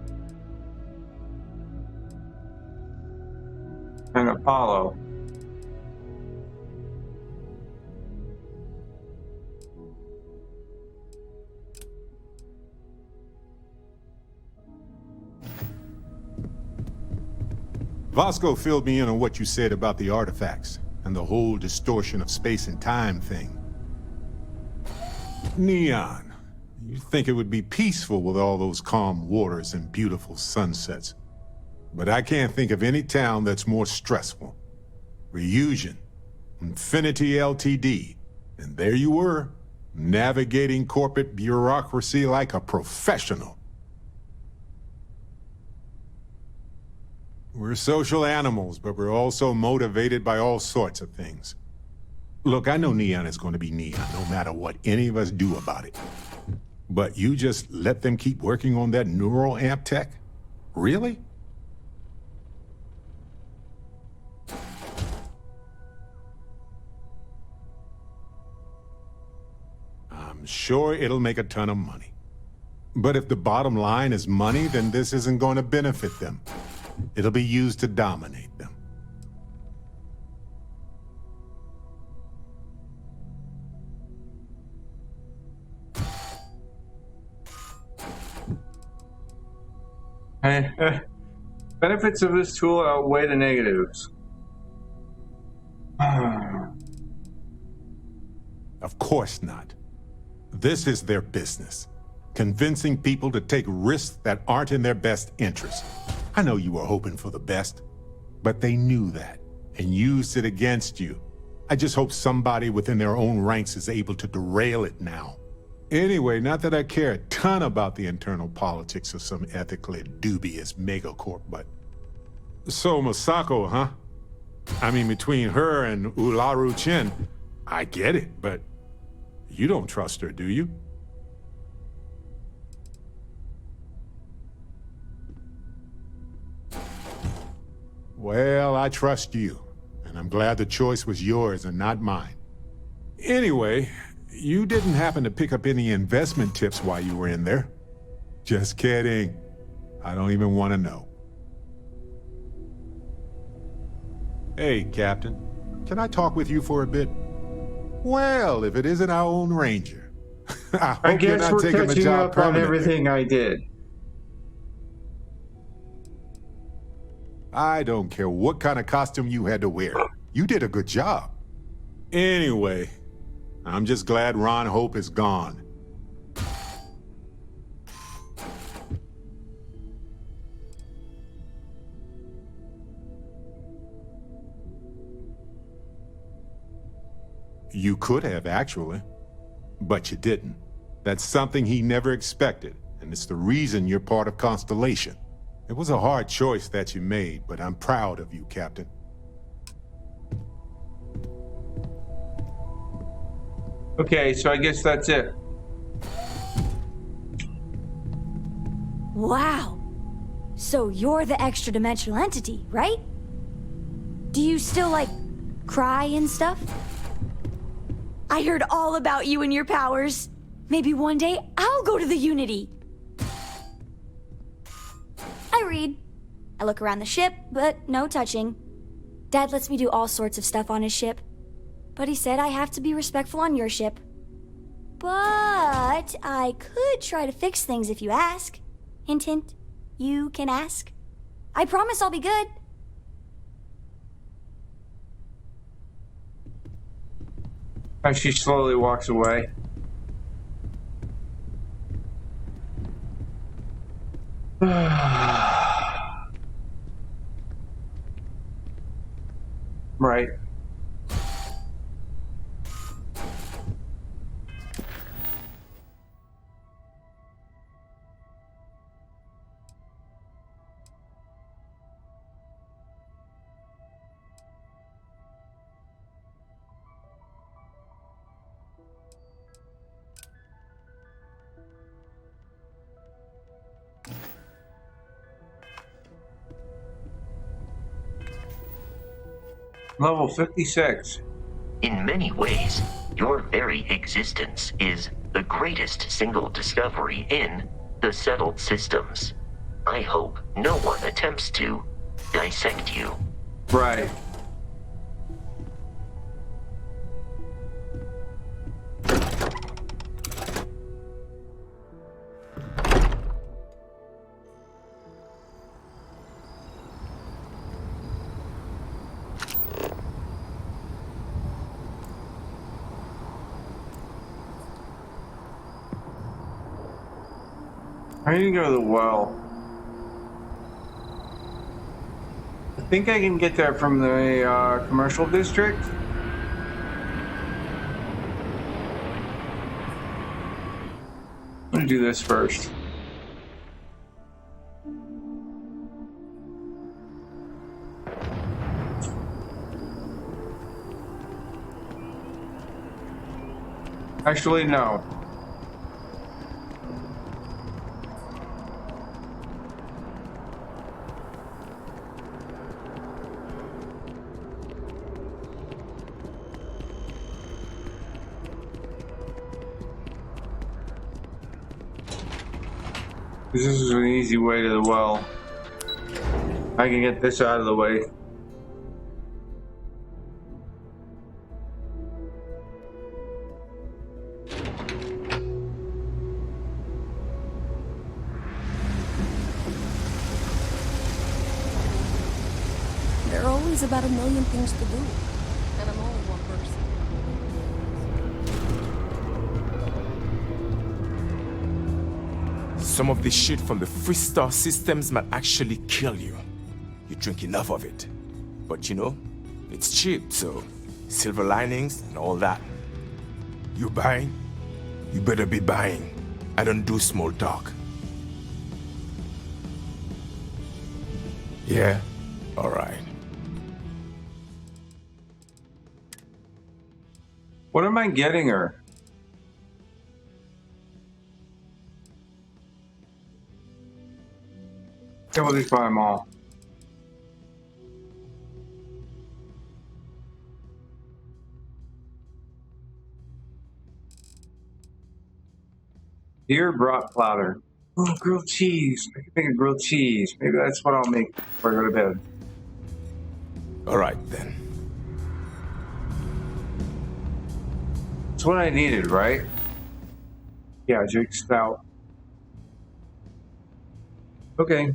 and Apollo. Vasco filled me in on what you said about the artifacts and the whole distortion of space and time thing. Neon, you'd think it would be peaceful with all those calm waters and beautiful sunsets. But I can't think of any town that's more stressful. Reusion, Infinity Ltd. And there you were, navigating corporate bureaucracy like a professional. We're social animals, but we're also motivated by all sorts of things. Look, I know Neon is going to be Neon, no matter what any of us do about it. But you just let them keep working on that neural amp tech? Really? I'm sure it'll make a ton of money. But if the bottom line is money, then this isn't going to benefit them. It'll be used to dominate them. Benefits of this tool outweigh the negatives. Of course not. This is their business. Convincing people to take risks that aren't in their best interest. I know you were hoping for the best, but they knew that and used it against you. I just hope somebody within their own ranks is able to derail it now. Anyway, not that I care a ton about the internal politics of some ethically dubious megacorp, but... So, Masako, huh? I mean, between her and Ularu Chen, I get it, but you don't trust her, do you? Well, I trust you, and I'm glad the choice was yours and not mine. Anyway, you didn't happen to pick up any investment tips while you were in there? Just kidding. I don't even want to know. Hey, Captain. Can I talk with you for a bit? Well, if it isn't our own Ranger. I I hope you're guess not we're taking the catching job up on permanently. everything I did. I don't care what kind of costume you had to wear. You did a good job. Anyway, I'm just glad Ron Hope is gone. You could have, actually. But you didn't. That's something he never expected, and it's the reason you're part of Constellation. It was a hard choice that you made, but I'm proud of you, Captain. Okay, so I guess that's it. Wow. So you're the extra-dimensional entity, right? Do you still, like, cry and stuff? I heard all about you and your powers. Maybe one day I'll go to the Unity. I read. I look around the ship, but no touching. Dad lets me do all sorts of stuff on his ship. But he said I have to be respectful on your ship. But I could try to fix things if you ask. Hint, hint. You can ask. I promise I'll be good. As she slowly walks away. Right. Level 56. In many ways, your very existence is the greatest single discovery in the settled systems. I hope no one attempts to dissect you. Right. I need to go to the well. I think I can get there from the commercial district. I'm gonna do this first. Actually, no. This is an easy way to the well. I can get this out of the way. There are always about a million things to do, and I'm only one person. Some of the shit from the Freestar systems might actually kill you. You drink enough of it. But you know, it's cheap, so silver linings and all that. You buying? You better be buying. I don't do small talk. Yeah? Alright. What am I getting her? Okay, we'll just buy them all. Deer brat platter. Oh, grilled cheese. I can make a grilled cheese. Maybe that's what I'll make before I go to bed. Alright then. That's what I needed, right? Yeah, Jake Stout. Okay.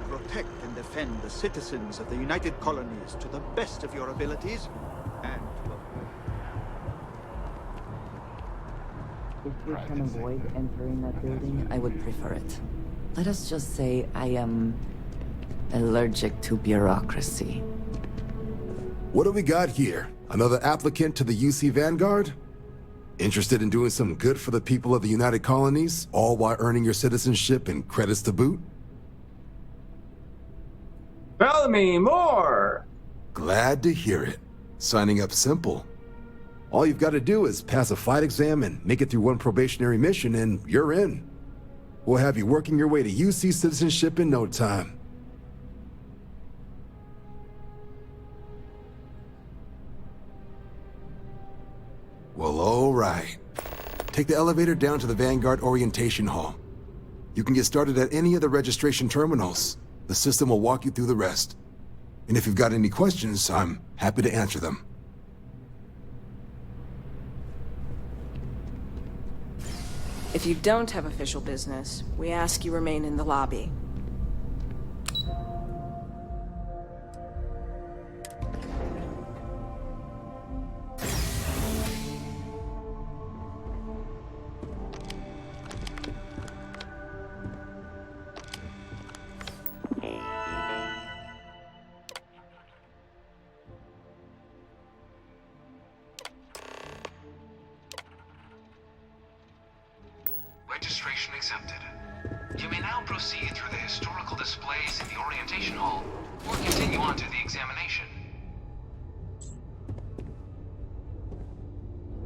Protect and defend the citizens of the United Colonies to the best of your abilities, and If we can avoid entering that building, I would prefer it. Let us just say I am allergic to bureaucracy. What do we got here? Another applicant to the UC Vanguard? Interested in doing some good for the people of the United Colonies, all while earning your citizenship and credits to boot? Tell me more! Glad to hear it. Signing up simple. All you've got to do is pass a fight exam and make it through one probationary mission and you're in. We'll have you working your way to UC citizenship in no time. Well, all right. Take the elevator down to the Vanguard Orientation Hall. You can get started at any of the registration terminals. The system will walk you through the rest. And if you've got any questions, I'm happy to answer them. If you don't have official business, we ask you remain in the lobby. Registration accepted. You may now proceed through the historical displays in the orientation hall, or continue on to the examination.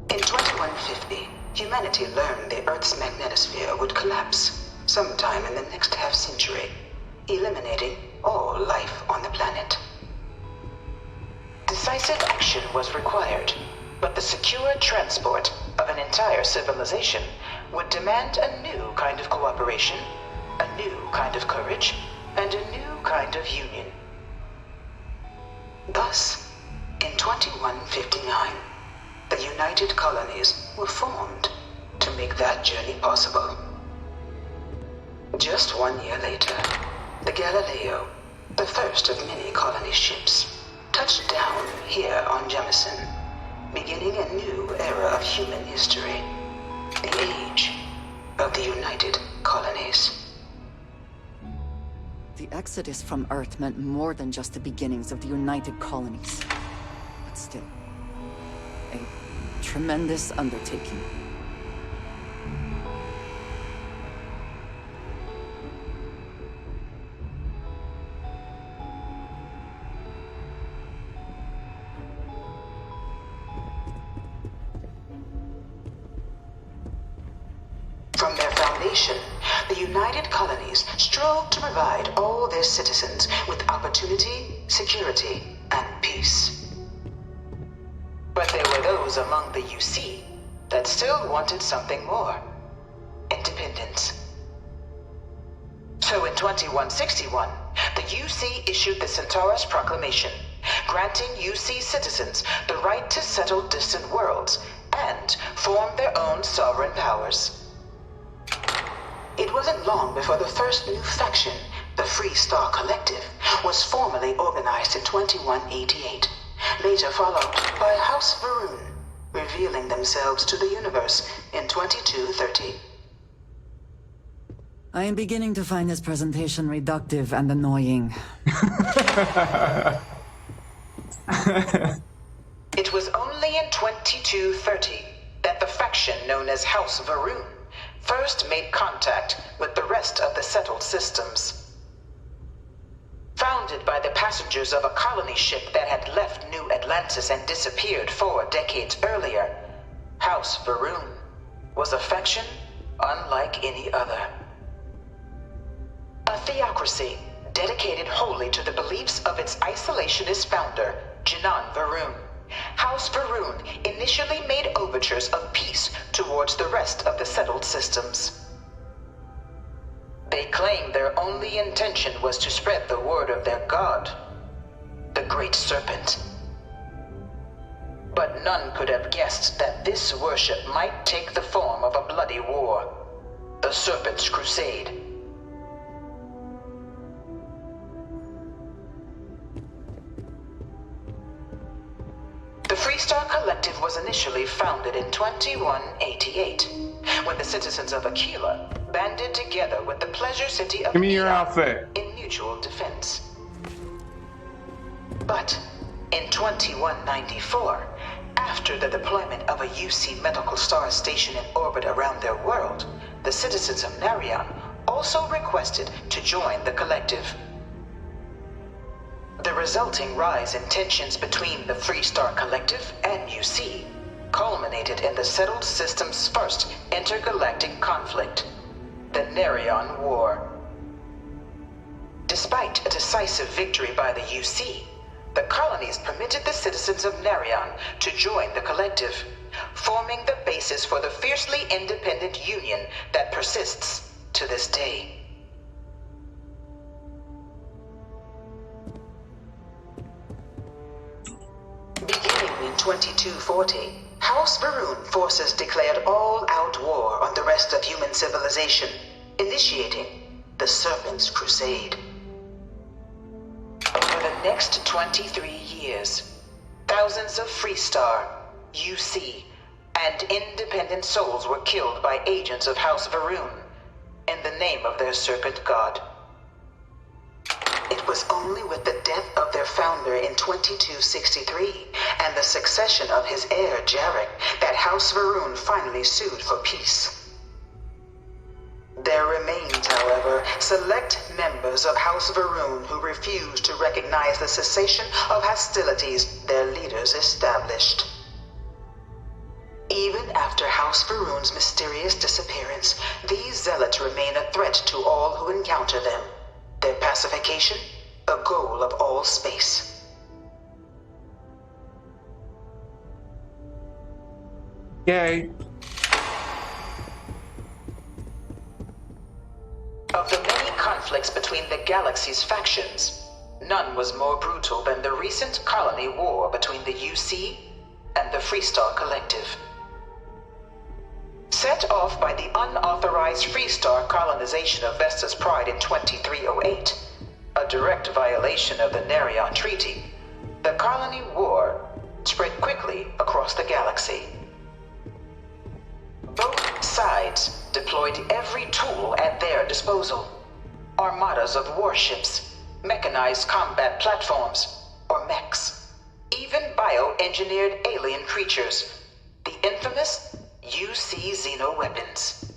In 2150, humanity learned the Earth's magnetosphere would collapse sometime in the next half-century, eliminating all life on the planet. Decisive action was required, but the secure transport of an entire civilization would demand a new kind of cooperation, a new kind of courage, and a new kind of union. Thus, in 2159, the United Colonies were formed to make that journey possible. Just 1 year later, the Galileo, the first of many colony ships, touched down here on Jemison, beginning a new era of human history, the age of the United Colonies. The exodus from Earth meant more than just the beginnings of the United Colonies. But still, a tremendous undertaking. From their foundation, the United Colonies strove to provide all their citizens with opportunity, security, and peace. But there were those among the UC that still wanted something more: independence. So in 2161, the UC issued the Centaurus Proclamation, granting UC citizens the right to settle distant worlds and form their own sovereign powers. It wasn't long before the first new faction, the Free Star Collective, was formally organized in 2188, later followed by House Varun, revealing themselves to the universe in 2230. I am beginning to find this presentation reductive and annoying. It was only in 2230 that the faction known as House Varun first made contact with the rest of the settled systems. Founded by the passengers of a colony ship that had left New Atlantis and disappeared 4 decades earlier, House Varun was a faction unlike any other. A theocracy dedicated wholly to the beliefs of its isolationist founder, Jinan Varun. House Varun initially made overtures of peace towards the rest of the settled systems. They claimed their only intention was to spread the word of their god, the Great Serpent. But none could have guessed that this worship might take the form of a bloody war, the Serpent's Crusade. The Freestar Collective was initially founded in 2188, when the citizens of Aquila banded together with the Pleasure City of Give me your Neon outfit. in mutual defense. But in 2194, after the deployment of a UC medical star station in orbit around their world, the citizens of Narion also requested to join the collective. The resulting rise in tensions between the Freestar Collective and UC culminated in the settled system's first intergalactic conflict, the Narion War. Despite a decisive victory by the UC, the colonies permitted the citizens of Narion to join the collective, forming the basis for the fiercely independent union that persists to this day. Beginning in 2240, House Varun forces declared all-out war on the rest of human civilization, initiating the Serpent's Crusade. Over the next 23 years, thousands of Freestar, UC, and independent souls were killed by agents of House Varun in the name of their serpent god. It was only with the death of their founder in 2263 and the succession of his heir Jarek that House Varun finally sued for peace. There remained, however, select members of House Varun who refused to recognize the cessation of hostilities their leaders established. Even after House Varun's mysterious disappearance, these zealots remain a threat to all who encounter them. Their pacification, a goal of all space. Yay. Of the many conflicts between the galaxy's factions, none was more brutal than the recent colony war between the UC and the Freestar Collective. Set off by the unauthorized Freestar colonization of Vesta's Pride in 2308, a direct violation of the Nerion Treaty, the colony war spread quickly across the galaxy. Both sides deployed every tool at their disposal. Armadas of warships, mechanized combat platforms, or mechs, even bioengineered alien creatures, the infamous UC xeno-weapons.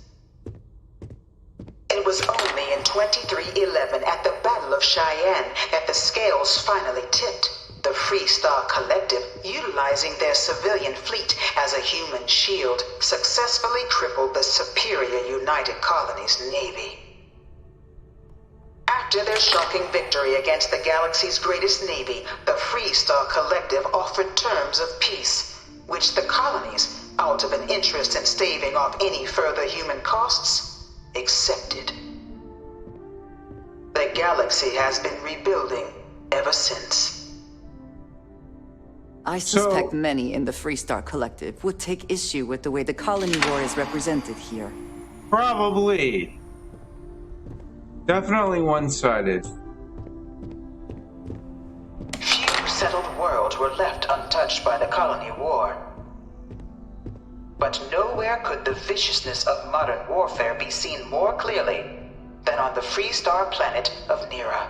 It was only in 2311 at the Battle of Cheyenne that the scales finally tipped. The Freestar Collective, utilizing their civilian fleet as a human shield, successfully crippled the superior United Colonies Navy. After their shocking victory against the galaxy's greatest navy, the Freestar Collective offered terms of peace, which the colonies, out of an interest in staving off any further human costs, accepted. The galaxy has been rebuilding ever since. I suspect many in the Freestar Collective would take issue with the way the colony war is represented here. Probably. Definitely one-sided. Few settled worlds were left untouched by the colony war. But nowhere could the viciousness of modern warfare be seen more clearly than on the Freestar planet of Nira.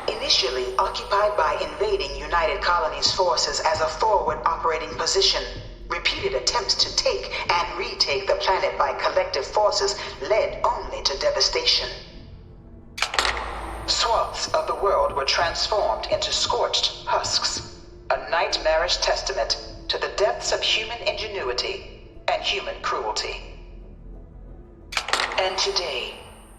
Initially occupied by invading United Colonies forces as a forward operating position, repeated attempts to take and retake the planet by collective forces led only to devastation. Swaths of the world were transformed into scorched husks, a nightmarish testament to the depths of human ingenuity and human cruelty. And today,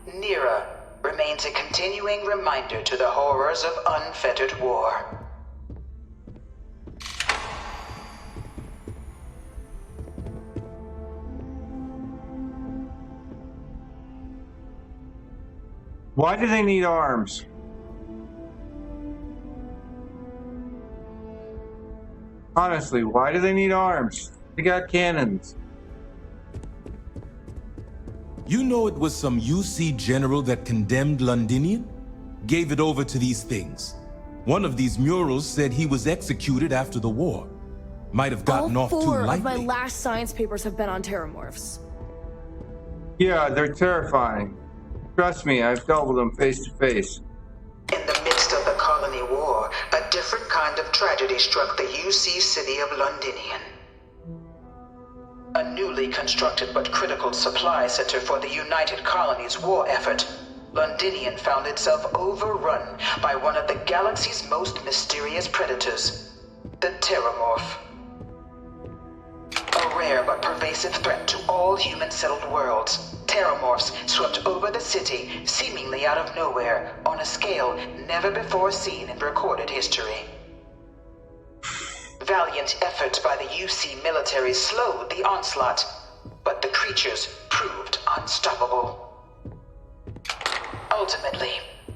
Nira remains a continuing reminder to the horrors of unfettered war. Why do they need arms? Honestly, why do they need arms? They got cannons. You know it was some UC general that condemned Londinian? Gave it over to these things. One of these murals said he was executed after the war. Might have gotten off too All 4 of lightly. my last science papers have been on terramorphs. Yeah, they're terrifying. Trust me, I've dealt with them face to face. In the midst of the colony war, a different kind of tragedy struck the UC city of Londinian. A newly constructed but critical supply center for the United Colonies' war effort, Londinian found itself overrun by one of the galaxy's most mysterious predators, the Terramorph. A rare but pervasive threat to all human-settled worlds, Terramorphs swept over the city, seemingly out of nowhere, on a scale never before seen in recorded history. Valiant efforts by the UC military slowed the onslaught, but the creatures proved unstoppable. Ultimately,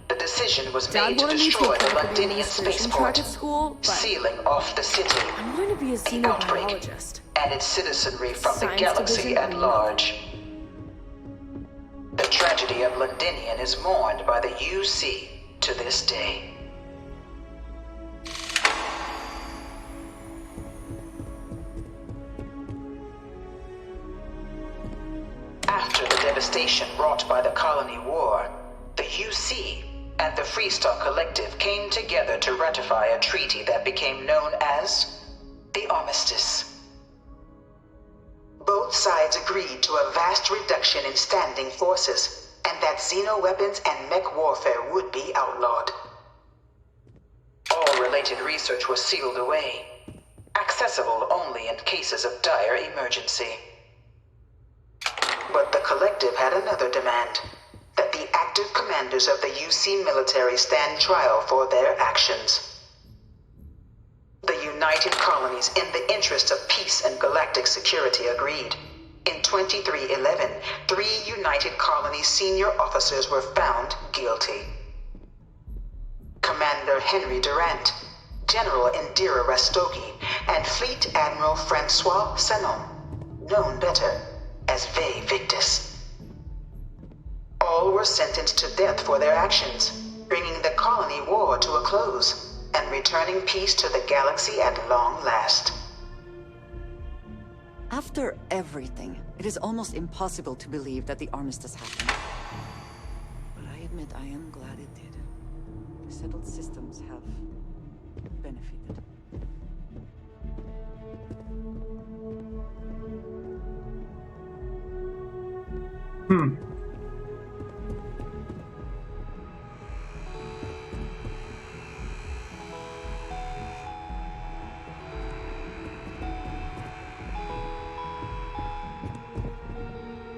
the the decision was Dad made to wanted me to destroy the apply for the Londinian administration track spaceport, at school, but sealing off the city, I'm going to be a the outbreak, xenobiologist. and its citizenry from the Science galaxy division at or large. The tragedy of Londinian is mourned by the UC to this day. After the devastation wrought by the Colony War, the UC and the Freestar Collective came together to ratify a treaty that became known as the Armistice. Both sides agreed to a vast reduction in standing forces, and that xeno-weapons and mech warfare would be outlawed. All related research was sealed away, accessible only in cases of dire emergency. But the Collective had another demand, that the active commanders of the UC military stand trial for their actions. The United Colonies, in the interest of peace and galactic security, agreed. In 2311, 3 United Colonies senior officers were found guilty. Commander Henry Durant, General Indira Rastogi, and Fleet Admiral Francois Sanon, known better as Ve Victus. All were sentenced to death for their actions, bringing the colony war to a close and returning peace to the galaxy at long last. After everything, it is almost impossible to believe that the armistice happened. But I admit I am glad it did. The settled systems have benefited.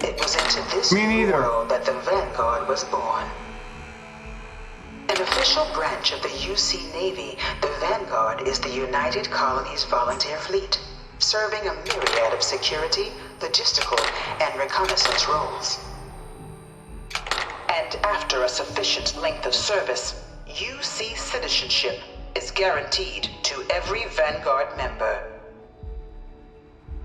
It was into this Me new neither. world that the Vanguard was born. An official branch of the UC Navy, the Vanguard is the United Colonies Volunteer Fleet, serving a myriad of security, logistical, and reconnaissance roles. And after a sufficient length of service, UC citizenship is guaranteed to every Vanguard member.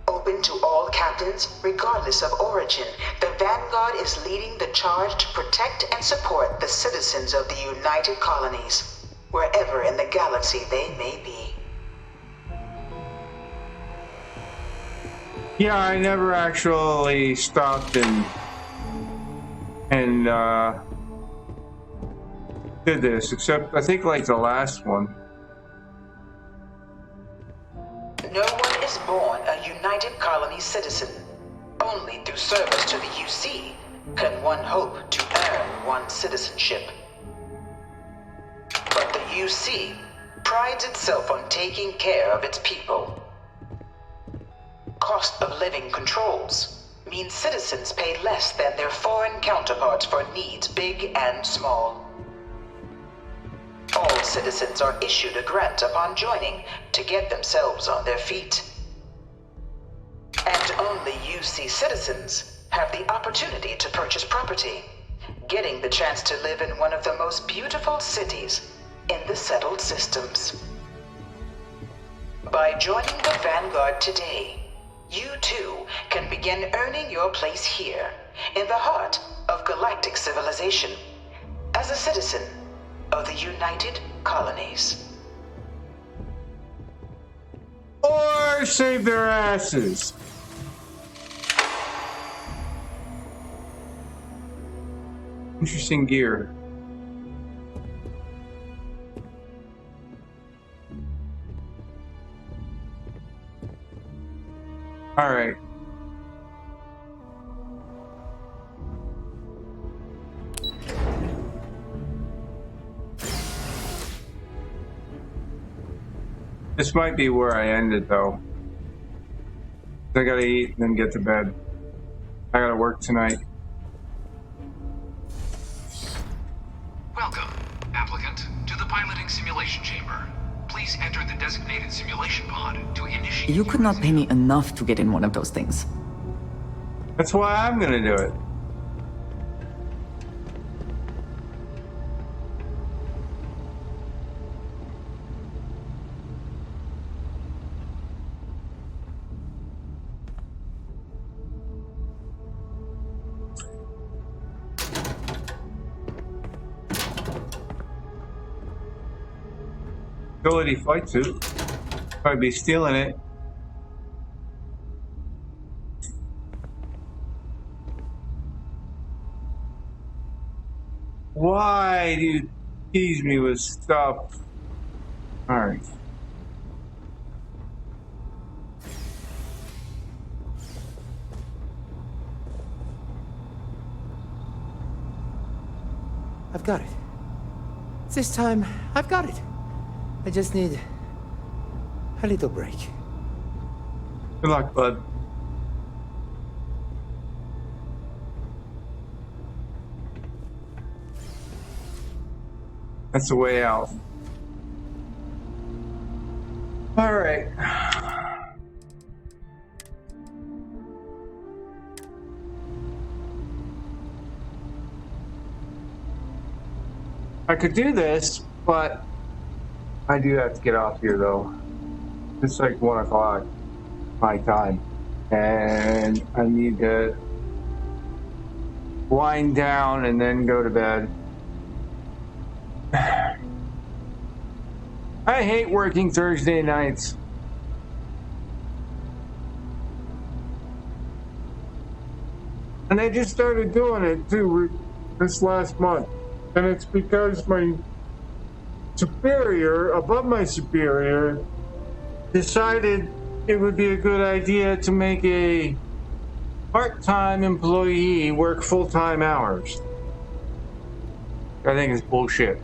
Open to all captains, regardless of origin, the Vanguard is leading the charge to protect and support the citizens of the United Colonies, wherever in the galaxy they may be. Yeah, I never actually stopped and did this, except I think like the last one. No one is born a United Colonies citizen. Only through service to the UC can one hope to earn one's citizenship. But the UC prides itself on taking care of its people. Cost of living controls mean citizens pay less than their foreign counterparts for needs big and small. All citizens are issued a grant upon joining to get themselves on their feet. And only UC citizens have the opportunity to purchase property, getting the chance to live in one of the most beautiful cities in the settled systems. By joining the Vanguard today, you too can begin earning your place here, in the heart of galactic civilization, as a citizen of the United Colonies. Or save their asses. Interesting gear. All right. This might be where I ended, though. I gotta eat and then get to bed. I gotta work tonight. Welcome, applicant, to the piloting simulation chamber. Please enter the designated simulation pod to initiate. You could not pay me enough to get in one of those things. That's why I'm gonna do it. Utility flight suit. Probably be stealing it. Why do you tease me with stuff? Alright. I've got it. This time, I've got it. I just need a little break. Good luck, bud. That's the way out. Alright. I could do this, but I do have to get off here though. It's like 1 o'clock my time. And I need to wind down and then go to bed. I hate working Thursday nights. And I just started doing it too this last month. And it's because my superior, above my superior, decided it would be a good idea to make a part-time employee work full-time hours. I think it's bullshit.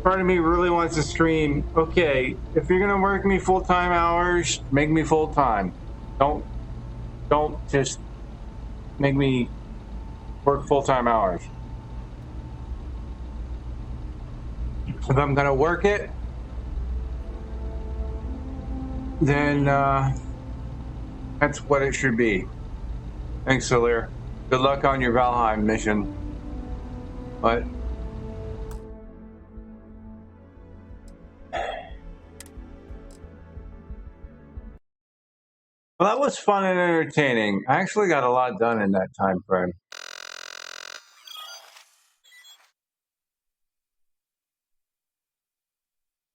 Part of me really wants to scream, okay, if you're gonna work me full-time hours, make me full-time. Don't just make me work full-time hours. If I'm gonna work it, then that's what it should be. Thanks, Solir. Good luck on your Valheim mission. But well, that was fun and entertaining. I actually got a lot done in that time frame.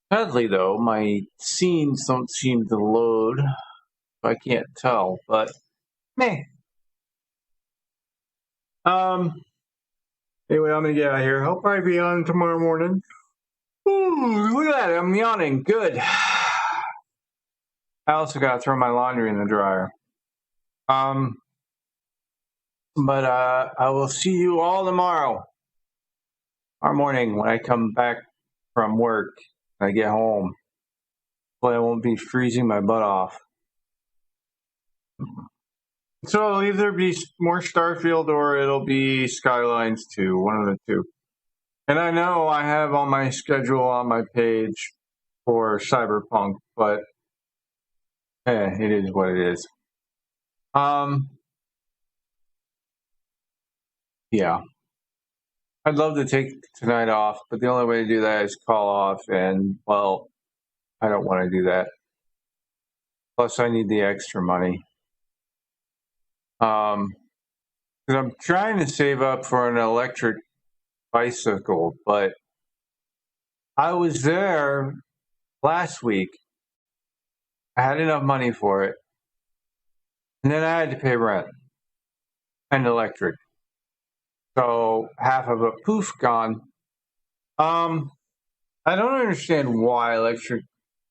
Sadly, though, my scenes don't seem to load. I can't tell, but meh. Anyway, I'm gonna get out of here. I'll probably be on tomorrow morning. Ooh, look at that! I'm yawning. Good. I also gotta throw my laundry in the dryer. But I will see you all tomorrow morning when I come back from work. I get home. But I won't be freezing my butt off. So it'll either be more Starfield or it'll be Skylines 2, one of the two. And I know I have on my schedule on my page for Cyberpunk, but it is what it is. Yeah. I'd love to take tonight off, but the only way to do that is call off, and, well, I don't want to do that. Plus, I need the extra money. Because I'm trying to save up for an electric bicycle, but I was there last week. I had enough money for it. And then I had to pay rent and electric. So half of it, poof, gone. I don't understand why electric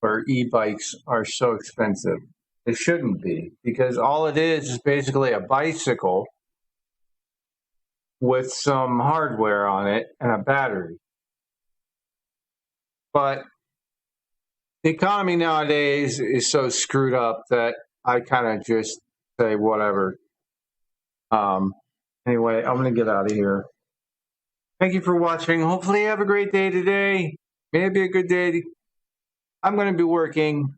or e-bikes are so expensive. They shouldn't be, because all it is basically a bicycle with some hardware on it and a battery. But the economy nowadays is so screwed up that I kind of just say whatever. Anyway, I'm going to get out of here. Thank you for watching. Hopefully you have a great day today. Maybe a good day. I'm going to be working.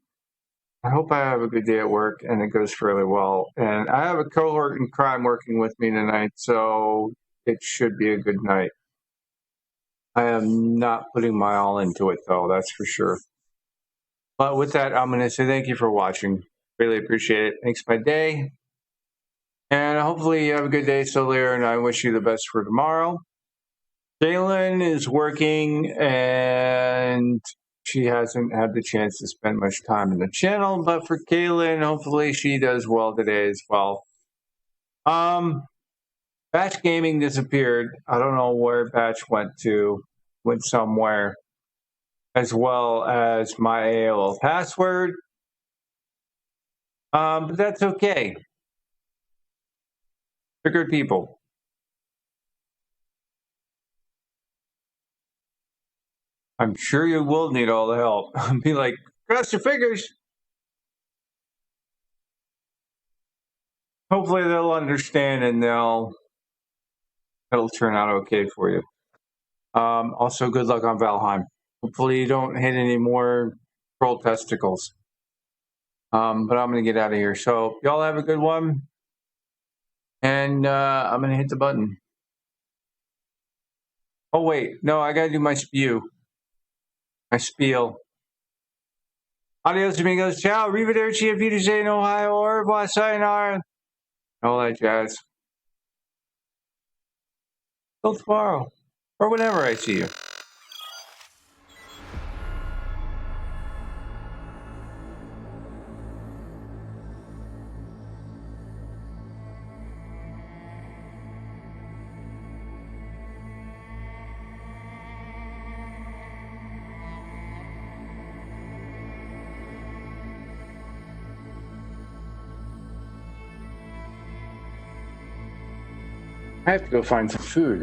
I hope I have a good day at work and it goes fairly well. And I have a cohort in crime working with me tonight, so it should be a good night. I am not putting my all into it, though, that's for sure. But with that, I'm going to say thank you for watching. Really appreciate it. Makes my day. And hopefully you have a good day, Solir, and I wish you the best for tomorrow. Jalen is working and she hasn't had the chance to spend much time in the channel, but for Kaylin, hopefully she does well today as well. Batch Gaming disappeared. I don't know where Batch went to. Went somewhere. As well as my AOL password. But that's okay. They're good people. I'm sure you will need all the help. Be like, cross your fingers. Hopefully they'll understand and it'll turn out okay for you. Also, good luck on Valheim. Hopefully you don't hit any more troll testicles. But I'm going to get out of here. So y'all have a good one. And I'm going to hit the button. Oh, wait. No, I got to do my spew. My spiel. Adios, amigos. Ciao. Arrivederci. If you say in Ohio or revoir, sayonara. All that jazz. Till tomorrow. Or whenever I see you. I have to go find some food.